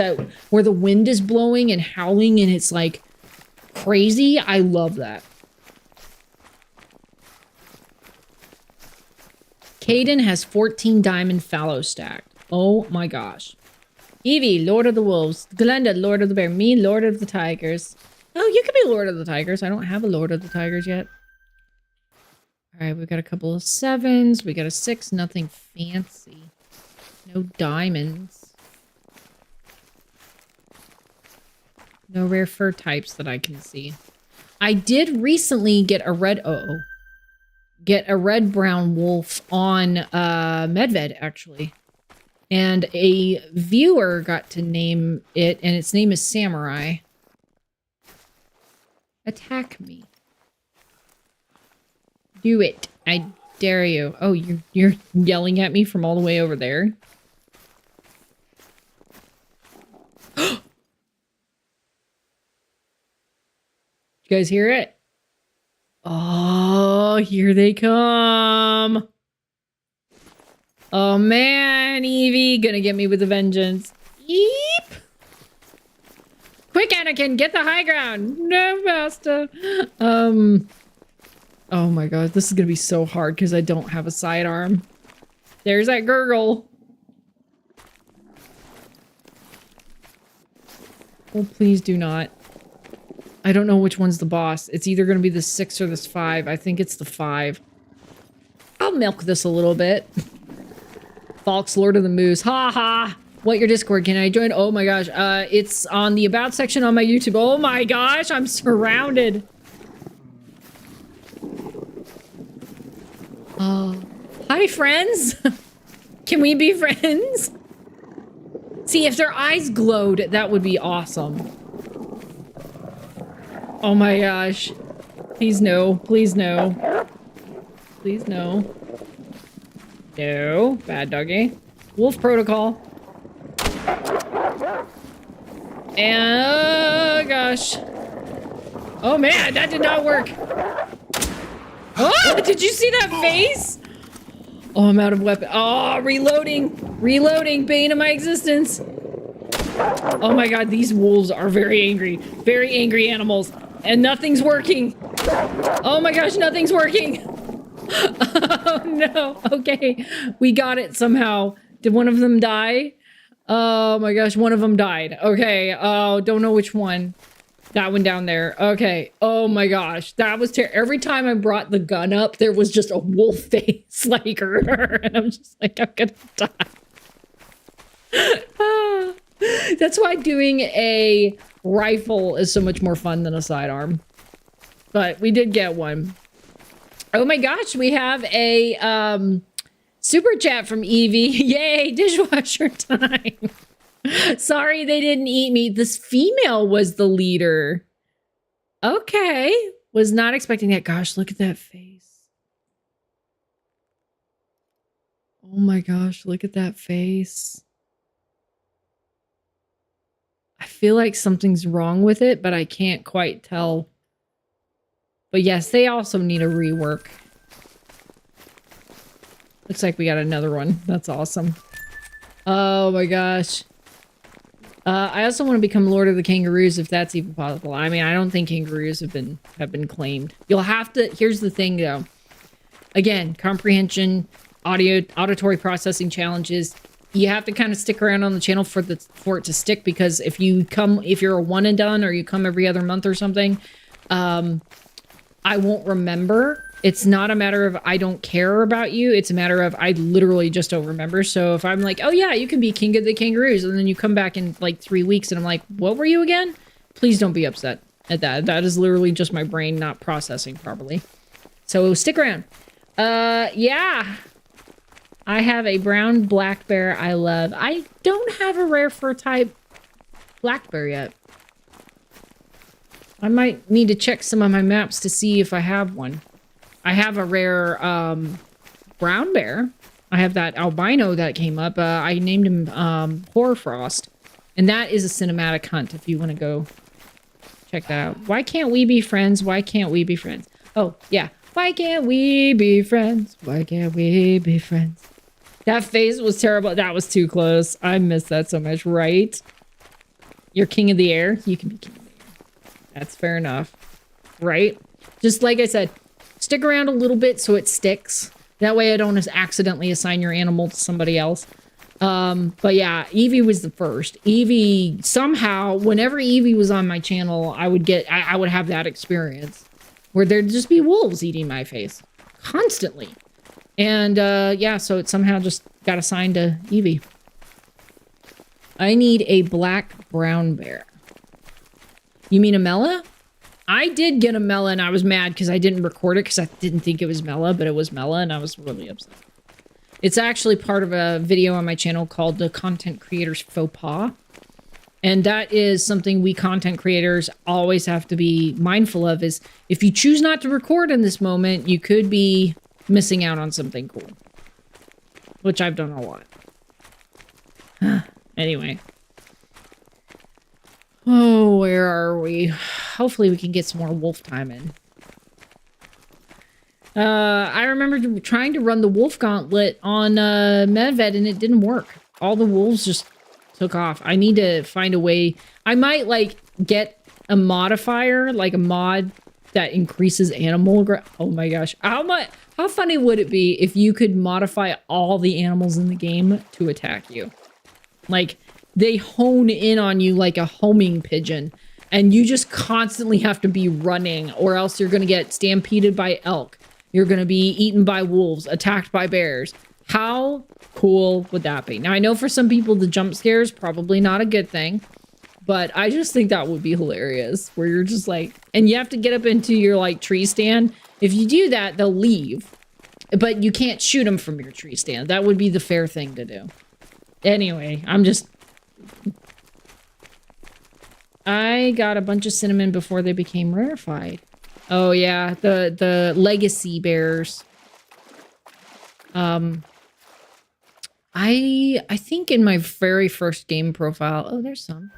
[SPEAKER 1] where the wind is blowing and howling and it's like crazy, I love that. Caden has 14 diamond fallow stacked. Oh my gosh. Evie, Lord of the Wolves. Glenda, Lord of the Bear. Me, Lord of the Tigers. Oh, you could be Lord of the Tigers. I don't have a Lord of the Tigers yet. Alright, we've got a couple of 7s. We got a 6. Nothing fancy. No diamonds. No rare fur types that I can see. I did recently get a red-brown wolf on Medved, actually. And a viewer got to name it, and its name is Samurai. Attack me. Do it. I dare you. Oh, you're yelling at me from all the way over there? You guys hear it? Oh, here they come. Oh man, Evie, gonna get me with a vengeance. Yeep! Quick, Anakin, get the high ground. No, master. Oh my god, this is gonna be so hard because I don't have a sidearm. There's that gurgle. Oh, please do not. I don't know which one's the boss. It's either gonna be the 6 or this 5. I think it's the 5. I'll milk this a little bit. Falx, Lord of the Moose. Ha ha! What, your Discord? Can I join? Oh my gosh. It's on the About section on my YouTube. Oh my gosh, I'm surrounded. Hi, friends. Can we be friends? See, if their eyes glowed, that would be awesome. Oh my gosh. Please no. Please no. Please no. No. Bad doggy. Wolf protocol. And oh gosh. Oh man, that did not work. Oh, did you see that face? Oh, I'm out of weapon. Oh, reloading. Reloading, bane of my existence. Oh my god, these wolves are very angry. Very angry animals. And nothing's working. Oh my gosh, nothing's working. Oh no. Okay. We got it somehow. Did one of them die? Oh my gosh, one of them died. Okay. Oh, don't know which one. That one down there. Okay. Oh my gosh. That was terrible. Every time I brought the gun up, there was just a wolf face like her. And I'm just like, I'm gonna die. That's why doing a rifle is so much more fun than a sidearm. But we did get one. Oh my gosh, we have a super chat from Evie. Yay, dishwasher time. Sorry they didn't eat me. This female was the leader. Okay. Was not expecting that. Gosh, look at that face. Oh my gosh, look at that face. I feel like something's wrong with it, but I can't quite tell. But yes, they also need a rework. Looks like we got another one. That's awesome. Oh my gosh. I also want to become Lord of the Kangaroos if that's even possible. I mean, I don't think kangaroos have been claimed. You'll have to. Here's the thing, though. Again, comprehension, auditory processing challenges. You have to kind of stick around on the channel for it to stick, because if you're a one and done, or you come every other month or something, I won't remember. It's not a matter of I don't care about you. It's a matter of I literally just don't remember. So if I'm like, oh yeah, you can be King of the Kangaroos, and then you come back in like 3 weeks and I'm like, what were you again? Please don't be upset at that. That is literally just my brain not processing properly. So stick around. Yeah. I have a brown black bear I love. I don't have a rare fur type black bear yet. I might need to check some of my maps to see if I have one. I have a rare brown bear. I have that albino that came up. I named him Hoarfrost. And that is a cinematic hunt if you want to go check that out. Why can't we be friends? Why can't we be friends? Oh, yeah. Why can't we be friends? Why can't we be friends? That face was terrible. That was too close. I miss that so much, right? You're king of the air. You can be king of the air. That's fair enough. Right? Just like I said, stick around a little bit so it sticks. That way I don't just accidentally assign your animal to somebody else. But yeah, Evie was the first. Evie, somehow, whenever Evie was on my channel, I would have that experience where there'd just be wolves eating my face constantly. And yeah, so it somehow just got assigned to Evie. I need a black brown bear. You mean a Mela? I did get a Mela and I was mad because I didn't record it because I didn't think it was Mela, but it was Mela and I was really upset. It's actually part of a video on my channel called the Content Creators Faux Pas. And that is something we content creators always have to be mindful of, is if you choose not to record in this moment, you could be missing out on something cool. Which I've done a lot. Anyway. Oh, where are we? Hopefully we can get some more wolf time in. I remember trying to run the wolf gauntlet on Medved and it didn't work. All the wolves just took off. I need to find a way. I might like get a modifier, like a mod that increases animal. Oh my gosh. How funny would it be if you could modify all the animals in the game to attack you? Like they hone in on you like a homing pigeon and you just constantly have to be running or else you're going to get stampeded by elk. You're going to be eaten by wolves, attacked by bears. How cool would that be? Now, I know for some people, the jump scare is probably not a good thing, but I just think that would be hilarious where you're just like, and you have to get up into your like tree stand. If you do that, they'll leave, but you can't shoot them from your tree stand. That would be the fair thing to do. Anyway, I got a bunch of cinnamon before they became rarefied. Oh yeah, the legacy bears. I think in my very first game profile, oh, there's some.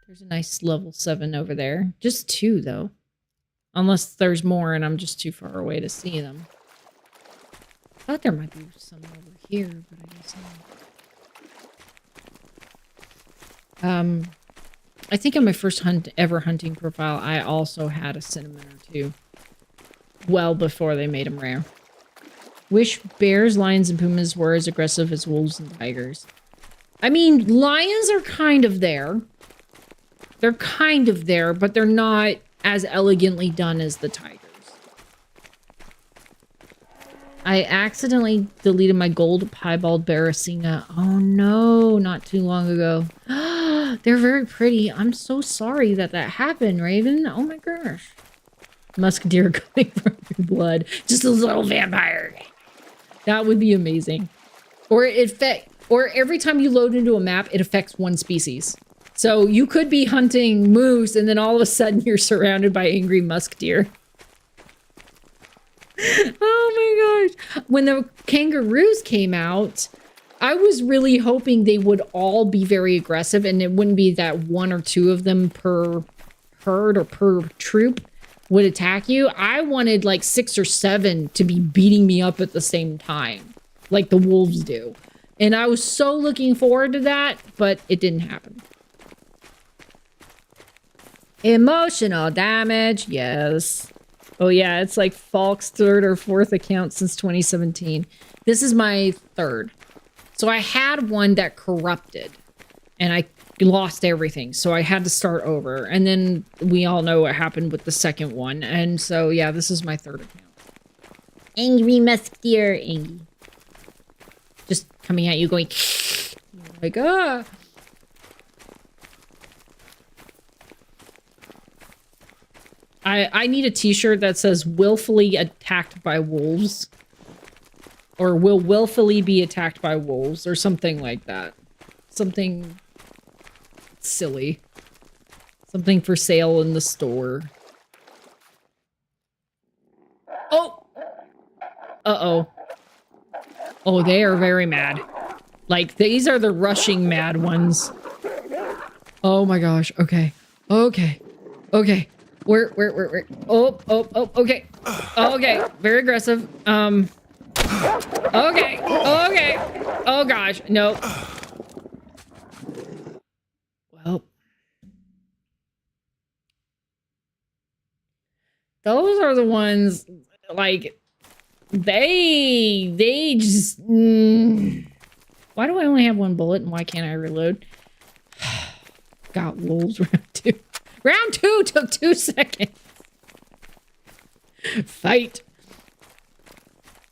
[SPEAKER 1] There's a nice level 7 over there. Just 2 though. Unless there's more and I'm just too far away to see them. I thought there might be some over here, but I guess not. I think on my first ever hunting profile, I also had a cinnamon or 2. Well before they made them rare. Wish bears, lions, and pumas were as aggressive as wolves and tigers. I mean, lions are kind of there. They're kind of there, but they're not as elegantly done as the tigers. I accidentally deleted my gold piebald barracina. Oh no, not too long ago. They're very pretty. I'm so sorry that happened, Raven. Oh my gosh. Musketeer coming from your blood. Just a little vampire. That would be amazing. Or every time you load into a map, it affects one species. So you could be hunting moose and then all of a sudden you're surrounded by angry musketeer. Oh my gosh. When the kangaroos came out, I was really hoping they would all be very aggressive and it wouldn't be that 1 or 2 of them per herd or per troop would attack you. I wanted like 6 or 7 to be beating me up at the same time, like the wolves do. And I was so looking forward to that, but it didn't happen. Emotional damage, yes. Oh yeah, it's like Falx 3rd or 4th account since 2017. This is my 3rd. So I had one that corrupted and I lost everything. So I had to start over. And then we all know what happened with the second one. And so, yeah, this is my 3rd account. Angry musketeer, angry. Just coming at you going, like, ah. I need a t-shirt that says willfully attacked by wolves. Or will willfully be attacked by wolves. Or something like that. Something silly. Something for sale in the store. Oh! Uh-oh. Oh, they are very mad. Like, these are the rushing mad ones. Oh my gosh. Okay. Okay. Okay. Where? Oh, okay. Okay. Very aggressive. Okay. Okay. Oh gosh. No. Well. Those are the ones, like, they just... Why do I only have 1 bullet and why can't I reload? Got wolves round 2. Round 2 took 2 seconds. Fight.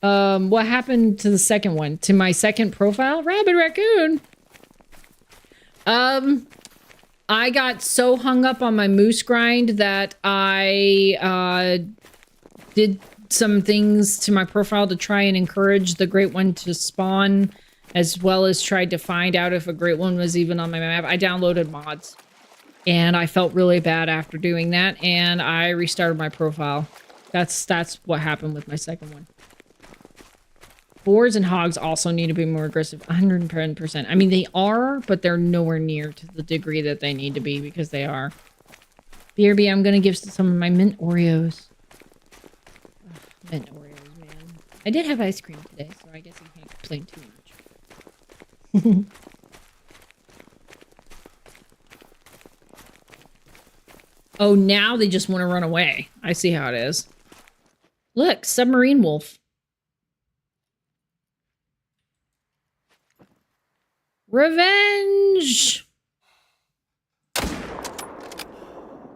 [SPEAKER 1] What happened to the second one? To my second profile? Rabbit raccoon. I got so hung up on my moose grind that I did some things to my profile to try and encourage the great one to spawn, as well as tried to find out if a great one was even on my map. I downloaded mods, and I felt really bad after doing that, and I restarted my profile. That's what happened with my second one. Boars and hogs also need to be more aggressive. 110%. I mean, they are, but they're nowhere near to the degree that they need to be, because they are. BRB, I'm going to give some of my mint Oreos. Ugh, mint Oreos, man. I did have ice cream today, so I guess you can't complain too much. Oh, now they just want to run away. I see how it is. Look, submarine wolf. Revenge!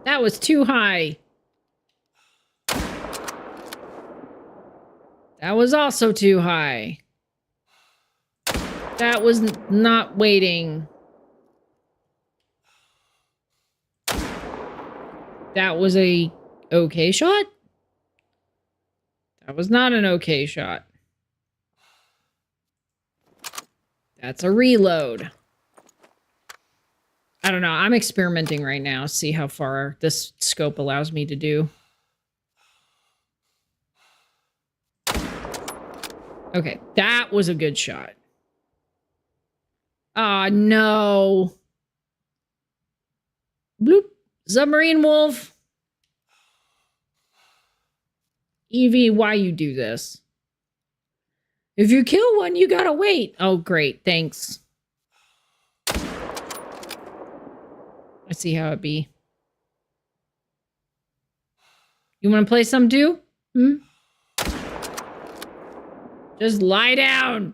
[SPEAKER 1] That was too high. That was also too high. That was not waiting. That was a okay shot? That was not an okay shot. That's a reload. I don't know. I'm experimenting right now. See how far this scope allows me to do. Okay, that was a good shot. Ah, no. Bloop. Submarine wolf. Evie, why you do this? If you kill one, you gotta wait. Oh, great. Thanks. I see how it be. You want to play some too? Hmm? Just lie down.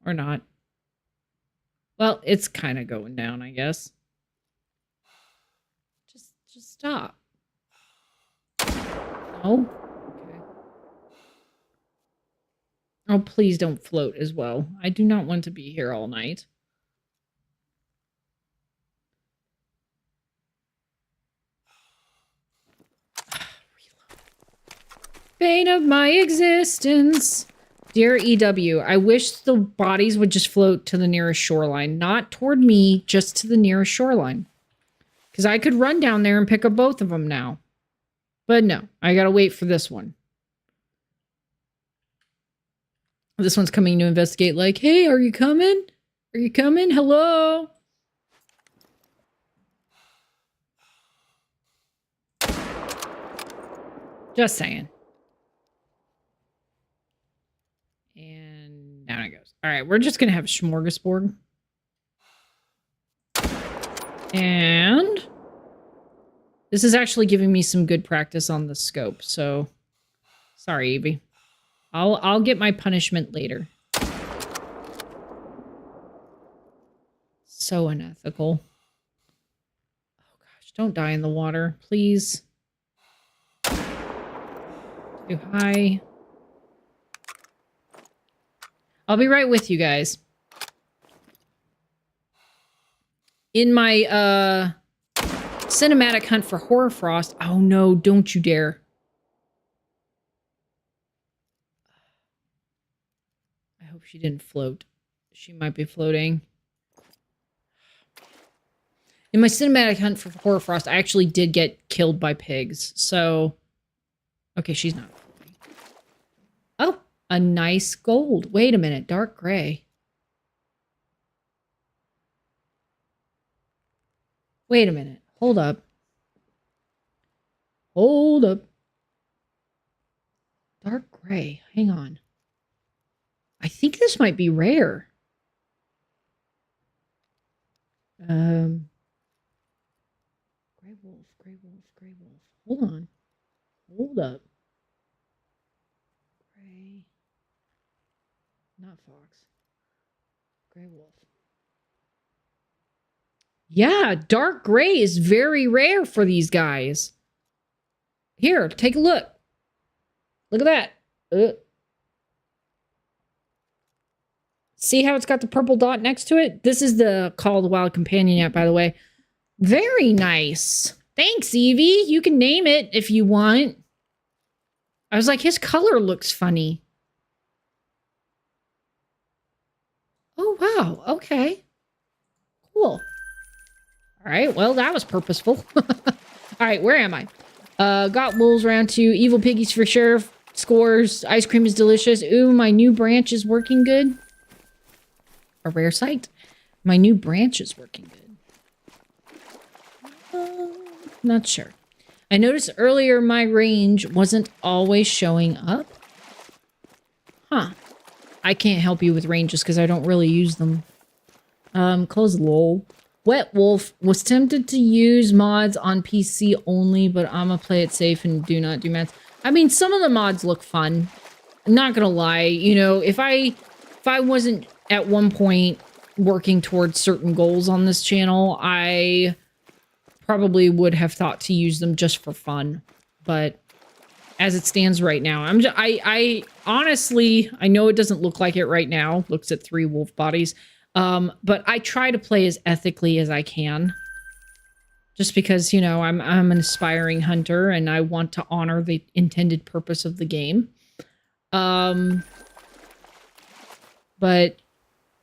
[SPEAKER 1] Or not. Well, it's kind of going down, I guess. Just stop. No? Okay. Oh, please don't float as well. I do not want to be here all night. Bane of my existence. Dear EW, I wish the bodies would just float to the nearest shoreline. Not toward me, just to the nearest shoreline. Because I could run down there and pick up both of them now. But no, I gotta wait for this one. This one's coming to investigate like, hey, are you coming? Are you coming? Hello? Just saying. And down it goes. All right, we're just going to have a smorgasbord. And this is actually giving me some good practice on the scope. So sorry, Evie. I'll get my punishment later. So unethical. Oh gosh, don't die in the water, please. Too high. I'll be right with you guys. In my cinematic hunt for Hoarfrost. Oh no, don't you dare. I hope she didn't float. She might be floating. In my cinematic hunt for Hoarfrost, I actually did get killed by pigs. So, okay, she's not floating. Oh, a nice gold. Wait a minute, dark gray. Wait a minute. Hold up. Hold up. Dark gray. Hang on. I think this might be rare. Gray wolf, gray wolf, gray wolf. Hold on. Hold up. Gray. Not fox. Gray wolf. Yeah, dark gray is very rare for these guys. Here, take a look. Look at that. See how it's got the purple dot next to it? This is the Call of the Wild Companion app, by the way. Very nice. Thanks, Evie. You can name it if you want. I was like, his color looks funny. Oh, wow. Okay. Cool. All right. Well, that was purposeful. All right. Where am I? Got wolves round 2. Evil piggies for sure. Scores. Ice cream is delicious. Ooh, my new branch is working good. A rare sight. My new branch is working good. Not sure. I noticed earlier my range wasn't always showing up. Huh. I can't help you with ranges because I don't really use them. Close lol. Wet Wolf was tempted to use mods on PC only, but I'm gonna play it safe and do not do math. I mean, some of the mods look fun. I'm not gonna lie. You know, if I wasn't at one point working towards certain goals on this channel, I probably would have thought to use them just for fun. But as it stands right now, I honestly, I know it doesn't look like it right now. Looks at 3 wolf bodies. But I try to play as ethically as I can. Just because, you know, I'm an aspiring hunter and I want to honor the intended purpose of the game. But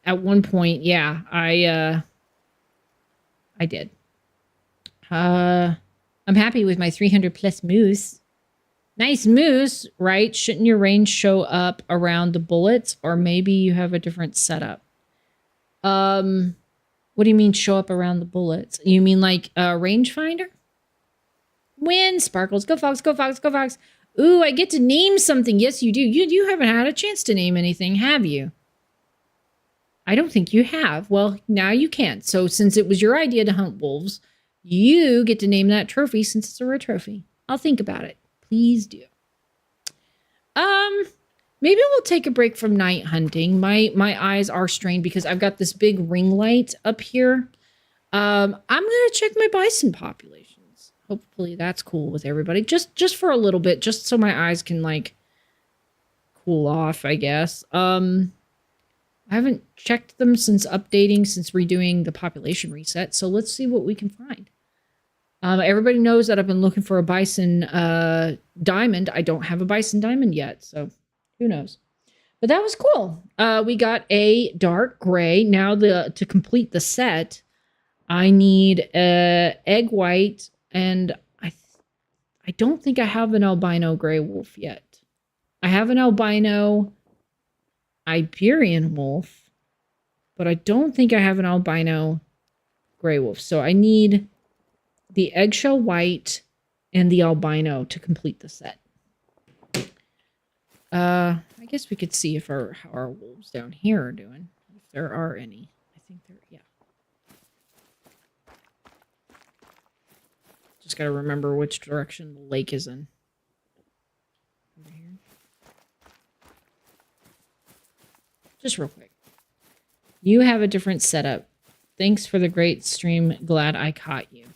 [SPEAKER 1] at one point, yeah, I did. I'm happy with my 300 plus moose. Nice moose, right? Shouldn't your range show up around the bullets? Or maybe you have a different setup. What do you mean show up around the bullets? You mean like a rangefinder? Win, Sparkles. Go Fox, go Fox, go Fox. Ooh, I get to name something. Yes, you do. You haven't had a chance to name anything, have you? I don't think you have. Well, now you can. So since it was your idea to hunt wolves, you get to name that trophy since it's a rare trophy. I'll think about it. Please do. Maybe we'll take a break from night hunting. My eyes are strained because I've got this big ring light up here. I'm gonna check my bison populations. Hopefully that's cool with everybody. Just for a little bit, just so my eyes can like cool off, I guess. I haven't checked them since redoing the population reset. So let's see what we can find. Everybody knows that I've been looking for a bison diamond. I don't have a bison diamond yet, so who knows? But that was cool. We got a dark gray. Now to complete the set, I need egg white, and I don't think I have an albino gray wolf yet. I have an albino Iberian wolf, but I don't think I have an albino gray wolf. So I need the eggshell white and the albino to complete the set. I guess we could see if how our wolves down here are doing, if there are any. I think yeah. Just gotta remember which direction the lake is in. Over here. Just real quick. You have a different setup. Thanks for the great stream. Glad I caught you.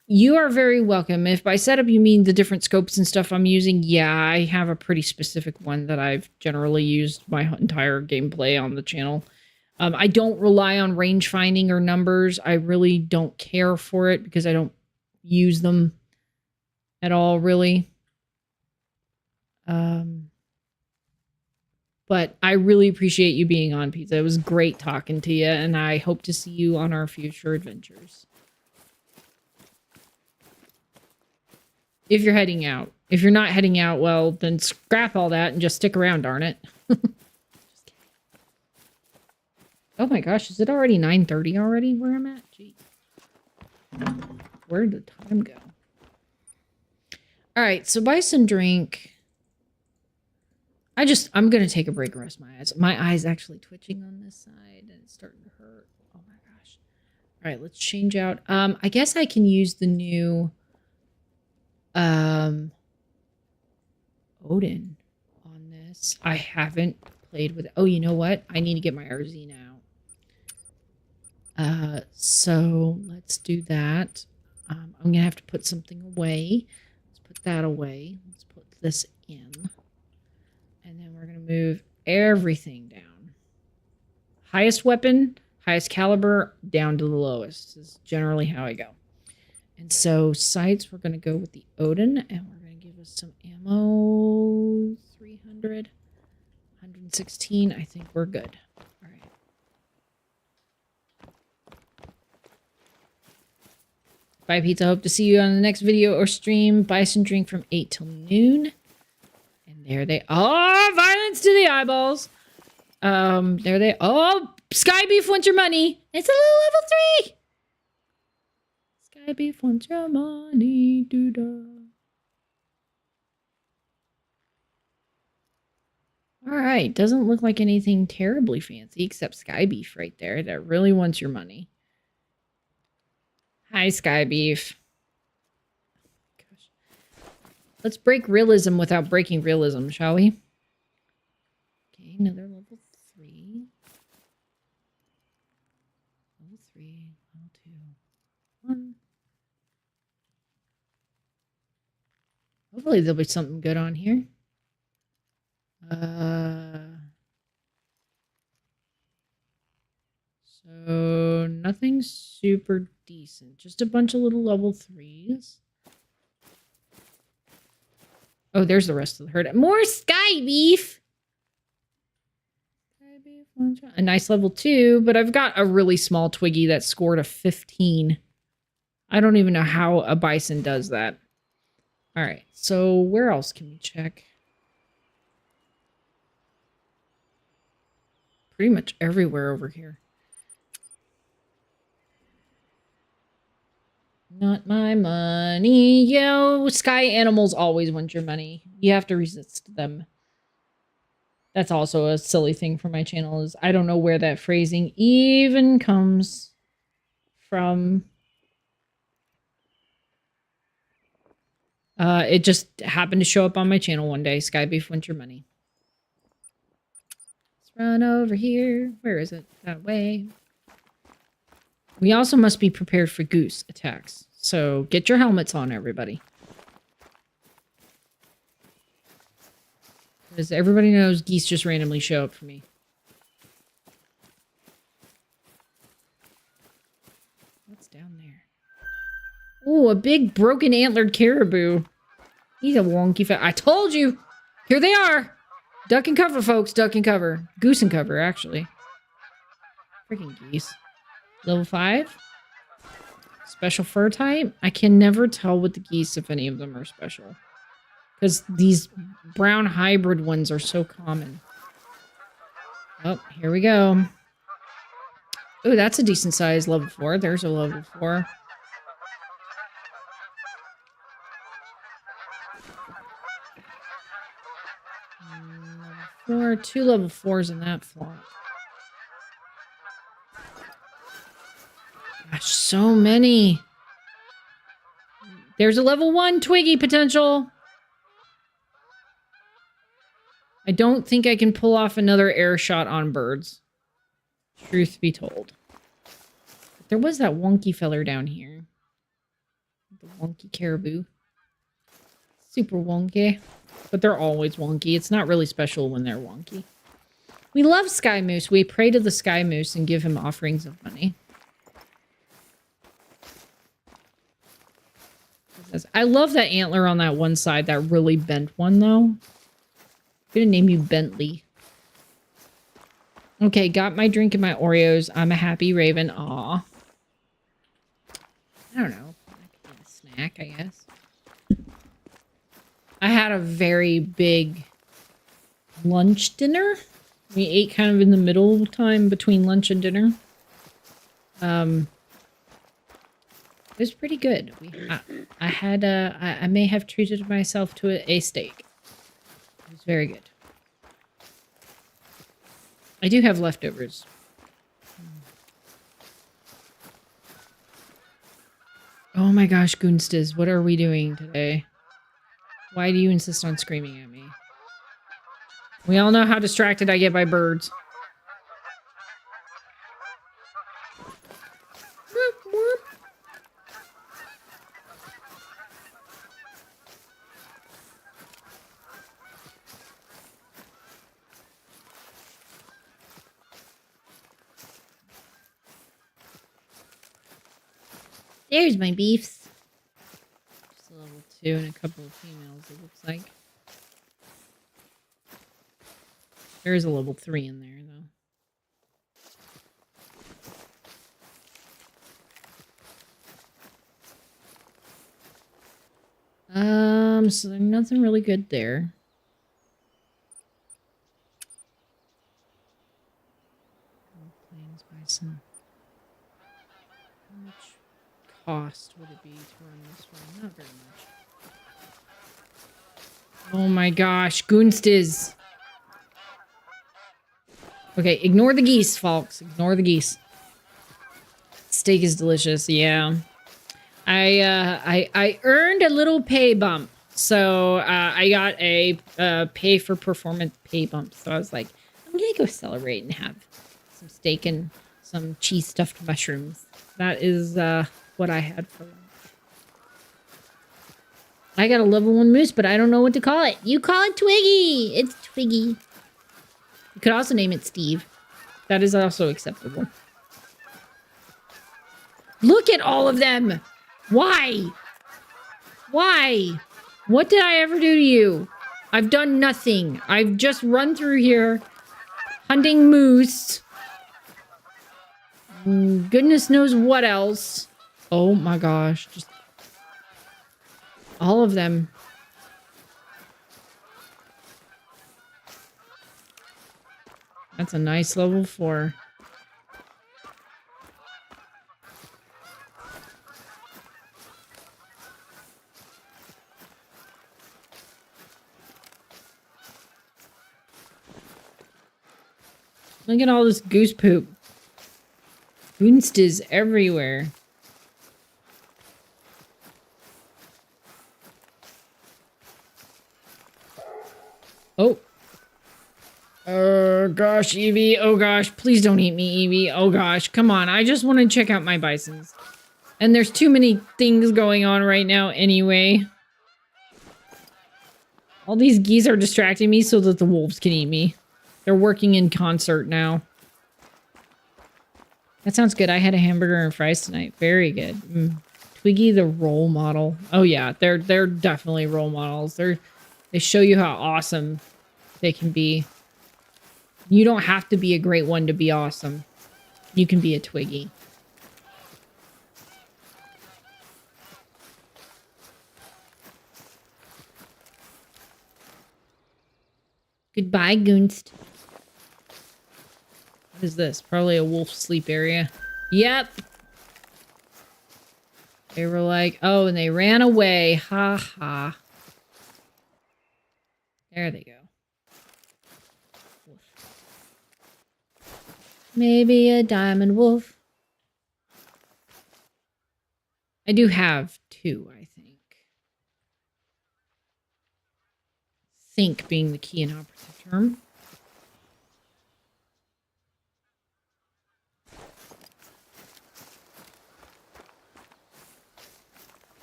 [SPEAKER 1] You are very welcome. If by setup you mean the different scopes and stuff I'm using, yeah, I have a pretty specific one that I've generally used my entire gameplay on the channel. I don't rely on range finding or numbers. I really don't care for it because I don't use them at all, really. But I really appreciate you being on, Pizza. It was great talking to you, and I hope to see you on our future adventures. If you're heading out. If you're not heading out, well, then scrap all that and just stick around, darn it. Just kidding. Oh my gosh, is it already 9:30 already where I'm at? Jeez. Where did the time go? Alright, so bison drink. I'm going to take a break and rest my eyes. My eye's actually twitching on this side and it's starting to hurt. Oh my gosh. Alright, let's change out. I guess I can use the new Odin on this. I haven't played with it. Oh, you know what? I need to get my RZ now. So let's do that. I'm gonna have to put something away. Let's put that away. Let's put this in. And then we're gonna move everything down. Highest weapon, highest caliber, down to the lowest. This is generally how I go. And so sights, we're going to go with the Odin, and we're going to give us some ammo. 300. 116. I think we're good. All right. Bye, Pizza. Hope to see you on the next video or stream. Bison drink from 8 till noon. And there they are. Violence to the eyeballs. There they... Oh, Sky Beef wants your money. It's a little level 3. Sky Beef wants your money. Doo-dah. All right. Doesn't look like anything terribly fancy except Sky Beef right there that really wants your money. Hi, Sky Beef. Gosh. Let's break realism without breaking realism, shall we? Okay, another level 3. Level 3, level 2, 1. Hopefully there'll be something good on here. So nothing super decent. Just a bunch of little level 3s. Oh, there's the rest of the herd. More Sky Beef! Sky Beef. A nice level 2, but I've got a really small Twiggy that scored a 15. I don't even know how a bison does that. Alright, so where else can we check? Pretty much everywhere over here. Not my money. Yo, sky animals always want your money. You have to resist them. That's also a silly thing for my channel is I don't know where that phrasing even comes from. It just happened to show up on my channel one day. Sky Beef wants your money. Let's run over here. Where is it? That way. We also must be prepared for goose attacks. So get your helmets on, everybody. Because everybody knows geese just randomly show up for me. What's down there? Oh, a big broken antlered caribou. He's a wonky I told you! Here they are! Duck and cover, folks. Duck and cover. Goose and cover, actually. Freaking geese. Level 5. Special fur type. I can never tell with the geese if any of them are special. Because these brown hybrid ones are so common. Oh, here we go. Oh, that's a decent size level 4. There's a level 4. Level 4. 2 level 4s in that flock. Gosh, so many. There's a level 1 Twiggy potential. I don't think I can pull off another air shot on birds. Truth be told. But there was that wonky feller down here. The wonky caribou. Super wonky. But they're always wonky. It's not really special when they're wonky. We love Sky Moose. We pray to the Sky Moose and give him offerings of money. I love that antler on that one side, that really bent one, though. I'm gonna name you Bentley. Okay, got my drink and my Oreos. I'm a happy raven. Aw. I don't know. That could be a snack, I guess. I had a very big lunch dinner. We ate kind of in the middle time between lunch and dinner. It was pretty good. I may have treated myself to a steak. It was very good. I do have leftovers. Oh my gosh, Goonstiz, what are we doing today? Why do you insist on screaming at me? We all know how distracted I get by birds. There's my beefs. Just a level too, and a couple of females, it looks like. There is a level 3 in there, though. So there's nothing really good there. Plains bison. How much cost would it be to run this one? Not very much. Oh my gosh, Goonstiz. Okay, ignore the geese, Falx. Ignore the geese. Steak is delicious, yeah. I earned a little pay bump. So I got a pay for performance pay bump. So I was like, I'm gonna go celebrate and have some steak and some cheese stuffed mushrooms. That is what I had for lunch. I got a level 1 moose, but I don't know what to call it. You call it Twiggy. It's Twiggy. You could also name it Steve. That is also acceptable. Look at all of them. Why? Why? What did I ever do to you? I've done nothing. I've just run through here hunting moose. Goodness knows what else. Oh my gosh. Just all of them. That's a nice level 4. Look at all this goose poop. Goonstiz everywhere. Oh. Oh gosh, Evie. Oh gosh, please don't eat me, Evie. Oh gosh, come on. I just want to check out my bisons. And there's too many things going on right now anyway. All these geese are distracting me so that the wolves can eat me. They're working in concert now. That sounds good. I had a hamburger and fries tonight. Very good. Twiggy the role model. Oh yeah, they're definitely role models. They show you how awesome they can be. You don't have to be a great one to be awesome. You can be a Twiggy. Goodbye, Goonst. What is this? Probably a wolf sleep area. Yep. They were like, oh, and they ran away. Ha ha. There they go. Wolf. Maybe a diamond wolf. I do have 2, I think. Think being the key and operative term.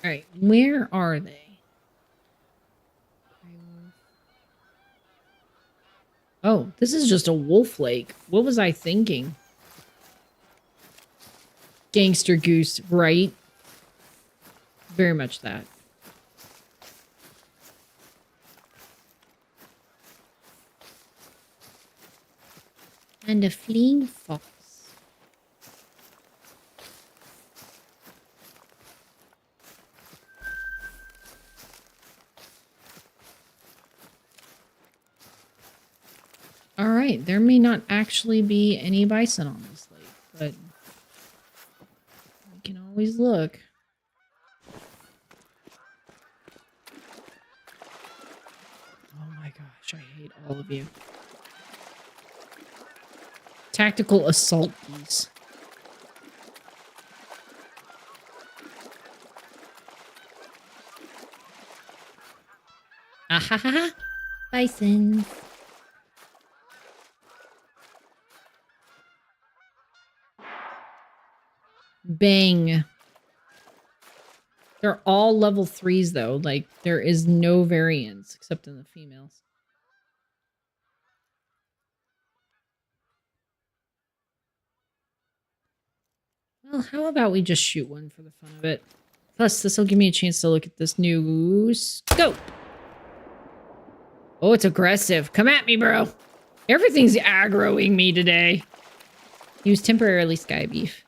[SPEAKER 1] All right, where are they? Oh, this is just a wolf lake. What was I thinking? Gangster goose, right? Very much that. And a fleeing fox. All right, there may not actually be any bison on this lake, but we can always look. Oh my gosh, I hate all of you. Tactical assault geese. Ahaha! Bison. Bang. They're all level 3s though. Like, there is no variance except in the females. Well, how about we just shoot one for the fun of it? Plus, this will give me a chance to look at this new scope. Oh, it's aggressive. Come at me, bro. Everything's aggroing me today. Use temporarily sky beef.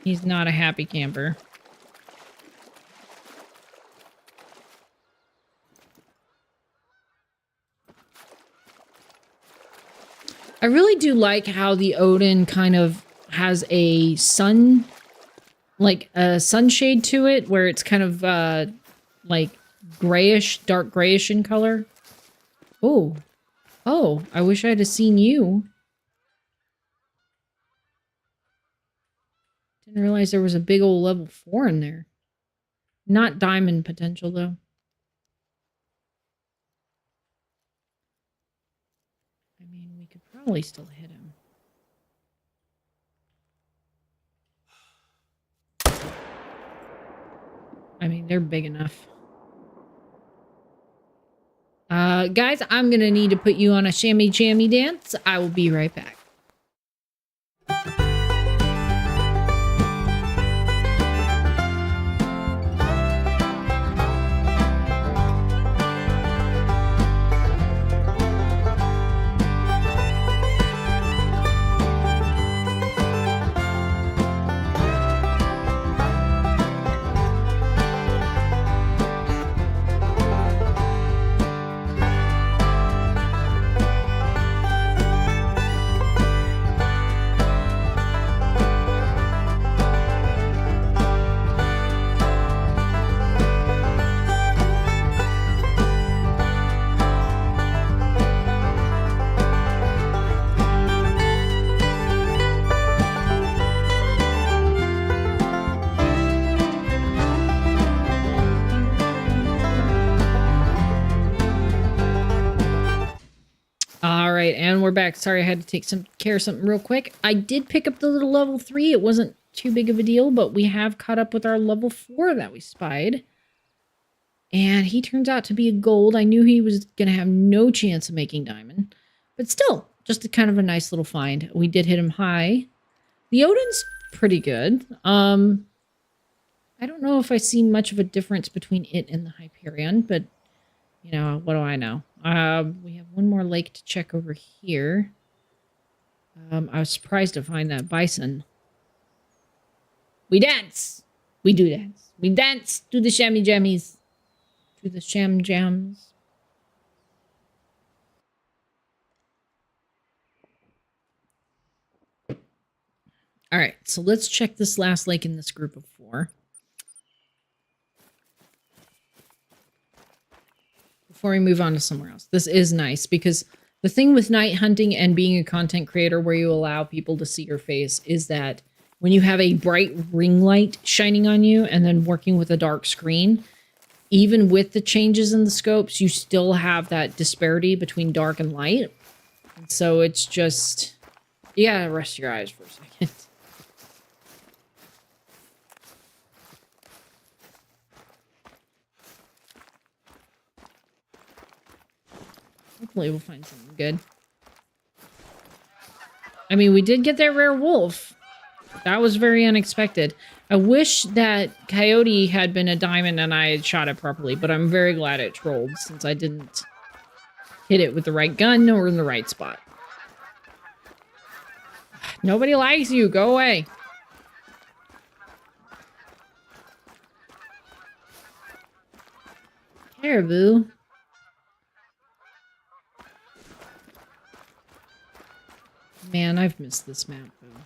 [SPEAKER 1] He's not a happy camper. I really do like how the Odin kind of has a sun, like a sunshade to it, where it's kind of like grayish, dark grayish in color. Oh, oh! I wish I'd have seen you. Didn't realize there was a big old level 4 in there. Not diamond potential though. I mean, we could probably still hit him. I mean, they're big enough. Guys, I'm gonna need to put you on a shammy jammy dance. I will be right back. And we're back. Sorry, I had to take care of something real quick. I did pick up the little level 3. It wasn't too big of a deal, but we have caught up with our level 4 that we spied. And he turns out to be a gold. I knew he was going to have no chance of making diamond. But still, just a kind of a nice little find. We did hit him high. The Odin's pretty good. I don't know if I see much of a difference between it and the Hyperion, but you know, what do I know? We have one more lake to check over here. I was surprised to find that bison. We dance! We do dance. We dance to the shammy jammies. To the sham jams. Alright, so let's check this last lake in this group of 4. Before we move on to somewhere else. This is nice because the thing with night hunting and being a content creator where you allow people to see your face is that when you have a bright ring light shining on you and then working with a dark screen, even with the changes in the scopes, you still have that disparity between dark and light. And so it's just, you gotta rest your eyes for a second. Hopefully we'll find something good. I mean, we did get that rare wolf. That was very unexpected. I wish that coyote had been a diamond and I had shot it properly, but I'm very glad it trolled since I didn't hit it with the right gun or in the right spot. Nobody likes you. Go away. Caribou. Man, I've missed this map, though.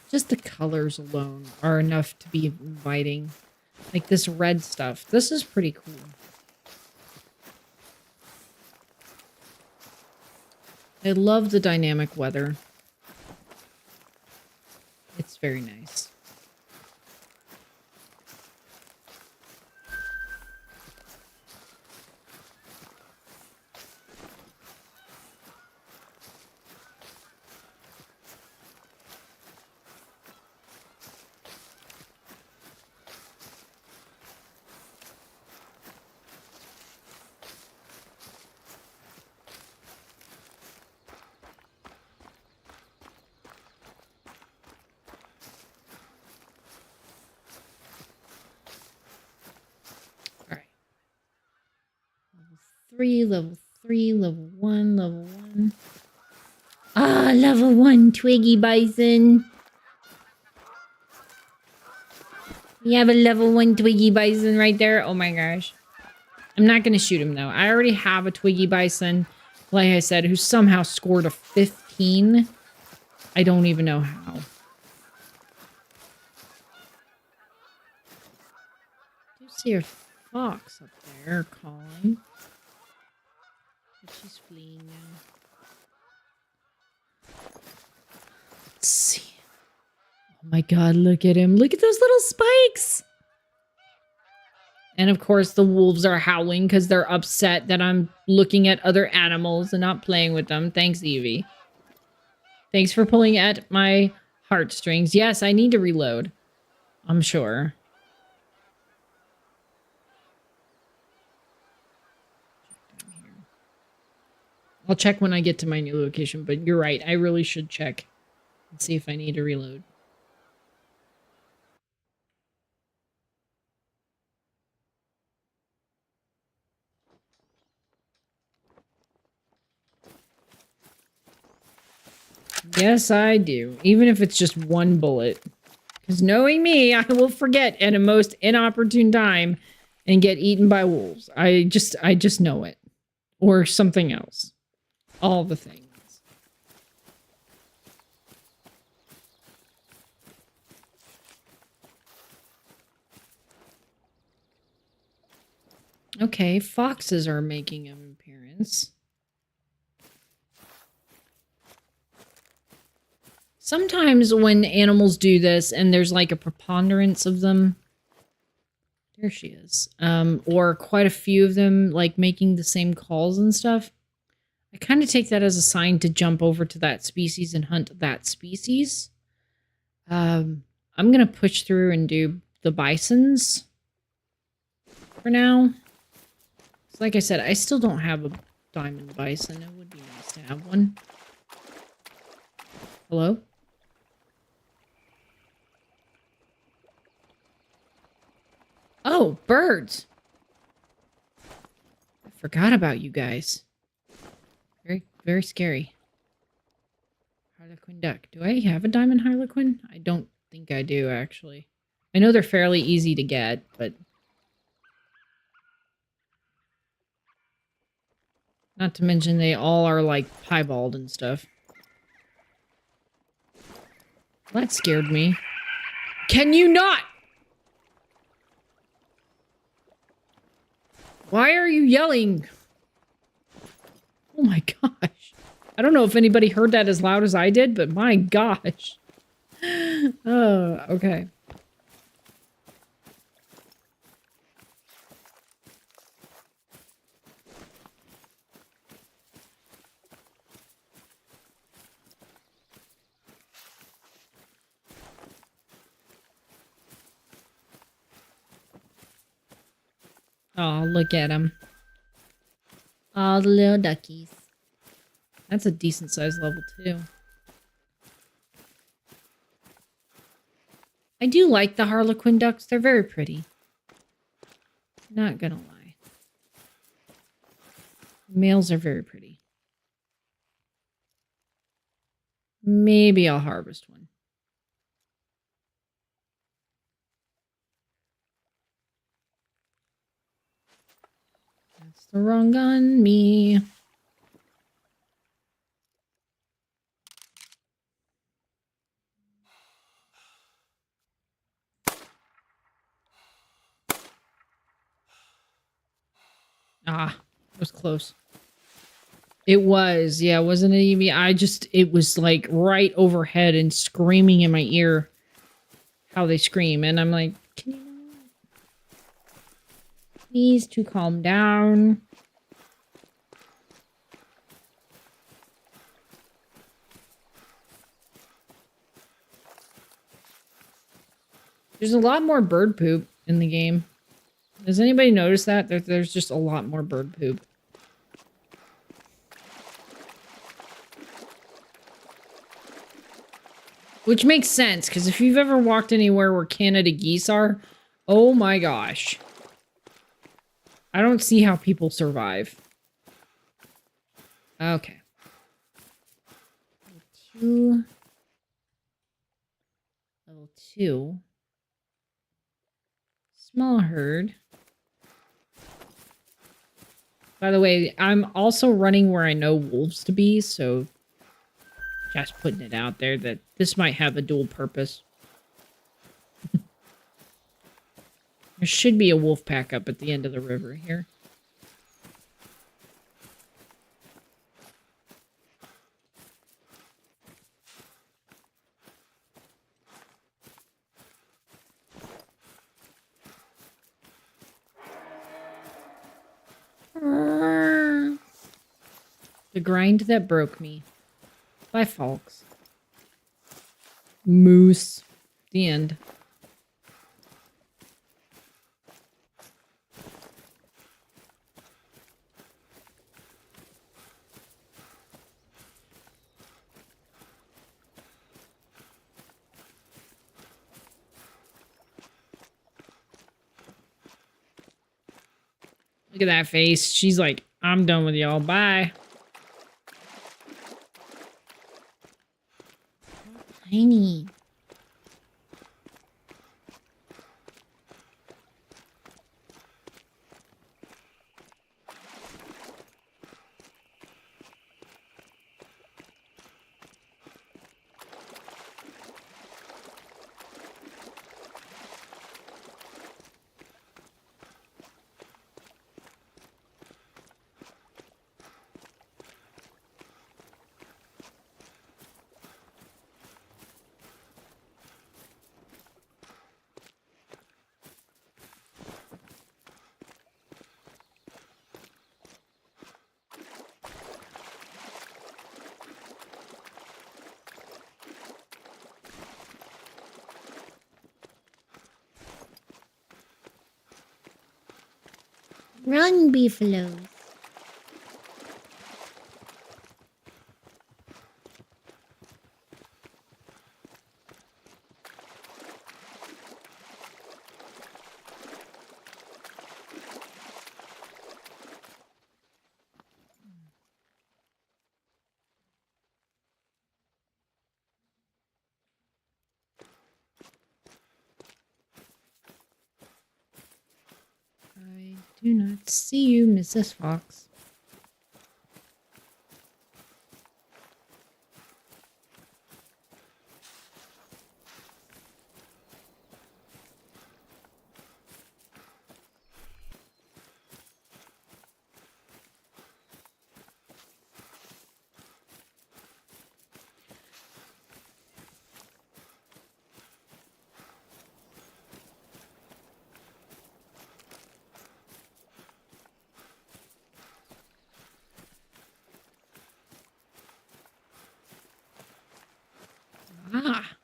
[SPEAKER 1] Just the colors alone are enough to be inviting. Like this red stuff. This is pretty cool. I love the dynamic weather. It's very nice. 3, level 3, level 1, level 1. Ah, level 1 Twiggy Bison. We have a level 1 Twiggy Bison right there. Oh my gosh. I'm not going to shoot him though. I already have a Twiggy Bison, like I said, who somehow scored a 15. I don't even know how. Do you see a fox up there calling? But she's fleeing now. Let's see. Oh my god, look at him. Look at those little spikes. And of course, the wolves are howling because they're upset that I'm looking at other animals and not playing with them. Thanks, Evie. Thanks for pulling at my heartstrings. Yes, I need to reload. I'm sure. I'll check when I get to my new location, but you're right. I really should check and see if I need to reload. Yes, I do. Even if it's just one bullet. Because knowing me, I will forget at a most inopportune time and get eaten by wolves. I just know it. Or something else. All the things. Okay, foxes are making an appearance. Sometimes when animals do this and there's like a preponderance of them, there she is, or quite a few of them like making the same calls and stuff, I kind of take that as a sign to jump over to that species and hunt that species. I'm going to push through and do the bisons for now. Like I said, I still don't have a diamond bison. It would be nice to have one. Hello? Oh, birds! I forgot about you guys. Very, very scary. Harlequin duck. Do I have a diamond harlequin? I don't think I do, actually. I know they're fairly easy to get, but... not to mention they all are, like, piebald and stuff. That scared me. Can you not? Why are you yelling? Oh my gosh. I don't know if anybody heard that as loud as I did, but my gosh. Oh, okay. Oh, look at him. All the little duckies. That's a decent sized level too. I do like the harlequin ducks. They're very pretty. Not gonna lie. Males are very pretty. Maybe I'll harvest one. That's the wrong gun, me. Ah, it was close. It was, yeah, wasn't it even? It was like right overhead and screaming in my ear how they scream. And I'm like, can you please to calm down? There's a lot more bird poop in the game. Does anybody notice that? There's just a lot more bird poop. Which makes sense, because if you've ever walked anywhere where Canada geese are, oh my gosh. I don't see how people survive. Okay. Level 2. Level 2. Small herd. By the way, I'm also running where I know wolves to be, so just putting it out there that this might have a dual purpose. There should be a wolf pack up at the end of the river here. The grind that broke me. By Falx. Moose. The end. Look at that face. She's like, I'm done with y'all. Bye. Tiny. Run, beefaloes. I do not see you, Mrs. Fox. Ah.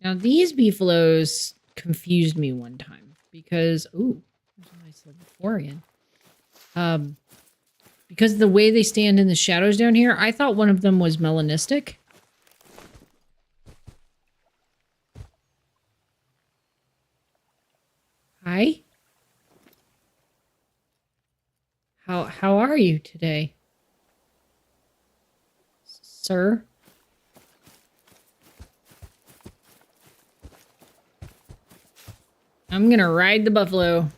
[SPEAKER 1] Now these beefaloes confused me one time because, ooh, there's a nice level 4 again. Because the way they stand in the shadows down here, I thought one of them was melanistic. Hi. How are you today? Sir? I'm gonna ride the buffalo.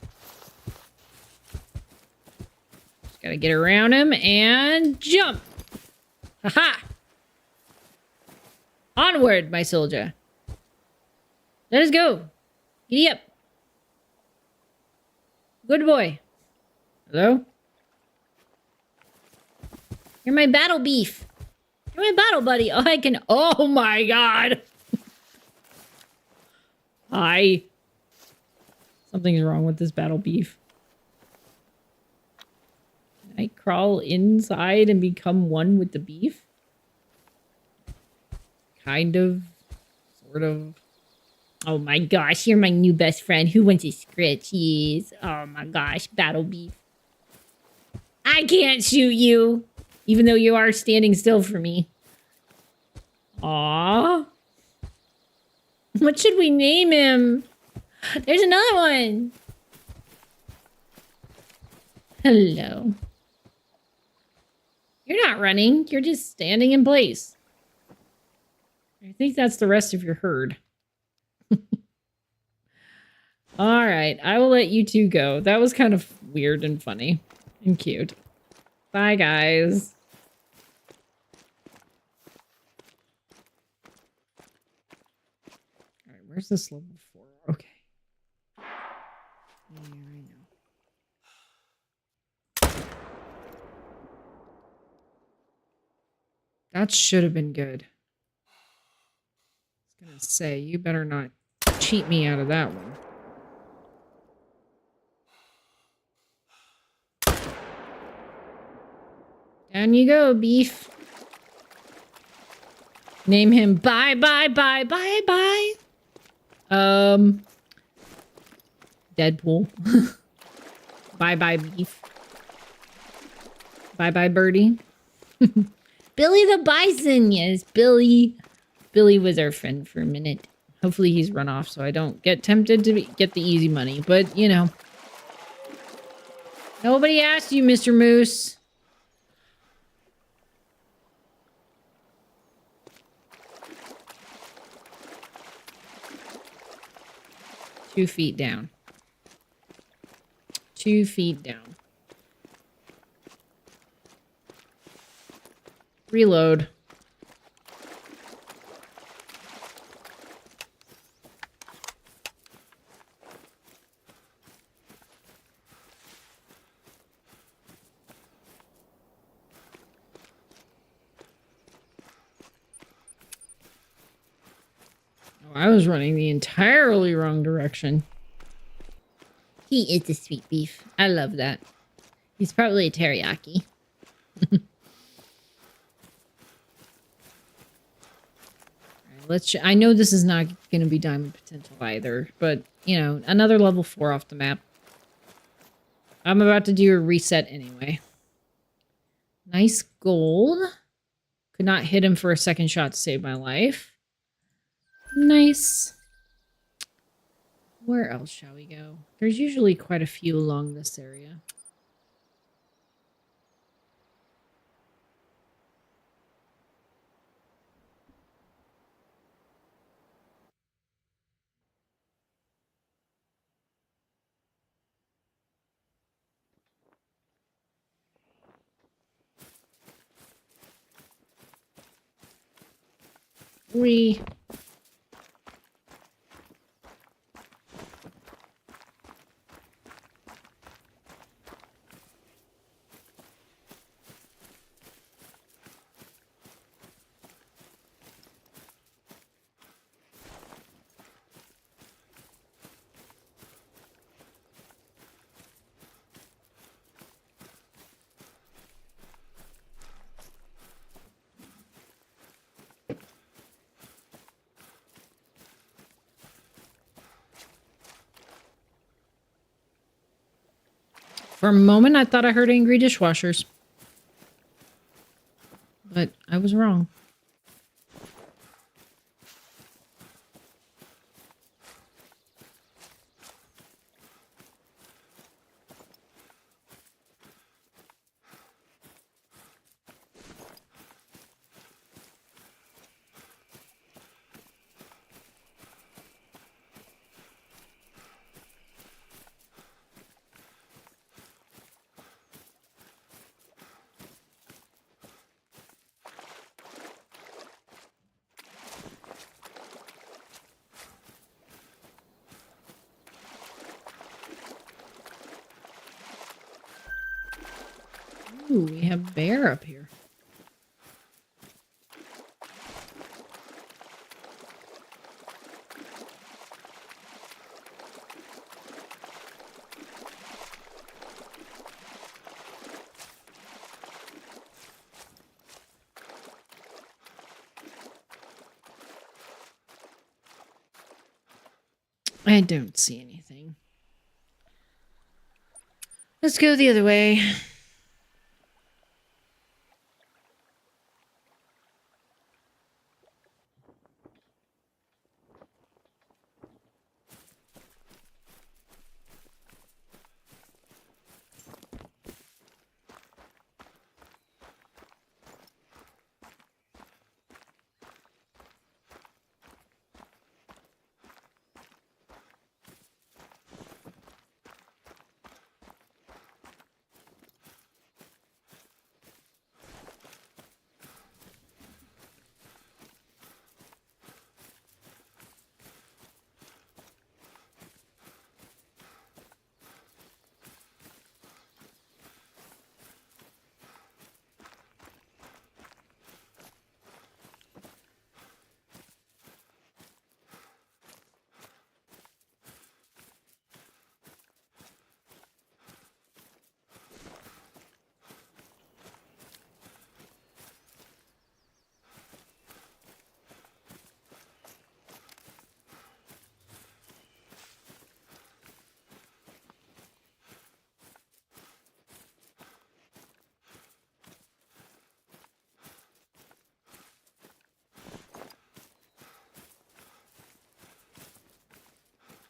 [SPEAKER 1] Just gotta get around him and jump. Haha! Onward, my soldier. Let us go. Giddy up. Good boy. Hello? You're my battle beef. You're my battle buddy. Oh, I can... Oh, my God. Hi. Something's wrong with this battle beef. Can I crawl inside and become one with the beef? Kind of. Sort of. Oh, my gosh. You're my new best friend. Who wants a scratchies? Oh, my gosh. Battle beef. I can't shoot you. Even though you are standing still for me. Aww. What should we name him? There's another one. Hello. You're not running. You're just standing in place. I think that's the rest of your herd. All right. I will let you two go. That was kind of weird and funny and cute. Bye, guys. All right. Where's this level 4? Okay. Yeah, I know. That should have been good. I was going to say, you better not cheat me out of that one. Down you go, beef. Name him bye, bye, bye, bye, bye. Deadpool. Bye, bye, beef. Bye, bye, birdie. Billy the Bison, yes, Billy. Billy was our friend for a minute. Hopefully he's run off so I don't get tempted to get the easy money. But, you know. Nobody asked you, Mr. Moose. 2 feet down. 2 feet down. Reload. I was running the entirely wrong direction. He is a sweet beef. I love that. He's probably a teriyaki. Let's. I know this is not going to be diamond potential either, but you know, another level 4 off the map. I'm about to do a reset anyway. Nice gold. Could not hit him for a second shot to save my life. Nice. Where else shall we go? There's usually quite a few along this area. For a moment, I thought I heard angry dishwashers. But I was wrong. Ooh, we have bear up here. I don't see anything. Let's go the other way.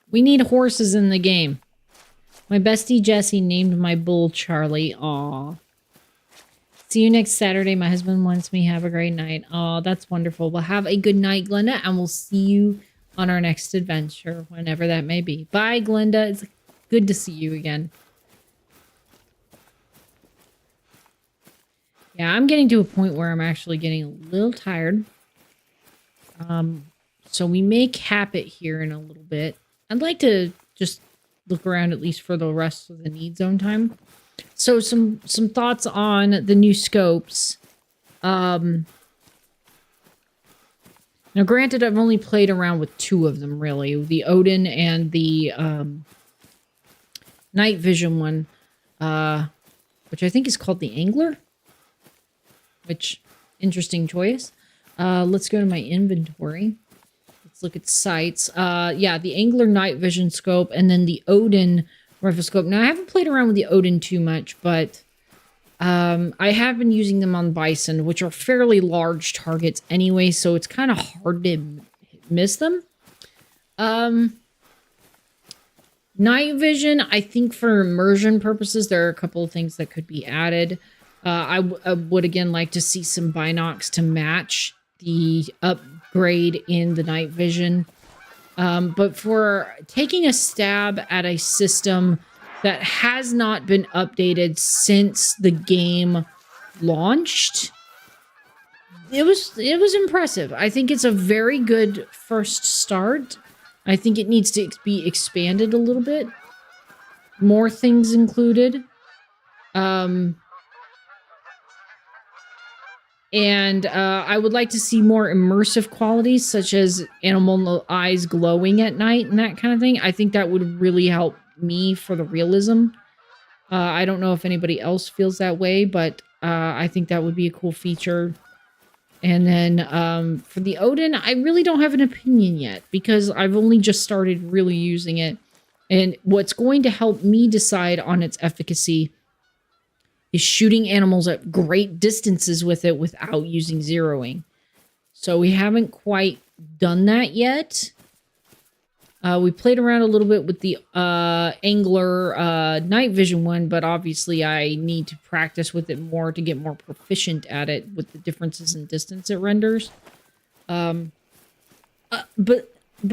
[SPEAKER 1] We need horses in the game. My bestie Jessie named my bull Charlie. Aw. See you next Saturday. My husband wants me. Have a great night. Oh, that's wonderful. Well, have a good night, Glenda, and we'll see you on our next adventure, whenever that may be. Bye, Glenda. It's good to see you again. Yeah, I'm getting to a point where I'm actually getting a little tired. So we may cap it here in a little bit. I'd like to just look around at least for the rest of the need zone time. So some thoughts on the new scopes. Now, granted, I've only played around with 2 of them, really. The Odin and the night vision one, which I think is called the Angler. Which, interesting choice. Let's go to my inventory. Let's look at sights. Yeah, the Angler night vision scope and then the Odin rifle scope. Now, I haven't played around with the Odin too much, but I have been using them on bison, which are fairly large targets anyway, so it's kind of hard to miss them. Night vision, I think for immersion purposes, there are a couple of things that could be added. I would, again, like to see some binocs to match the upgrade in the night vision. But for taking a stab at a system that has not been updated since the game launched, it was impressive. I think it's a very good first start. I think it needs to be expanded a little bit. More things included. And I would like to see more immersive qualities, such as animal eyes glowing at night and that kind of thing. I think that would really help me for the realism. I don't know if anybody else feels that way, but I think that would be a cool feature. And then for the Odin, I really don't have an opinion yet, because I've only just started really using it. And what's going to help me decide on its efficacy is shooting animals at great distances with it without using zeroing. So we haven't quite done that yet. We played around a little bit with the Angler night vision one, but obviously I need to practice with it more to get more proficient at it with the differences in distance it renders. But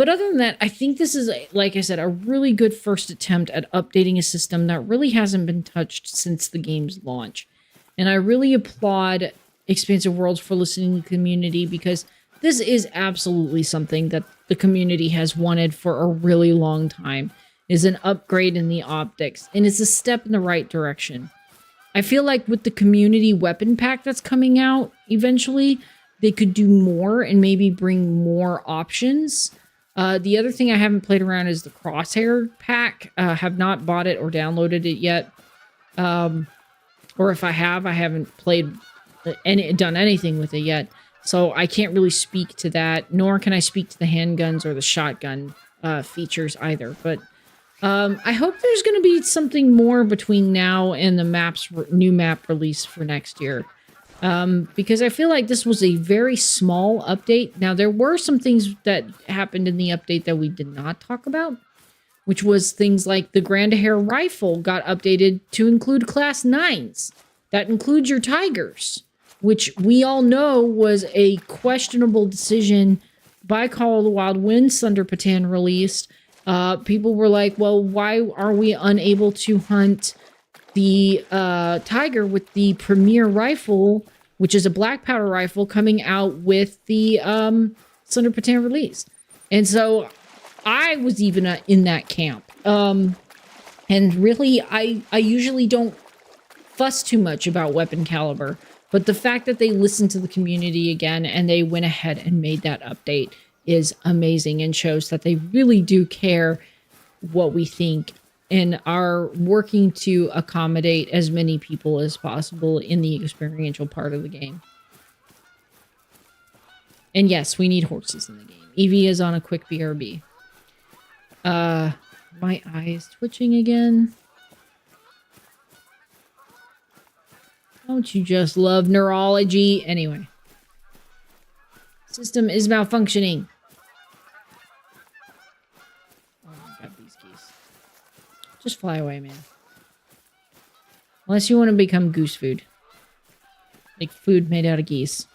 [SPEAKER 1] other than that, I think this is, like I said, a really good first attempt at updating a system that really hasn't been touched since the game's launch. And I really applaud Expansive Worlds for listening to the community, because this is absolutely something that the community has wanted for a really long time, is an upgrade in the optics. And it's a step in the right direction. I feel like with the community weapon pack that's coming out eventually, they could do more and maybe bring more options. The other thing I haven't played around is the Crosshair Pack. Have not bought it or downloaded it yet. Or if I have, I haven't played done anything with it yet. So I can't really speak to that, nor can I speak to the handguns or the shotgun features either. But I hope there's going to be something more between now and the new map release for next year. Because I feel like this was a very small update. Now, there were some things that happened in the update that we did not talk about, which was things like the Grandahair rifle got updated to include class 9s. That includes your Tigers, which we all know was a questionable decision by Call of the Wild when Thunder Patan released. People were like, well, why are we unable to hunt the Tiger with the premier rifle, which is a black powder rifle, coming out with the Thunder Patan release? And so I was even in that camp. And really, I usually don't fuss too much about weapon caliber, but the fact that they listened to the community again and they went ahead and made that update is amazing, and shows that they really do care what we think and are working to accommodate as many people as possible in the experiential part of the game. And yes, we need horses in the game. Evie is on a quick BRB. My eye is twitching again. Don't you just love neurology? Anyway. System is malfunctioning. Oh, got Just fly away, man. Unless you want to become goose food. Like food made out of geese.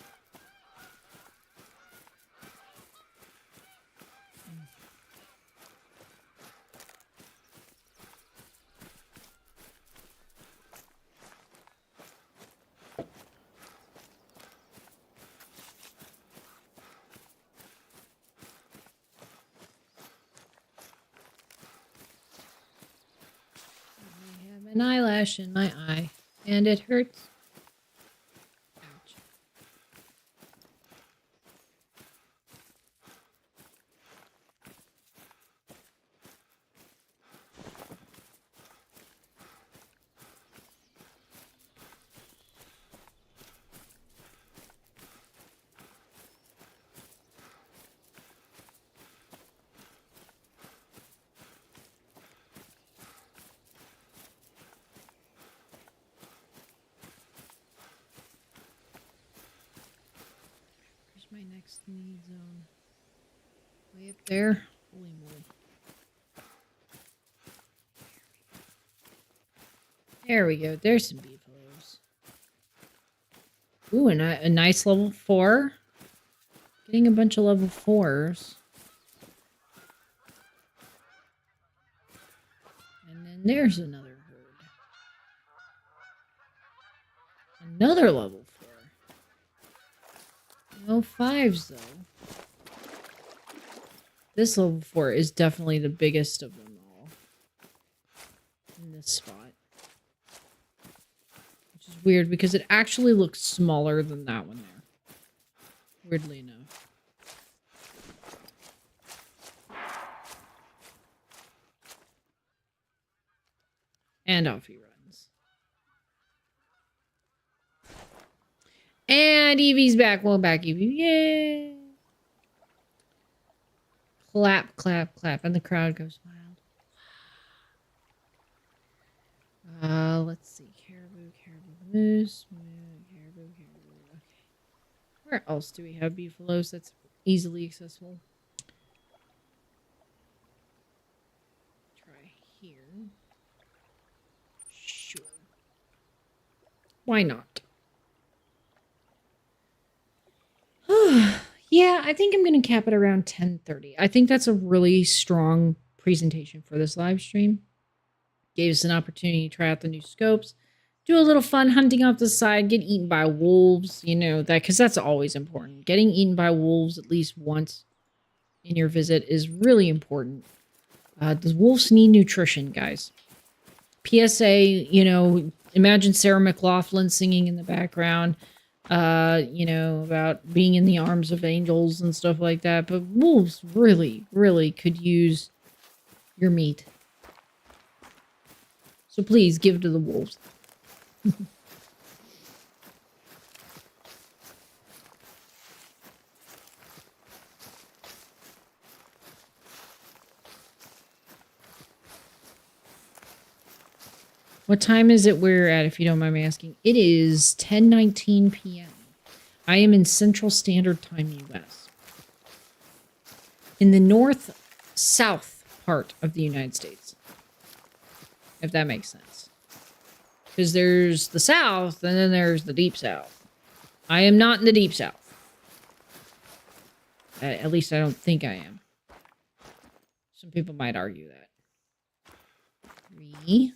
[SPEAKER 1] An eyelash in my eye, and it hurts. Ouch. My next need zone. Way up there. Holy moly. There we go. There's some beefaloes. Ooh, a nice level 4. Getting a bunch of level 4s. And then there's another herd. Another level 4. No 5s, though. This level 4 is definitely the biggest of them all. In this spot. Which is weird, because it actually looks smaller than that one there. Weirdly enough. And off he runs. And Evie's back. Well, back, Evie. Yay! Clap, clap, clap. And the crowd goes wild. Let's see. Caribou, moose, caribou. Okay. Where else do we have beefaloes that's easily accessible? Try here. Sure. Why not? Yeah, I think I'm going to cap it around 10:30. I think that's a really strong presentation for this live stream. Gave us an opportunity to try out the new scopes, do a little fun hunting off the side, get eaten by wolves, you know, that because that's always important. Getting eaten by wolves at least once in your visit is really important. The wolves need nutrition, guys. PSA, you know, imagine Sarah McLachlan singing in the background. You know, about being in the arms of angels and stuff like that. But wolves really, really could use your meat. So please give to the wolves. What time is it we're at, if you don't mind me asking? It is 10:19 p.m. I am in Central Standard Time, U.S. In the north-south part of the United States. If that makes sense. Because there's the south, and then there's the deep south. I am not in the deep south. At least I don't think I am. Some people might argue that. 3.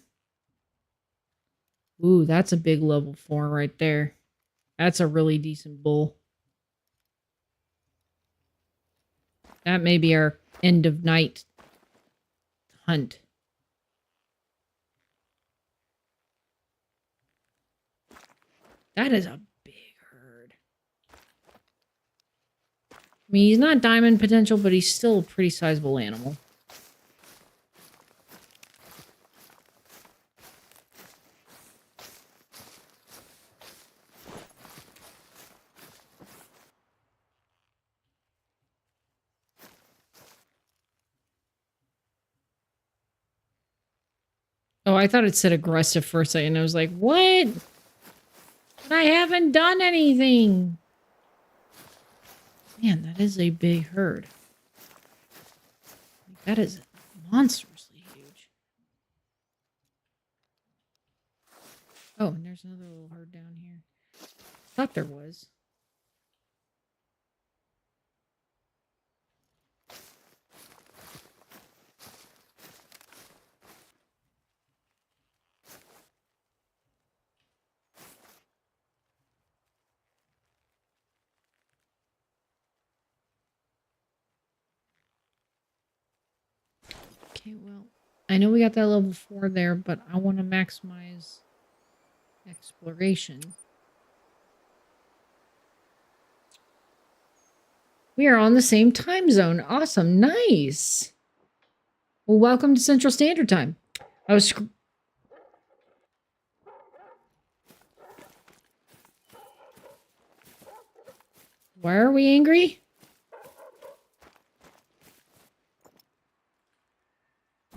[SPEAKER 1] Ooh, that's a big level 4 right there. That's a really decent bull. That may be our end of night hunt. That is a big herd. I mean, he's not diamond potential, but he's still a pretty sizable animal. Oh, I thought it said aggressive for a second. I was like, what? But I haven't done anything. Man, that is a big herd. That is monstrously huge. Oh, and there's another little herd down here. Thought there was. Okay, well, I know we got that level 4 there, but I want to maximize exploration. We are on the same time zone. Awesome. Nice. Well, welcome to Central Standard Time. I was... Why are we angry?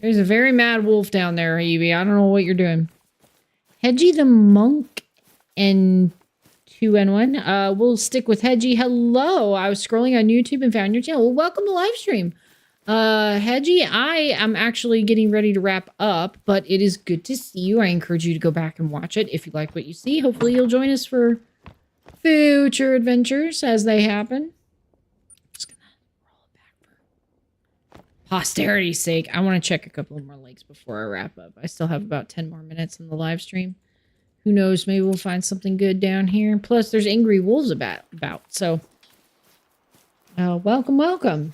[SPEAKER 1] There's a very mad wolf down there, Evie. I don't know what you're doing. Hedgie the Monk and 2N1. We'll stick with Hedgie. Hello. I was scrolling on YouTube and found your channel. Well, welcome to live stream. Hedgie, I am actually getting ready to wrap up, but it is good to see you. I encourage you to go back and watch it if you like what you see. Hopefully you'll join us for future adventures as they happen. Just gonna roll it back for posterity's sake. I want to check a couple more lakes before I wrap up. I still have about 10 more minutes in the live stream. Who knows? Maybe we'll find something good down here. Plus, there's angry wolves about. So, welcome, welcome.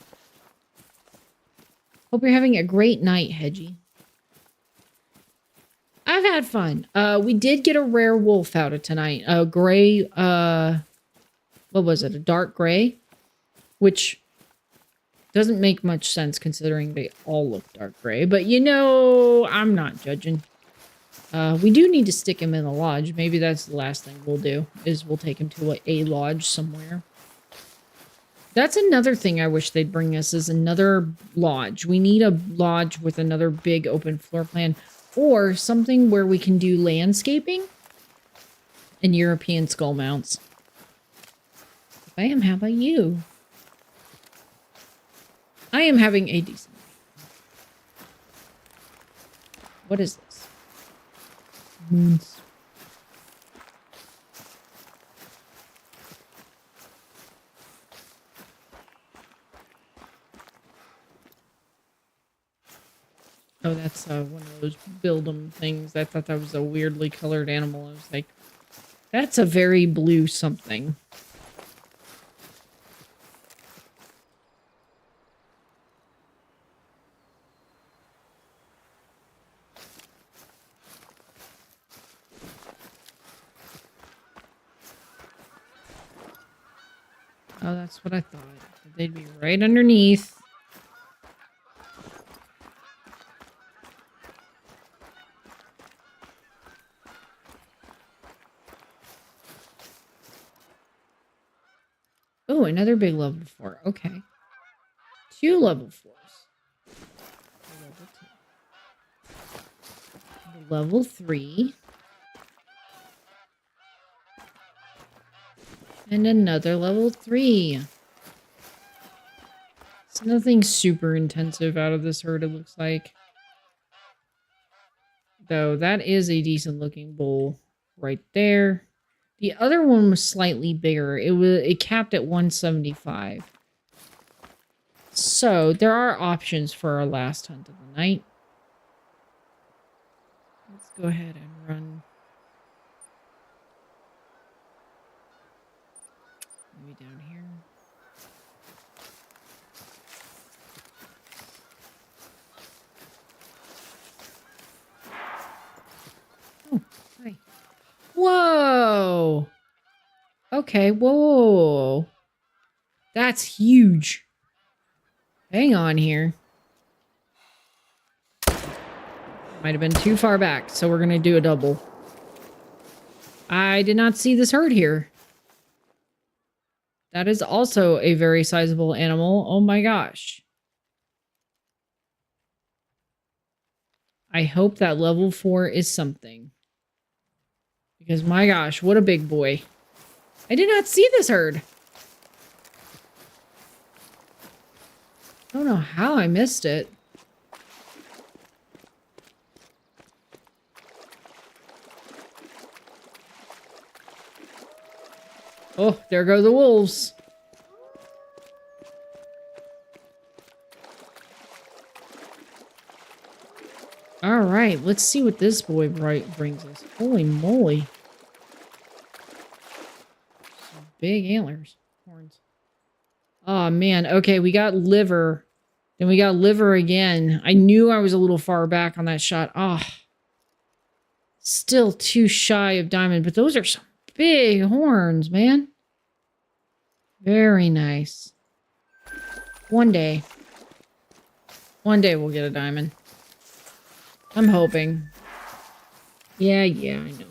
[SPEAKER 1] Hope you're having a great night, Hedgie. I've had fun. We did get a rare wolf out of tonight. A gray, what was it? A dark gray? Which doesn't make much sense considering they all look dark gray. But, you know, I'm not judging. We do need to stick him in a lodge. Maybe that's the last thing we'll do, is we'll take him to a lodge somewhere. That's another thing I wish they'd bring us, is another lodge. We need a lodge with another big open floor plan, or something where we can do landscaping and European skull mounts. Bam, how about you? I am having a decent night. What is this? Moons. Oh, that's one of those build 'em things. I thought that was a weirdly colored animal. I was like, that's a very blue something. Oh, that's what I thought. They'd be right underneath. Oh, another big level 4. Okay. 2 level 4s. Level 2. Level 3. And another level 3. It's nothing super intensive out of this herd, it looks like. Though that is a decent looking bull right there. The other one was slightly bigger. It capped at 175. So there are options for our last hunt of the night. Let's go ahead and run. Maybe down here. Oh, hi. Whoa! Okay, whoa. That's huge. Hang on here. Might have been too far back, so we're going to do a double. I did not see this herd here. That is also a very sizable animal. Oh my gosh. I hope that level 4 is something. Because my gosh, what a big boy. I did not see this herd. I don't know how I missed it. Oh, there go the wolves. All right, let's see what this boy brings us. Holy moly. Some big antlers. Horns. Oh, man. Okay, we got liver. Then we got liver again. I knew I was a little far back on that shot. Ah. Oh, still too shy of diamond, but those are some big horns, man. Very nice. One day we'll get a diamond. I'm hoping. Yeah, I know.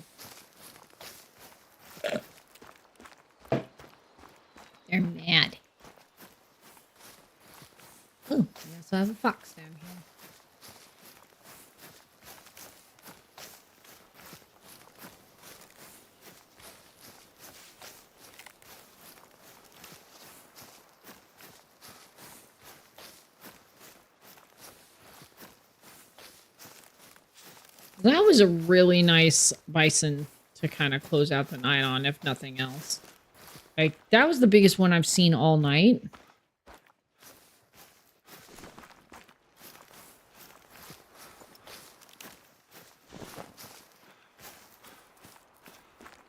[SPEAKER 1] They're mad. Oh, we also have a fox down here. That was a really nice bison to kind of close out the night on, if nothing else. Like, that was the biggest one I've seen all night.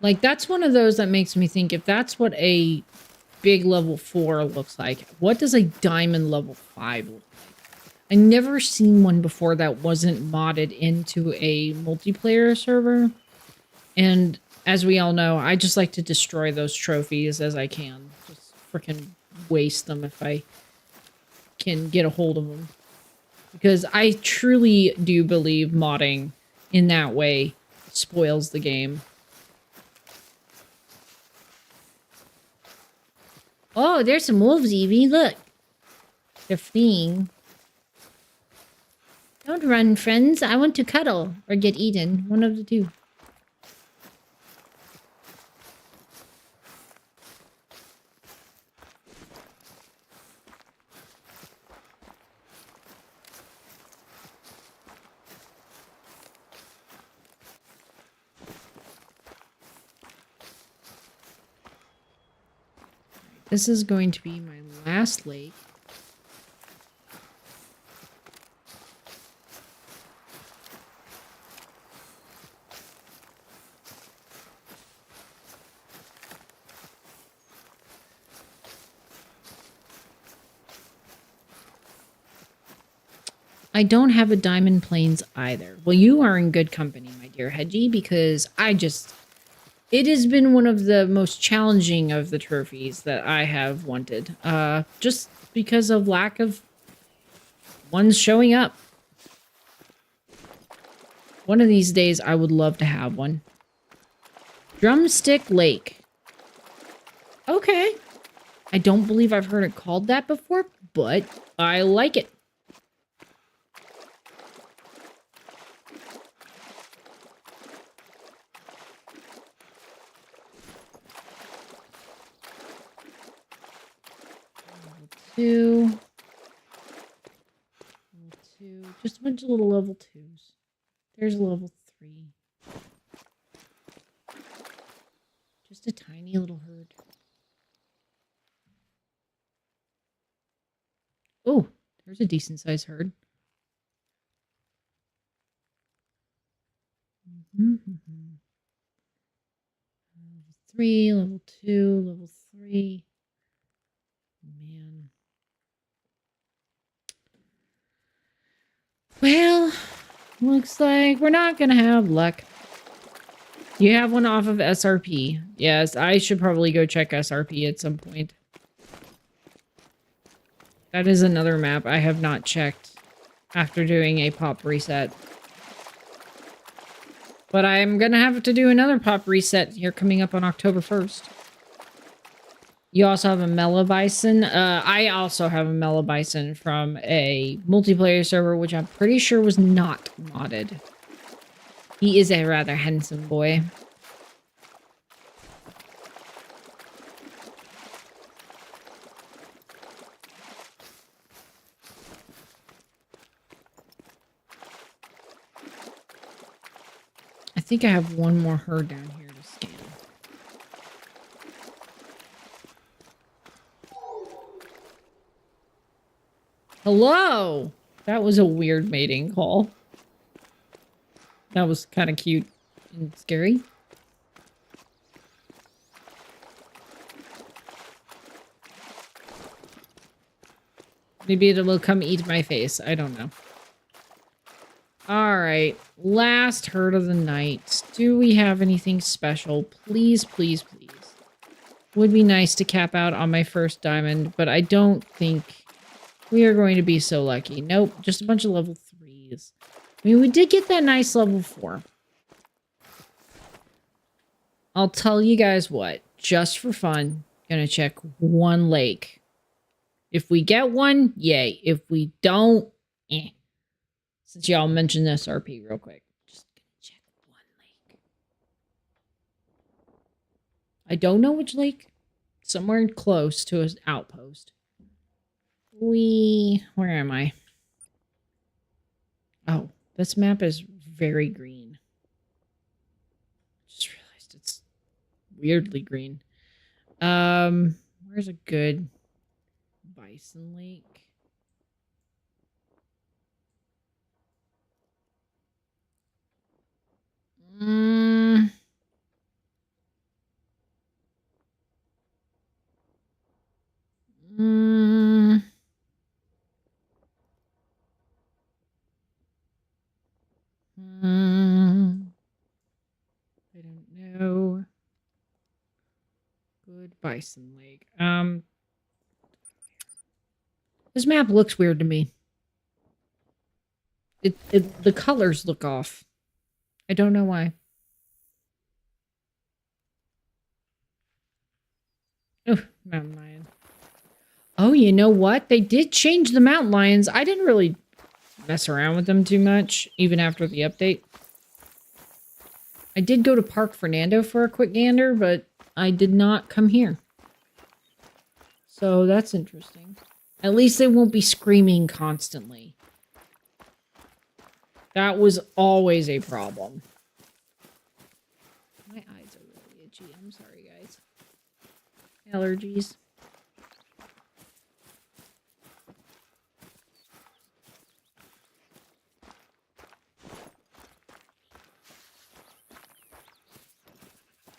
[SPEAKER 1] Like, that's one of those that makes me think, if that's what a big level 4 looks like, what does a diamond level 5 look like? I never seen one before that wasn't modded into a multiplayer server. And as we all know, I just like to destroy those trophies as I can. Just freaking waste them if I can get a hold of them. Because I truly do believe modding in that way spoils the game. Oh, there's some wolves, Evie. Look. They're fleeing. Don't run, friends. I want to cuddle or get eaten. One of the two. This is going to be my last lake. I don't have a diamond plains either. Well, you are in good company, my dear Hedgie, because it has been one of the most challenging of the trophies that I have wanted. Just because of lack of ones showing up. One of these days, I would love to have one. Drumstick Lake. Okay. I don't believe I've heard it called that before, but I like it. Level 2. Just a bunch of little level 2s. There's level 3. Just a tiny little herd. Oh, there's a decent sized herd. Level 3, level 2, level 3. Man. Well, looks like we're not gonna have luck. You have one off of SRP. Yes, I should probably go check SRP at some point. That is another map I have not checked after doing a pop reset. But I'm gonna have to do another pop reset here coming up on October 1st. You also have a Mellow Bison. I also have a Mellow Bison from a multiplayer server, which I'm pretty sure was not modded. He is a rather handsome boy. I think I have one more herd down here to scan. Hello! That was a weird mating call. That was kind of cute and scary. Maybe it will come eat my face. I don't know. All right. Last herd of the night. Do we have anything special? Please, please, please. Would be nice to cap out on my first diamond, but I don't think we are going to be so lucky. Nope. Just a bunch of level 3s. I mean, we did get that nice level 4. I'll tell you guys what. Just for fun, gonna check one lake. If we get one, yay. If we don't, eh. Since y'all mentioned this RP real quick. Just gonna check one lake. I don't know which lake. Somewhere close to an outpost. Where am I? Oh, this map is very green. Just realized it's weirdly green. Where's a good bison lake? I don't know. Good bison lake. This map looks weird to me. The colors look off. I don't know why. Oh, mountain lion. Oh, you know what? They did change the mountain lions. I didn't really mess around with them too much, even after the update. I did go to Park Fernando for a quick gander, but I did not come here. So that's interesting. At least they won't be screaming constantly. That was always a problem. My eyes are really itchy. I'm sorry, guys. Allergies.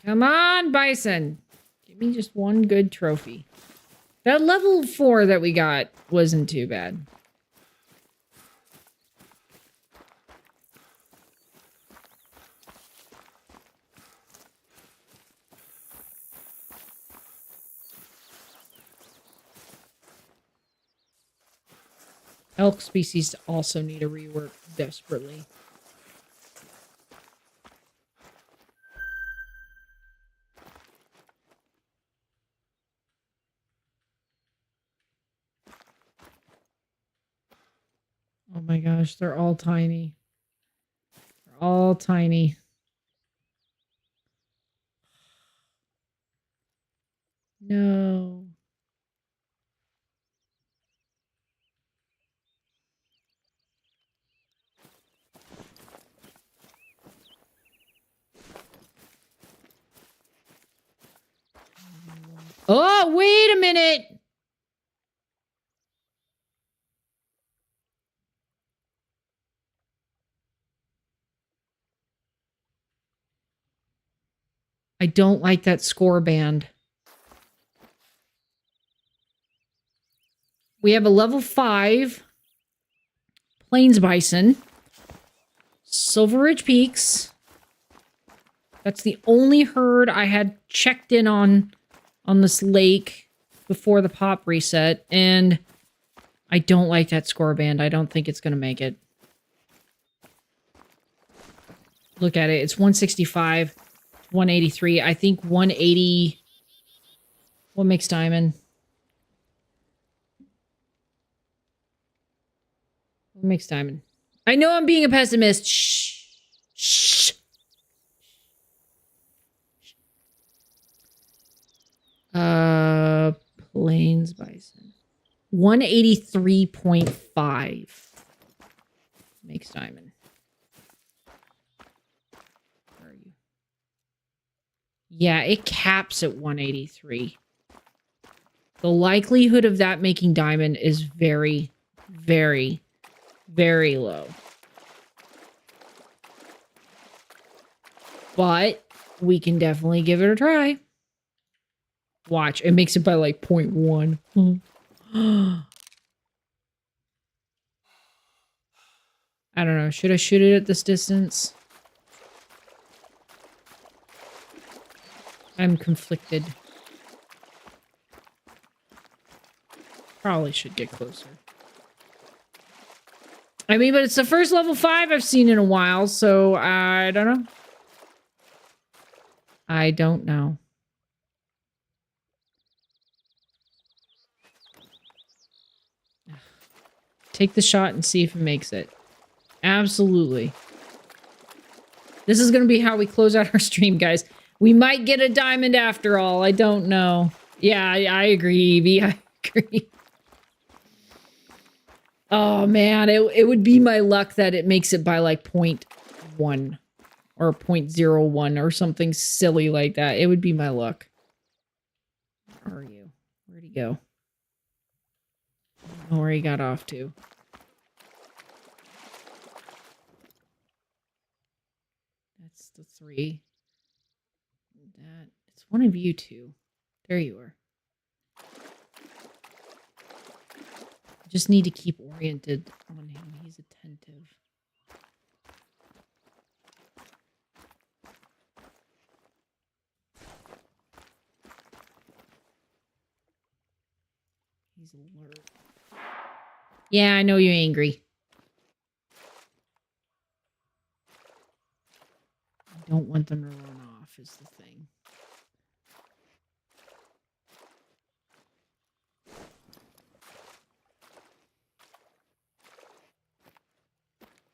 [SPEAKER 1] Come on, bison. Give me just one good trophy. That level 4 that we got wasn't too bad. Elk species also need a rework desperately. Oh my gosh, they're all tiny. They're all tiny. No. Oh, wait a minute. I don't like that score band. We have a level 5 Plains Bison, Silver Ridge Peaks. That's the only herd I had checked in on this lake before the pop reset, and I don't like that score band. I don't think it's going to make it. Look at it. It's 165, 183. I think 180. What makes diamond? What makes diamond? I know I'm being a pessimist. Shh. Shh. Plains Bison. 183.5 makes diamond. Where are you? Yeah, it caps at 183. The likelihood of that making diamond is very, very, very low. But we can definitely give it a try. Watch. It makes it by like 0.1. I don't know. Should I shoot it at this distance? I'm conflicted. Probably should get closer. I mean, but it's the first level 5 I've seen in a while, so I don't know. I don't know. Take the shot and see if it makes it. Absolutely. This is going to be how we close out our stream, guys. We might get a diamond after all. I don't know. Yeah, I agree, Evie. I agree. Oh, man. It would be my luck that it makes it by like 0.1 or 0.01 or something silly like that. It would be my luck. Where are you? Where'd he go? I don't know where he got off to. That's the 3. It's one of you two. There you are. I just need to keep oriented on him. He's attentive. He's alert. Yeah, I know you're angry. I don't want them to run off is the thing.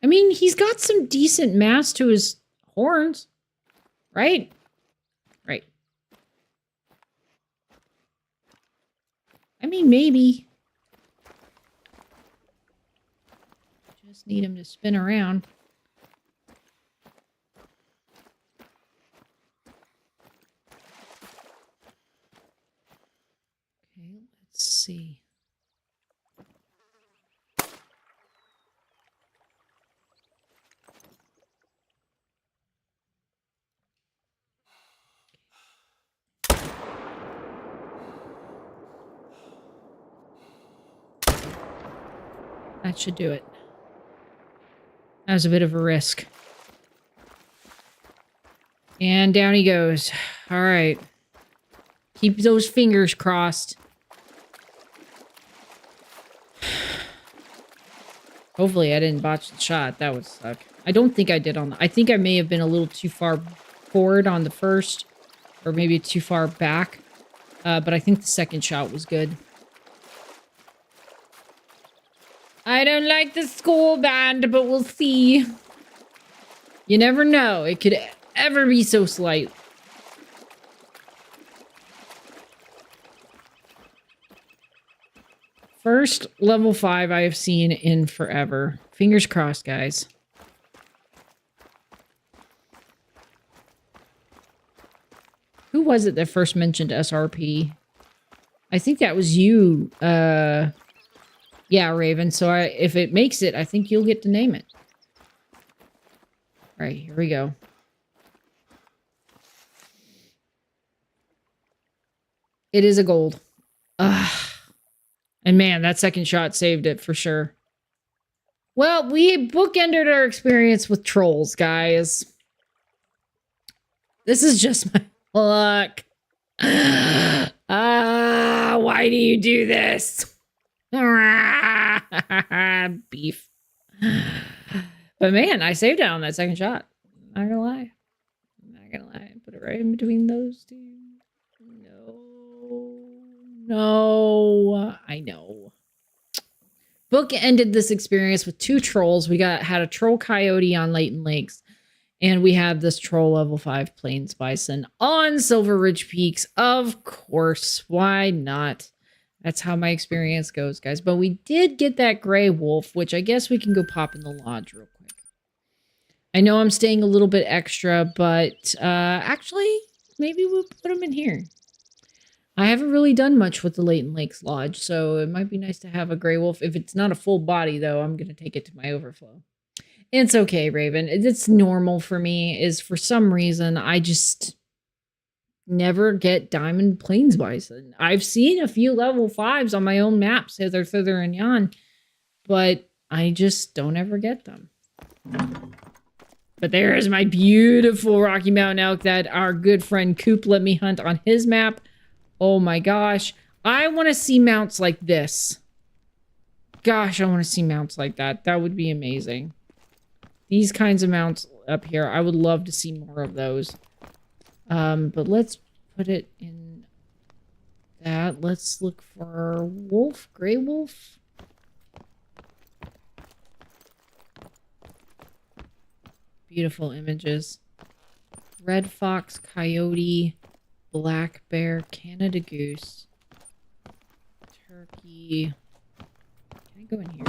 [SPEAKER 1] I mean, he's got some decent mass to his horns, right? Right. I mean, maybe. Just need him to spin around. Okay, let's see. That should do it. That was a bit of a risk. And down he goes. All right. Keep those fingers crossed. Hopefully I didn't botch the shot. That would suck. I don't think I did on the... I think I may have been a little too far forward on the first. Or maybe too far back. But I think the second shot was good. I don't like the school band, but we'll see. You never know. It could ever be so slight. First level 5 I have seen in forever. Fingers crossed, guys. Who was it that first mentioned SRP? I think that was you, yeah, Raven. So if it makes it, I think you'll get to name it. All right, here we go. It is a gold. Ugh. And man, that second shot saved it for sure. Well, we bookended our experience with trolls, guys. This is just my luck. Why do you do this? Beef. But man, I saved it on that second shot. Not gonna lie. Not gonna lie. Put it right in between those two. No. I know. Book ended this experience with 2 trolls. We had a troll coyote on Layton Lakes. And we have this troll level 5 plains bison on Silver Ridge Peaks. Of course. Why not? That's how my experience goes, guys. But we did get that gray wolf, which I guess we can go pop in the lodge real quick. I know I'm staying a little bit extra, but actually, maybe we'll put him in here. I haven't really done much with the Layton Lakes Lodge, so it might be nice to have a gray wolf. If it's not a full body, though, I'm going to take it to my overflow. It's okay, Raven. It's normal for me, is for some reason, I just never get diamond plains bison. I've seen a few level 5s on my own maps, hither, thither, and yon, but I just don't ever get them. But there is my beautiful Rocky Mountain elk that our good friend Coop let me hunt on his map. Oh my gosh. I want to see mounts like this. Gosh, I want to see mounts like that. That would be amazing. These kinds of mounts up here, I would love to see more of those. But let's put it in that. Let's look for wolf, gray wolf. Beautiful images. Red fox, coyote, black bear, Canada goose, turkey. Can I go in here?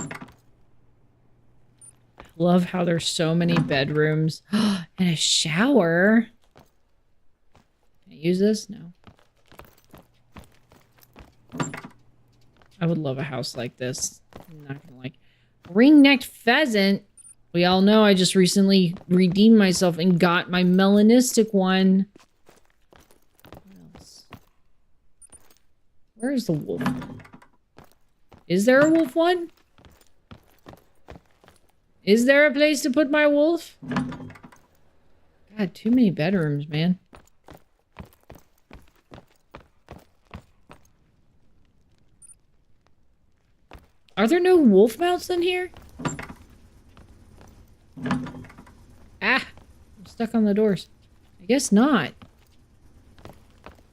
[SPEAKER 1] I love how there's so many bedrooms. And a shower. Can I use this? No. I would love a house like this. I'm not gonna like ring-necked pheasant. We all know I just recently redeemed myself and got my melanistic one. What else? Where is the wolf? Is there a wolf one? Is there a place to put my wolf? God, too many bedrooms, man. Are there no wolf mounts in here? Ah! I'm stuck on the doors. I guess not.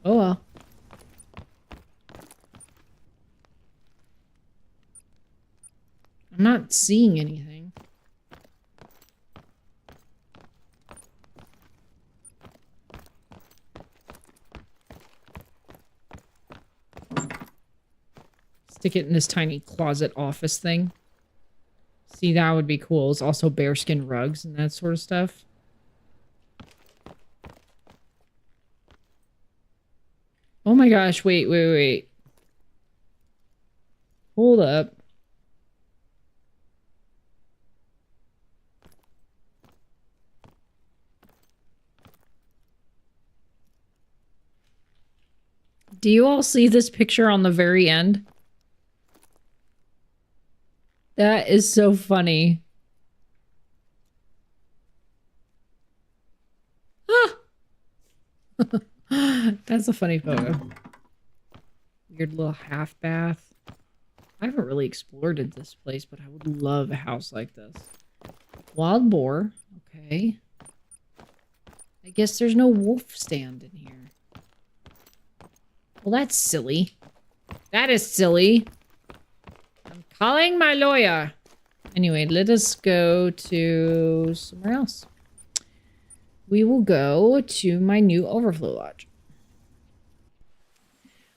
[SPEAKER 1] Oh well. I'm not seeing anything. Stick it in this tiny closet office thing. See, that would be cool. It's also bearskin rugs and that sort of stuff. Oh my gosh, wait. Hold up. Do you all see this picture on the very end? That is so funny. Ah! That's a funny photo. Weird little half bath. I haven't really explored this place, but I would love a house like this. Wild boar. Okay. I guess there's no wolf stand in here. Well, that's silly. That is silly. I'm calling my lawyer. Anyway, let us go to somewhere else. We will go to my new overflow lodge.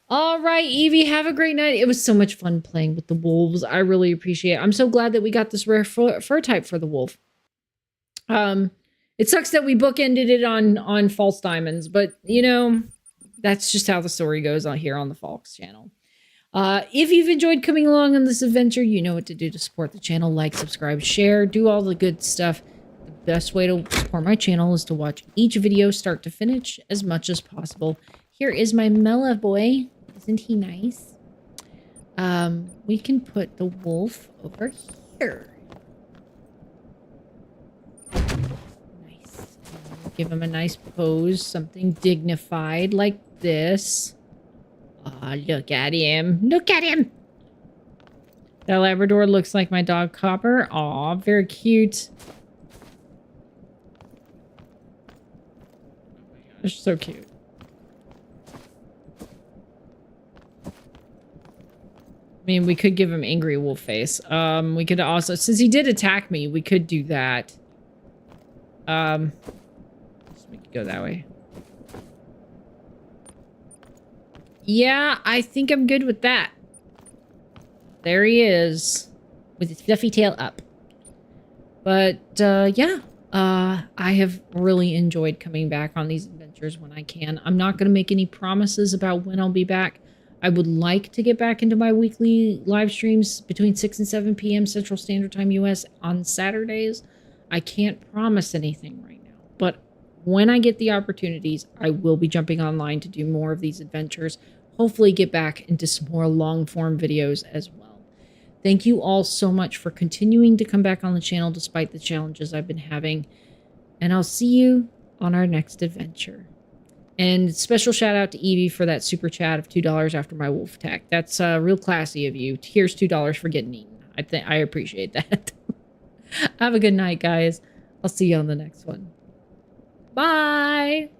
[SPEAKER 1] All right, Evie, have a great night. It was so much fun playing with the wolves. I really appreciate it. I'm so glad that we got this rare fur type for the wolf. It sucks that we bookended it on false diamonds, but you know, that's just how the story goes on here on the Falx channel. If you've enjoyed coming along on this adventure, you know what to do to support the channel. Like, subscribe, share, do all the good stuff. The best way to support my channel is to watch each video start to finish as much as possible. Here is my Mela boy. Isn't he nice? We can put the wolf over here. Nice. Give him a nice pose, something dignified like this. Aw, look at him. Look at him! That Labrador looks like my dog Copper. Aw, very cute. Oh my gosh, so cute. I mean, we could give him angry wolf face. We could also, since he did attack me, we could do that. Let's make it go that way. Yeah, I think I'm good with that. There he is, with his fluffy tail up. But, yeah, I have really enjoyed coming back on these adventures when I can. I'm not going to make any promises about when I'll be back. I would like to get back into my weekly live streams between 6 and 7 p.m. Central Standard Time US on Saturdays. I can't promise anything right now, but when I get the opportunities, I will be jumping online to do more of these adventures. Hopefully get back into some more long-form videos as well. Thank you all so much for continuing to come back on the channel despite the challenges I've been having. And I'll see you on our next adventure. And special shout out to Evie for that super chat of $2 after my wolf attack. That's real classy of you. Here's $2 for getting eaten. I appreciate that. Have a good night, guys. I'll see you on the next one. Bye.